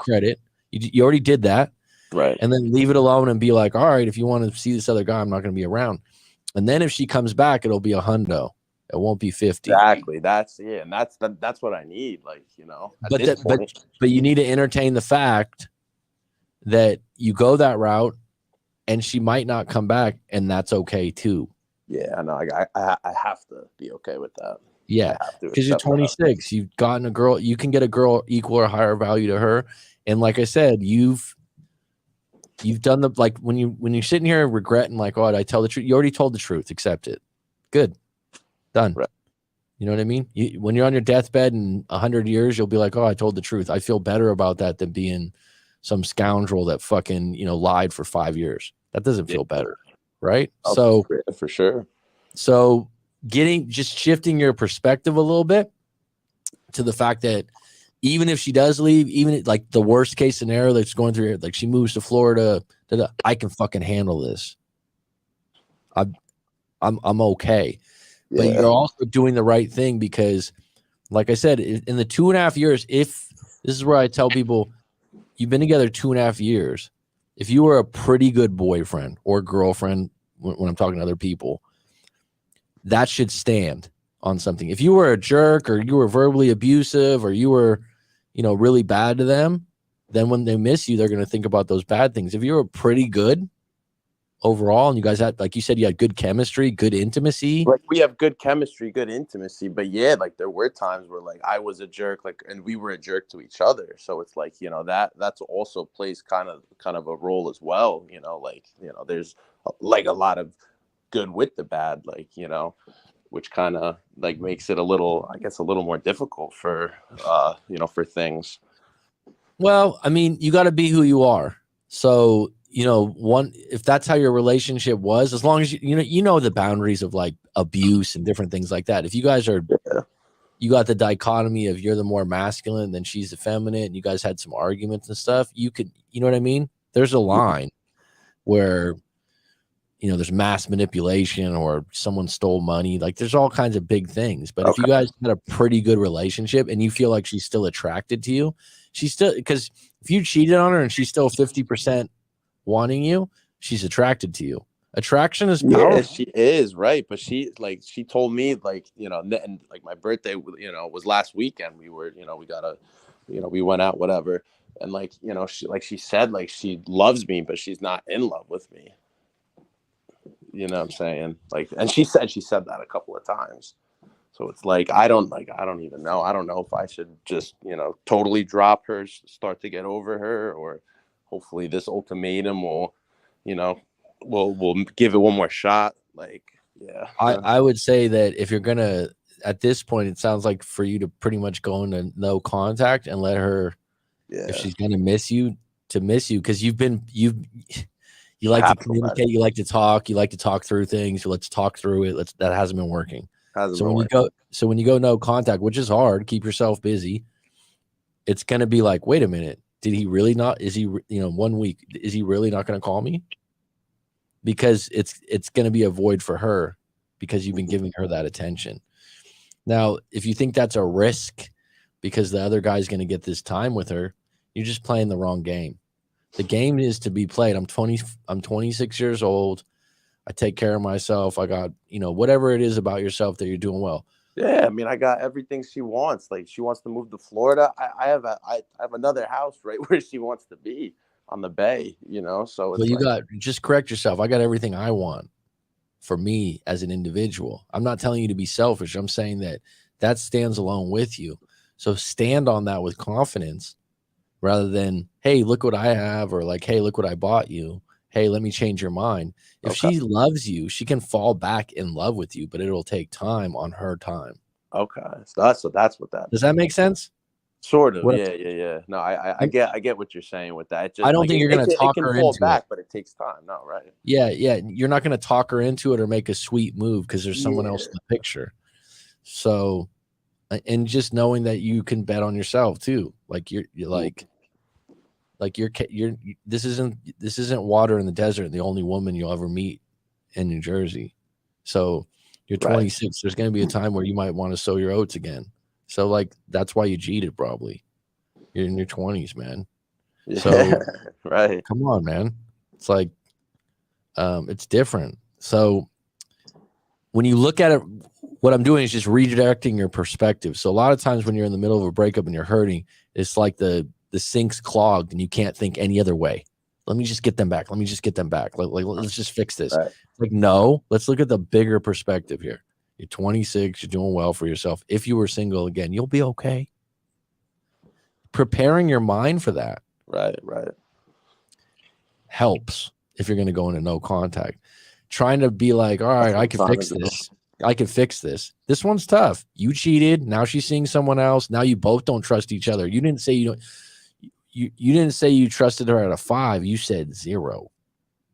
credit. You already did that. Right. And then leave it alone and be like, all right, if you want to see this other guy, I'm not going to be around. And then if she comes back, it'll be a hundo. It won't be 50. Exactly. That's what I need. Like, but you need to entertain the fact that you go that route and she might not come back, and that's okay too. Yeah, I know. I have to be okay with that. Yeah, because you're 26. You've gotten a girl. You can get a girl equal or higher value to her. And like I said, you've done the, like, when you're sitting here regretting, like, oh, did I tell the truth? You already told the truth. Accept it. Good. Done. Right. You know what I mean? When you're on your deathbed in 100 years, you'll be like, oh, I told the truth. I feel better about that than being some scoundrel that fucking, lied for 5 years. That doesn't feel better. Right. Oh, so for sure. So just shifting your perspective a little bit to the fact that even if she does leave, even like the worst case scenario that's going through here, like she moves to Florida, I can fucking handle this. I'm okay. Yeah. But you're also doing the right thing, because like I said, in the 2.5 years, if this is where I tell people, you've been together 2.5 years. If you were a pretty good boyfriend or girlfriend, when I'm talking to other people, that should stand on something. If you were a jerk or you were verbally abusive or you were, really bad to them, then when they miss you, they're going to think about those bad things. If you were pretty good overall and you guys had, like you said, you had good chemistry, good intimacy. Like we have good chemistry, good intimacy, but yeah, like there were times where like I was a jerk, like, and we were a jerk to each other. So it's like, that's also plays kind of a role as well. There's like a lot of good with the bad, like, which kind of like makes it a little more difficult for, for things. Well, I mean, you got to be who you are. So, if that's how your relationship was, as long as you know the boundaries of like abuse and different things like that. If you guys are, you got the dichotomy of you're the more masculine, then she's the feminine, and you guys had some arguments and stuff, you could, you know what I mean? There's a line where, there's mass manipulation or someone stole money. Like there's all kinds of big things. But if you guys had a pretty good relationship and you feel like she's still attracted to you, because if you cheated on her and she's still 50% wanting you, she's attracted to you. Attraction is powerful. Yeah, she is, right. But she told me, like, and like my birthday, was last weekend. We were, we went out, whatever. And like, she said, like, she loves me, but she's not in love with me. You know what I'm saying? Like, and she said that a couple of times. So it's like, I don't even know. I don't know if I should just, totally drop her, start to get over her, or hopefully this ultimatum will, we'll give it one more shot. Like, yeah. I would say that if you're going to, at this point, it sounds like for you to pretty much go into no contact and let her, if she's going to miss you, because you like to communicate, you like to talk through things. Let's talk through it. That hasn't been working. So when you go no contact, which is hard, keep yourself busy. It's going to be like, wait a minute. Did he really not? Is he, 1 week, is he really not going to call me? Because it's going to be a void for her because you've been giving her that attention. Now, if you think that's a risk because the other guy's going to get this time with her, you're just playing the wrong game. The game is to be played. I'm 26 years old. I take care of myself. I got, whatever it is about yourself that you're doing well. Yeah, I mean, I got everything she wants. Like, she wants to move to Florida. I have another house right where she wants to be on the bay, So it's just correct yourself. I got everything I want for me as an individual. I'm not telling you to be selfish. I'm saying that stands alone with you. So stand on that with confidence rather than, hey, look what I have, or like, hey, look what I bought you. Hey, let me change your mind. If she loves you, she can fall back in love with you, but it'll take time on her time. Okay. So that's what that does that make sense? Sort of. Yeah. No, I get what you're saying with that. I don't think you're going to talk her into it. But it takes time. No, right. Yeah. You're not going to talk her into it or make a sweet move because there's someone else in the picture. So, and just knowing that you can bet on yourself too. Like you're this isn't water in the desert, the only woman you'll ever meet in New Jersey. So you're 26. Right. There's going to be a time where you might want to sow your oats again. So like, that's why you cheated. Probably you're in your 20s, man. Yeah, so right. Come on, man. It's like, it's different. So when you look at it, what I'm doing is just redirecting your perspective. So a lot of times when you're in the middle of a breakup and you're hurting, it's like the sink's clogged and you can't think any other way. Let me just get them back. Like let's just fix this. Right. Like, no, let's look at the bigger perspective here. You're 26, you're doing well for yourself. If you were single again, you'll be okay. Preparing your mind for that. Right. Helps if you're going to go into no contact. Trying to be like, all right, I can fix this. I can fix this. This one's tough. You cheated. Now she's seeing someone else. Now you both don't trust each other. You didn't say you didn't say you trusted her at a 5. You said 0.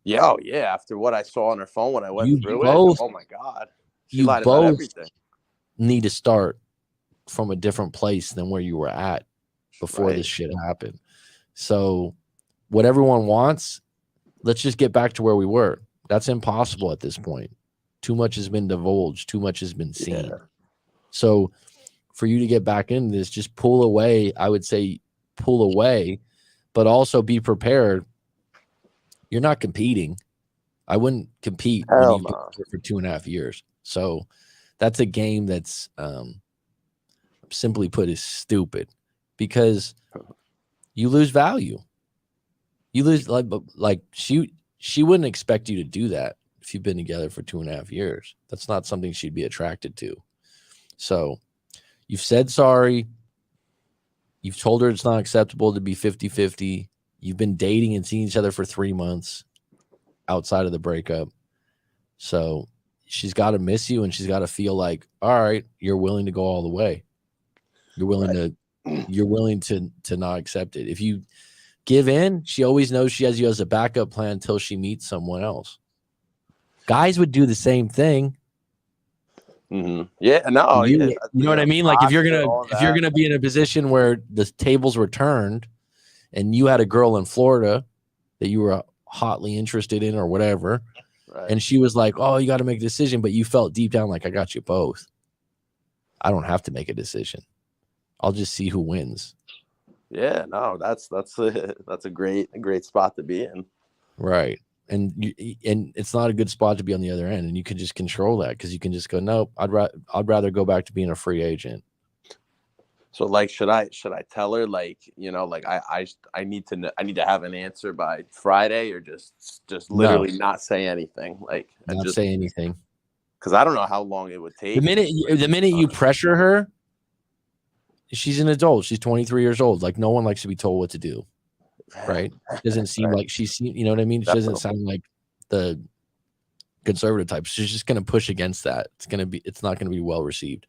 Yeah. Oh, yeah. After what I saw on her phone when I went through it. Oh my God. She lied about everything. Need to start from a different place than where you were at before this shit happened. So what everyone wants, let's just get back to where we were. That's impossible at this point. Too much has been divulged. Too much has been seen. Yeah. So for you to get back into this, just pull away. I would say pull away, but also be prepared. You're not competing. I wouldn't compete when you've been here for 2.5 years. So that's a game that's simply put is stupid, because you lose value. You lose like she wouldn't expect you to do that if you've been together for 2.5 years. That's not something she'd be attracted to. So you've said sorry. You've told her it's not acceptable to be 50-50. You've been dating and seeing each other for 3 months outside of the breakup. So she's got to miss you, and she's got to feel like, all right, you're willing to go all the way. You're willing to not accept it. If you give in, she always knows she has you as a backup plan until she meets someone else. Guys would do the same thing. Mm-hmm. Yeah, no, you know what I mean? Like if you're gonna be in a position where the tables were turned, and you had a girl in Florida that you were hotly interested in or whatever, right, and she was like, "Oh, you got to make a decision," but you felt deep down like, "I got you both. I don't have to make a decision. I'll just see who wins." Yeah, no, that's a great spot to be in. Right. And it's not a good spot to be on the other end, and you can just control that, because you can just go, nope, I'd rather go back to being a free agent. So like, should I tell her, like, you know, like I need to have an answer by Friday, or just literally not say anything, like not say anything, because I don't know how long it would take. The minute you pressure her, she's an adult. She's 23 years old. Like, no one likes to be told what to do. Right? It doesn't seem like she's, you know what I mean? She doesn't sound like the conservative type. She's just going to push against that. It's not going to be well received.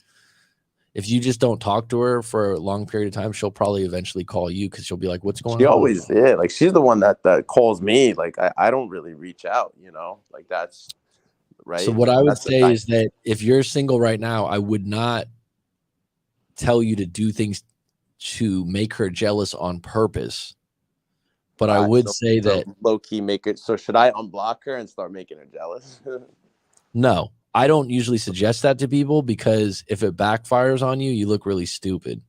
If you just don't talk to her for a long period of time, she'll probably eventually call you, because she'll be like, what's going on? She always, like, she's the one that calls me. Like, I don't really reach out, you know, like, that's right. So what I would say is that if you're single right now, I would not tell you to do things to make her jealous on purpose. But I would say that low key make it. So should I unblock her and start making her jealous? No, I don't usually suggest that to people, because if it backfires on you, you look really stupid.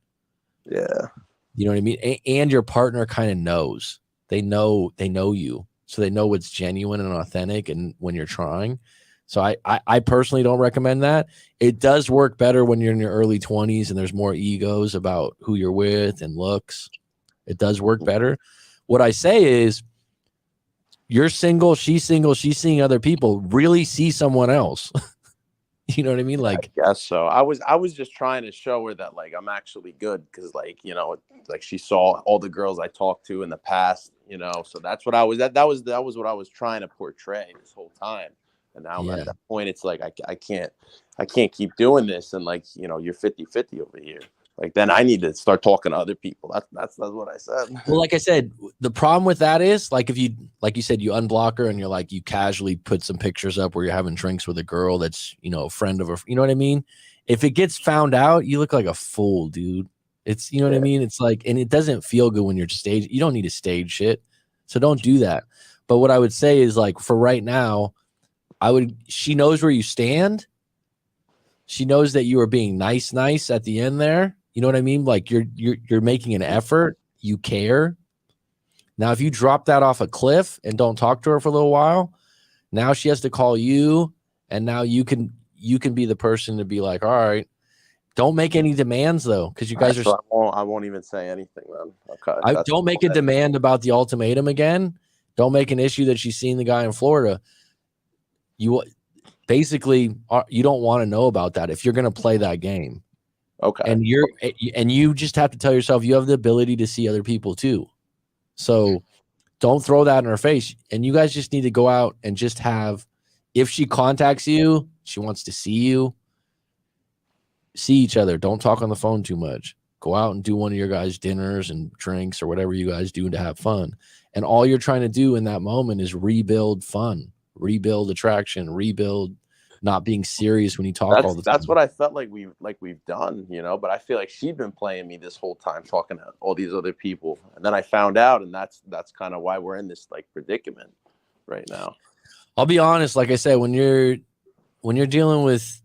Yeah. You know what I mean? And your partner kind of knows. They know you. So they know what's genuine and authentic, and when you're trying. So I personally don't recommend that. It does work better when you're in your early 20s and there's more egos about who you're with and looks. It does work better. What I say is, you're single, she's seeing other people. Really see someone else. You know what I mean? Like, I guess so. I was just trying to show her that, like, I'm actually good, because, like, you know, like, she saw all the girls I talked to in the past, you know. So that's what I was that was what I was trying to portray this whole time. And now I'm at that point, it's like I can't keep doing this, and, like, you know, you're 50-50 over here. Like, then I need to start talking to other people. That's what I said. Well, like I said, the problem with that is, like, if you, like you said, you unblock her and you're like, you casually put some pictures up where you're having drinks with a girl that's, you know, a friend of you know what I mean? If it gets found out, you look like a fool, dude. It's, you know what I mean? It's like, and it doesn't feel good when you're stage. You don't need to stage shit. So don't do that. But what I would say is, like, for right now, she knows where you stand. She knows that you are being nice at the end there. You know what I mean? Like, you're making an effort. You care. Now, if you drop that off a cliff and don't talk to her for a little while, now she has to call you, and now you can be the person to be like, all right, don't make any demands though, because you guys are. So I won't even say anything then. Okay. Don't make a demand about the ultimatum again. Don't make an issue that she's seeing the guy in Florida. You basically you don't want to know about that if you're going to play that game. Okay. And you just have to tell yourself you have the ability to see other people too. So don't throw that in her face. And you guys just need to go out and just have, if she contacts you, she wants to see you, see each other. Don't talk on the phone too much. Go out and do one of your guys' dinners and drinks or whatever you guys do to have fun. And all you're trying to do in that moment is rebuild fun, rebuild attraction, rebuild not being serious when you talk all the time. That's what I felt like we've done, you know, but I feel like she'd been playing me this whole time, talking to all these other people. And then I found out, and that's kind of why we're in this, like, predicament right now. I'll be honest, like I said, when you're dealing with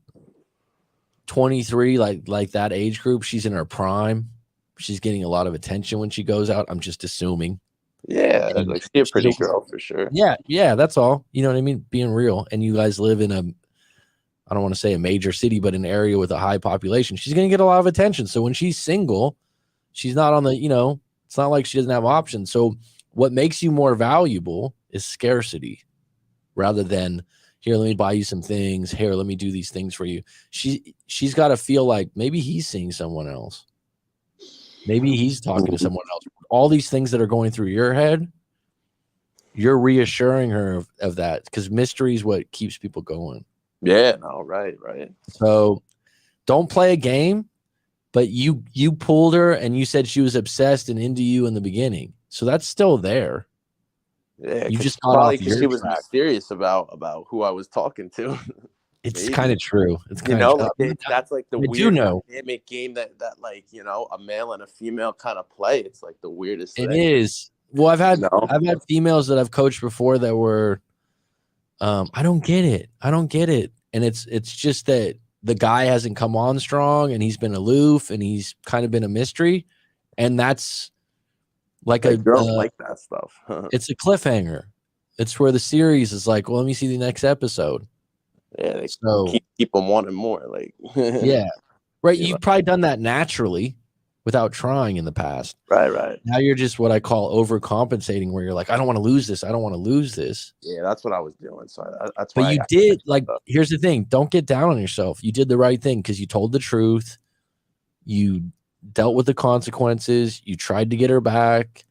23, like that age group, she's in her prime. She's getting a lot of attention when she goes out. I'm just assuming. Yeah, And like, she a she's pretty girl for sure. yeah, that's all. You know what I mean? Being real. And you guys live in I don't want to say a major city, but an area with a high population. She's going to get a lot of attention. So when she's single, she's not on the, it's not like she doesn't have options. So what makes you more valuable is scarcity rather than, here, let me buy you some things. Here, let me do these things for you. She's got to feel like maybe he's seeing someone else. Maybe he's talking to someone else. All these things that are going through your head, you're reassuring her of that, because mystery is what keeps people going. Yeah, no, right. So don't play a game, but you pulled her and you said she was obsessed and into you in the beginning. So that's still there. Yeah, You just got probably off because your she was track. mysterious about who I was talking to. It's kind of true. It's You kind know, of like that's like the I weird do know. dynamic game that like, a male and a female kind of play. It's like the weirdest It thing. is. Well, I've had No. females that I've coached before that were I don't get it. And it's just that the guy hasn't come on strong and he's been aloof and he's kind of been a mystery. And that's like girls like that stuff. It's a cliffhanger. It's where the series is like, well, let me see the next episode. Yeah, they So keep them wanting more. Like, yeah, right. You know. You've probably done that naturally without trying in the past. Right. Now you're just what I call overcompensating, where you're like, I don't want to lose this. I don't want to lose this. Yeah, that's what I was doing. So that's But why. you did, like, here's the thing. Don't get down on yourself. You did the right thing because you told the truth. You dealt with the consequences. You tried to get her back.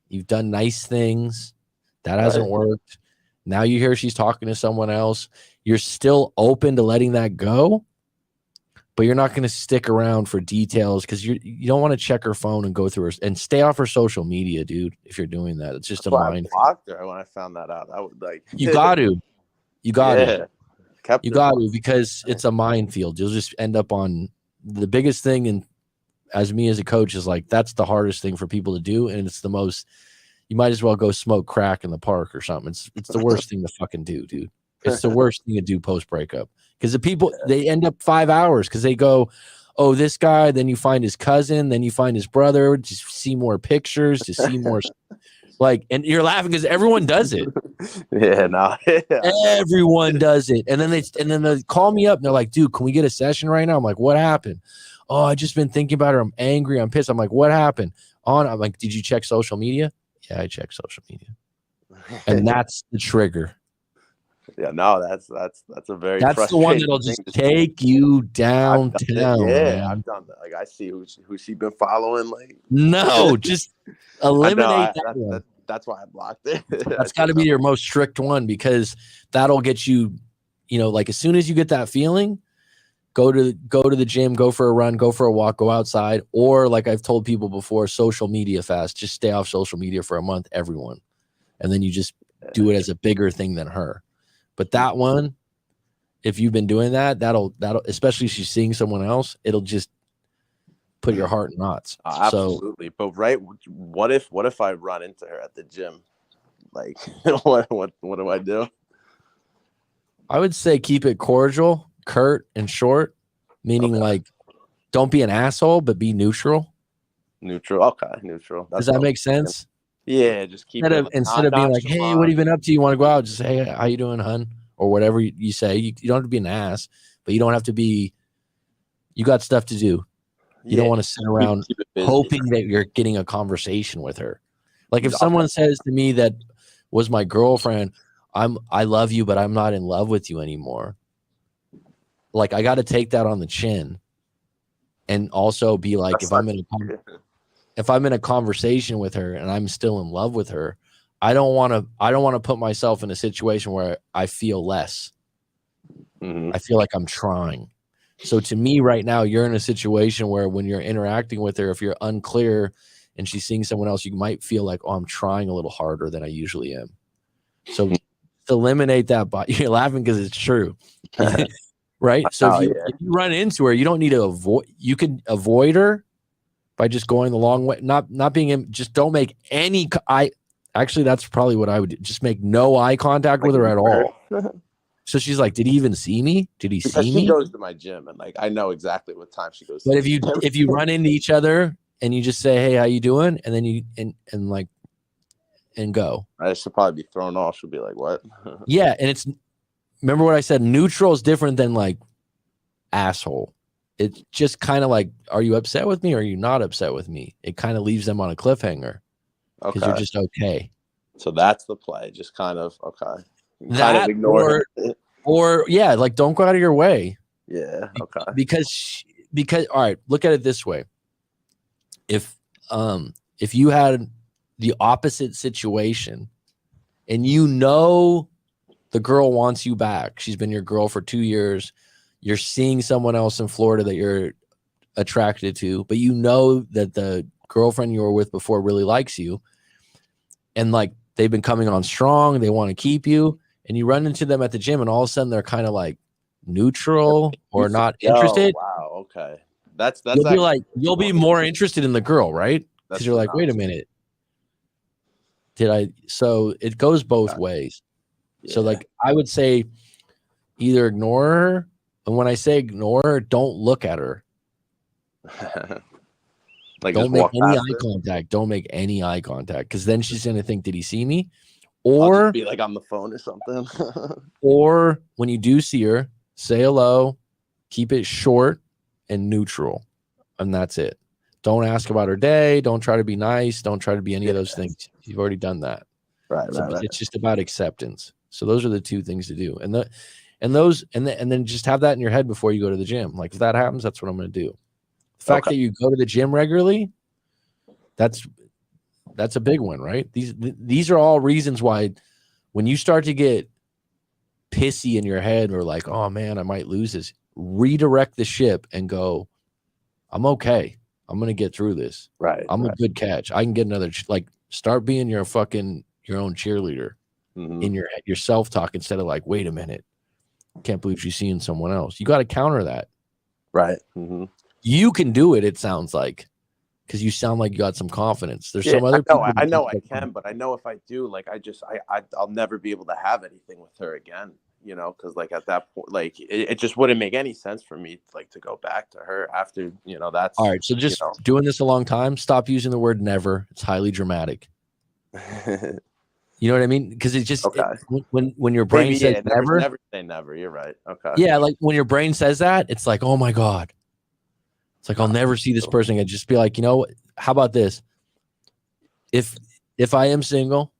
You've done nice things. That hasn't worked. Now you hear she's talking to someone else. You're still open to letting that go, but you're not going to stick around for details because you don't want to check her phone and go through her and stay off her social media, dude. If you're doing that, it's just That's why I blocked her when I found that out. I would like you got to, because it's a minefield. You'll just end up on the biggest thing. And as me as a coach is like, that's the hardest thing for people to do, and it's the most. You might as well go smoke crack in the park or something. It's the worst thing to fucking do, dude. It's the worst thing to do post breakup because the people they end up 5 hours because they go, oh, this guy. Then you find his cousin. Then you find his brother. To see more pictures. To see more, like, and you're laughing because everyone does it. Yeah, no, everyone does it. And then they call me up. And they're like, dude, can we get a session right now? I'm like, what happened? Oh, I just been thinking about her. I'm angry. I'm pissed. I'm like, what happened? I'm like, did you check social media? Yeah, I check social media, and that's the trigger. Yeah, no, that's a very that's the one that'll just take you downtown. Yeah, I've done that. Like I see who she been following. Like no, just eliminate that. That's why I blocked it. That's got to be your most strict one because that'll get you. Like as soon as you get that feeling, go to the gym, go for a run, go for a walk, go outside, or like I've told people before, social media fast. Just stay off social media for a month, everyone, and then you just do it as a bigger thing than her. But that one, if you've been doing that, that'll especially if she's seeing someone else, it'll just put your heart in knots. Absolutely. But what if I run into her at the gym? Like what do I do? I would say keep it cordial, curt, and short, meaning like don't be an asshole, but be neutral. Neutral. Does that make sense? Yeah, just keep instead of being like, hey, what have you been up to? You want to go out? Just say, hey, how you doing, hun? Or whatever you say. You don't have to be an ass, but you don't have to be. You got stuff to do. You don't want to sit around hoping that you're getting a conversation with her. Like if someone says to me that was my girlfriend, I love you, but I'm not in love with you anymore. Like I got to take that on the chin, and also be like, if I'm in a conversation with her and I'm still in love with her, I don't want to put myself in a situation where I feel less. I feel like I'm trying. So to me right now, you're in a situation where when you're interacting with her, if you're unclear and she's seeing someone else, you might feel like, oh, I'm trying a little harder than I usually am. So eliminate that. But you're laughing because it's true. Right. So if you run into her, you don't need to avoid. You can avoid her by just going the long way, not being in. Just don't make any. Actually, that's probably what I would do. Just make no eye contact with her at all. So she's like, did he even see me? Did he see me? She goes to my gym, and like I know exactly what time she goes. But if you run into each other and you just say, hey, how you doing? And then you and like and go. I should probably be thrown off. She'll be like, what? Yeah. And it's, remember what I said, neutral is different than like asshole. It's just kind of like, are you upset with me or are you not upset with me? It kind of leaves them on a cliffhanger because you're just okay. So that's the play. Just kind of, okay. Kind of ignore it. Or yeah, like don't go out of your way. Yeah. Okay. Because all right, look at it this way. If you had the opposite situation and you know the girl wants you back, she's been your girl for 2 years, you're seeing someone else in Florida that you're attracted to, but you know that the girlfriend you were with before really likes you, and like they've been coming on strong, they want to keep you, and you run into them at the gym and all of a sudden they're kind of like neutral or not interested. Wow. Okay. That's you'll be like, you'll be more interested in the girl, right? Because you're like, wait a minute. So it goes both ways. Yeah. So like I would say either ignore her. And when I say ignore her, don't look at her. Like don't make any eye contact. Don't make any eye contact. Because then she's gonna think, did he see me? Or I'll just be like on the phone or something. Or when you do see her, say hello, keep it short and neutral. And that's it. Don't ask about her day. Don't try to be nice. Don't try to be any of those things. You've already done that. Right. It's just about acceptance. So those are the two things to do. And then just have that in your head before you go to the gym. Like if that happens, that's what I'm going to do. The fact that you go to the gym regularly, that's a big one, right? These are all reasons why when you start to get pissy in your head or like, oh man, I might lose this, redirect the ship and go, I'm okay. I'm going to get through this. Right. I'm a good catch. I can get another, like start being your own cheerleader in your self-talk instead of like, wait a minute. Can't believe she's seeing someone else. You got to counter that. Right. You can do it. It sounds like, because you sound like you got some confidence. There's some other people. I know I can, but I know if I do, like, I'll never be able to have anything with her again, you know, because like at that point, like it just wouldn't make any sense for me like to go back to her after, you know, that's all right. So just doing this a long time, stop using the word never. It's highly dramatic. You know what I mean? Because it's just when your brain says never say never. You're right. Okay. Yeah, like when your brain says that, it's like, oh my God. It's like I'll never see this person again. Just be like, you know, how about this? If I am single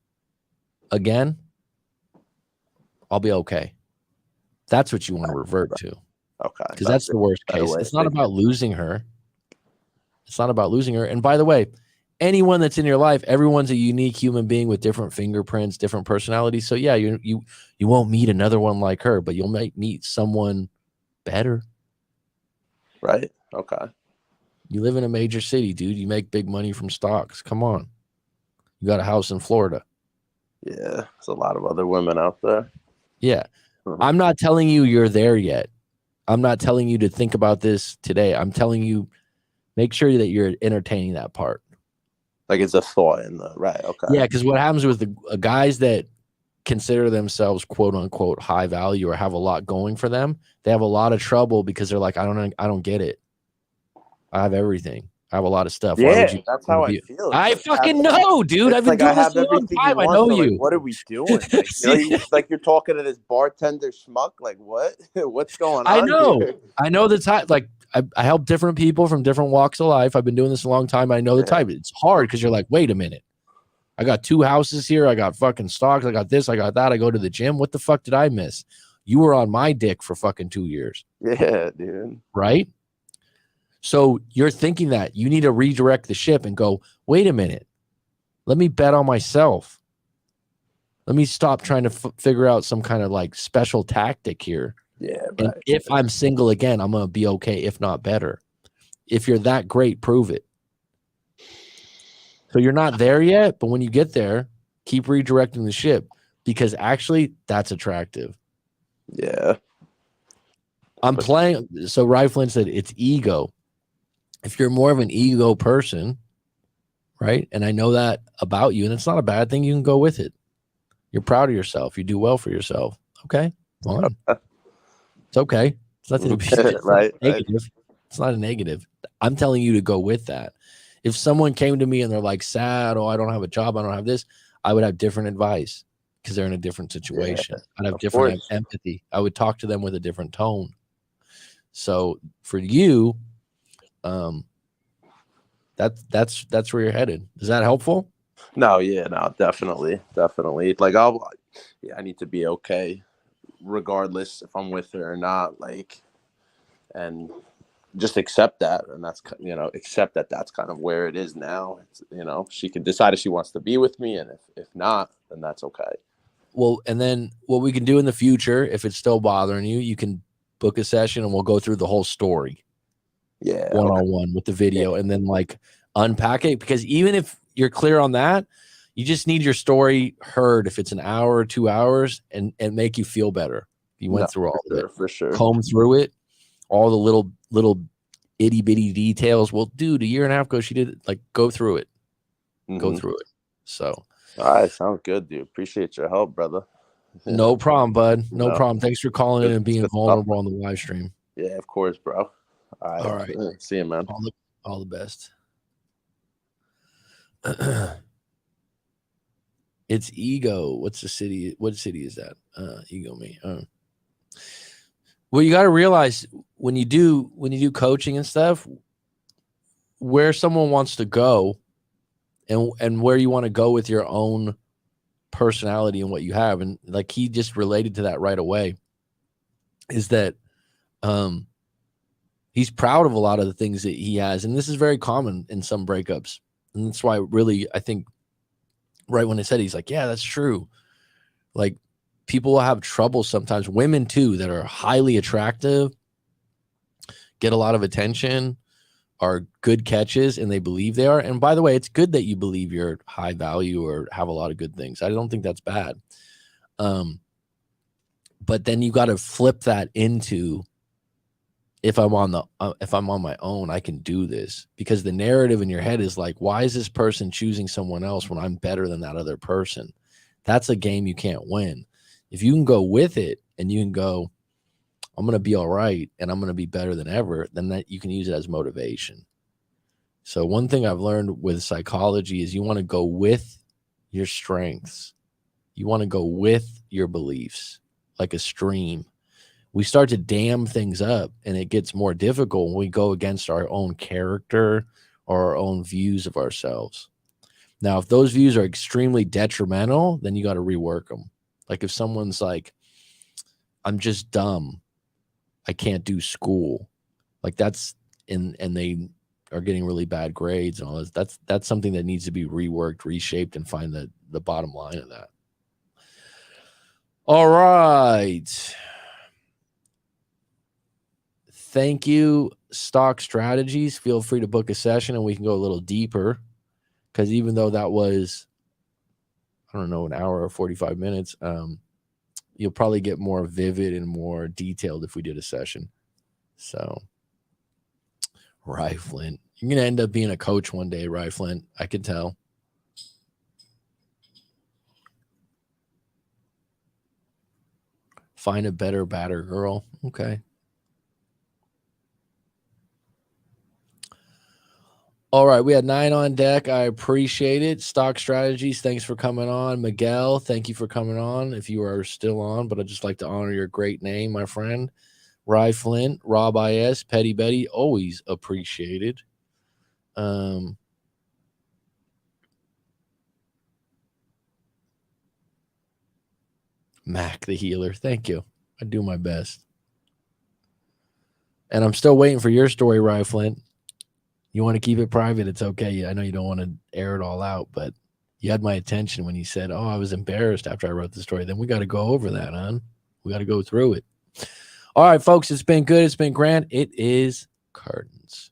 again, I'll be okay. That's what you want to revert to. Okay. Because that's the worst case. It's not about losing her. It's not about losing her. And by the way, anyone that's in your life, everyone's a unique human being with different fingerprints, different personalities. So yeah, you won't meet another one like her, but you'll meet someone better. Right. Okay. You live in a major city, dude. You make big money from stocks. Come on. You got a house in Florida. Yeah. There's a lot of other women out there. Yeah. I'm not telling you you're there yet. I'm not telling you to think about this today. I'm telling you, make sure that you're entertaining that part. Like it's a thought in the right. Okay. Yeah, because what happens with the guys that consider themselves quote unquote high value or have a lot going for them, they have a lot of trouble because they're like, I don't get it. I have everything. I have a lot of stuff. Yeah, that's how I feel. I fucking know, dude. I've been doing this a long time. I know you. What are we doing? Like, you're talking to this bartender schmuck. Like what? What's going on? I know. Here? I know the type. Like I help different people from different walks of life. I've been doing this a long time. I know the type. It's hard because you're like, wait a minute. I got 2 houses here. I got fucking stocks. I got this. I got that. I go to the gym. What the fuck did I miss? You were on my dick for fucking 2 years. Yeah, dude. Right? So you're thinking that you need to redirect the ship and go, wait a minute. Let me bet on myself. Let me stop trying to figure out some kind of like special tactic here. Yeah. And if I'm single again, I'm going to be okay, if not better. If you're that great, prove it. So you're not there yet, but when you get there, keep redirecting the ship because actually that's attractive. Yeah. I'm playing. So Riflin said it's ego. If you're more of an ego person, right? And I know that about you, and it's not a bad thing. You can go with it. You're proud of yourself. You do well for yourself. Okay. Fine. It's okay. It's nothing to be right. Negative. It's not a negative. I'm telling you to go with that. If someone came to me and they're like sad, oh, I don't have a job, I don't have this, I would have different advice because they're in a different situation. I'd have different empathy. I would talk to them with a different tone. So for you, that's where you're headed. Is that helpful? No, yeah, no, definitely. Like I need to be okay regardless if I'm with her or not, like, and just accept that. And that's, accept that that's kind of where it is now. It's, she can decide if she wants to be with me, and if not, then that's okay. Well, and then what we can do in the future, if it's still bothering you, you can book a session and we'll go through the whole story. Yeah. One-on-one with the video, and then like unpack it, because even if you're clear on that, you just need your story heard if it's an hour or 2 hours and make you feel better. You went through all of it. For sure. Comb through it, all the little itty bitty details. Well, dude, a year and a half ago she did it. Like, go through it. Go through it. So all right, sounds good, dude. Appreciate your help, brother. No problem, bud. No problem. Thanks for calling in and being vulnerable on the live stream. Yeah, of course, bro. All right. See you, man. All the best. It's ego. What's the city? What city is that? Ego me. Well, you got to realize when you do coaching and stuff, where someone wants to go and where you want to go with your own personality and what you have. And like, he just related to that right away, is that he's proud of a lot of the things that he has. And this is very common in some breakups. And that's why really, I think right when I said, he's like, yeah, that's true. Like, people will have trouble sometimes. Women too, that are highly attractive, get a lot of attention, are good catches, and they believe they are. And by the way, it's good that you believe you're high value or have a lot of good things. I don't think that's bad. But then you got to flip that into, if I'm on my own, I can do this, because the narrative in your head is like, why is this person choosing someone else when I'm better than that other person? That's a game you can't win. If you can go with it and you can go, I'm going to be all right and I'm going to be better than ever, then that you can use it as motivation. So one thing I've learned with psychology is you want to go with your strengths. You want to go with your beliefs, like a stream. We start to dam things up, and it gets more difficult when we go against our own character or our own views of ourselves. Now, if those views are extremely detrimental, then you got to rework them. Like, if someone's like, I'm just dumb, I can't do school, like that's, and they are getting really bad grades and all this, that's something that needs to be reworked, reshaped, and find the bottom line of that. All right. Thank you, Stock Strategies. Feel free to book a session and we can go a little deeper, because even though that was, I don't know, an hour or 45 minutes, you'll probably get more vivid and more detailed if we did a session. So, Rye Flint, you're going to end up being a coach one day, Rye Flint. I can tell. Find a better, badder girl. Okay. All right, we had 9 on deck. I appreciate it. Stock Strategies, thanks for coming on. Miguel, thank you for coming on, if you are still on, but I'd just like to honor your great name, my friend. Rye Flint, Rob IS, Petty Betty, always appreciated. Mac the Healer, thank you. I do my best. And I'm still waiting for your story, Rye Flint. You want to keep it private, it's okay. I know you don't want to air it all out, but you had my attention when you said, oh, I was embarrassed after I wrote the story. Then we got to go over that, hon. We got to go through it. All right, folks, it's been good. It's been grand. It is curtains.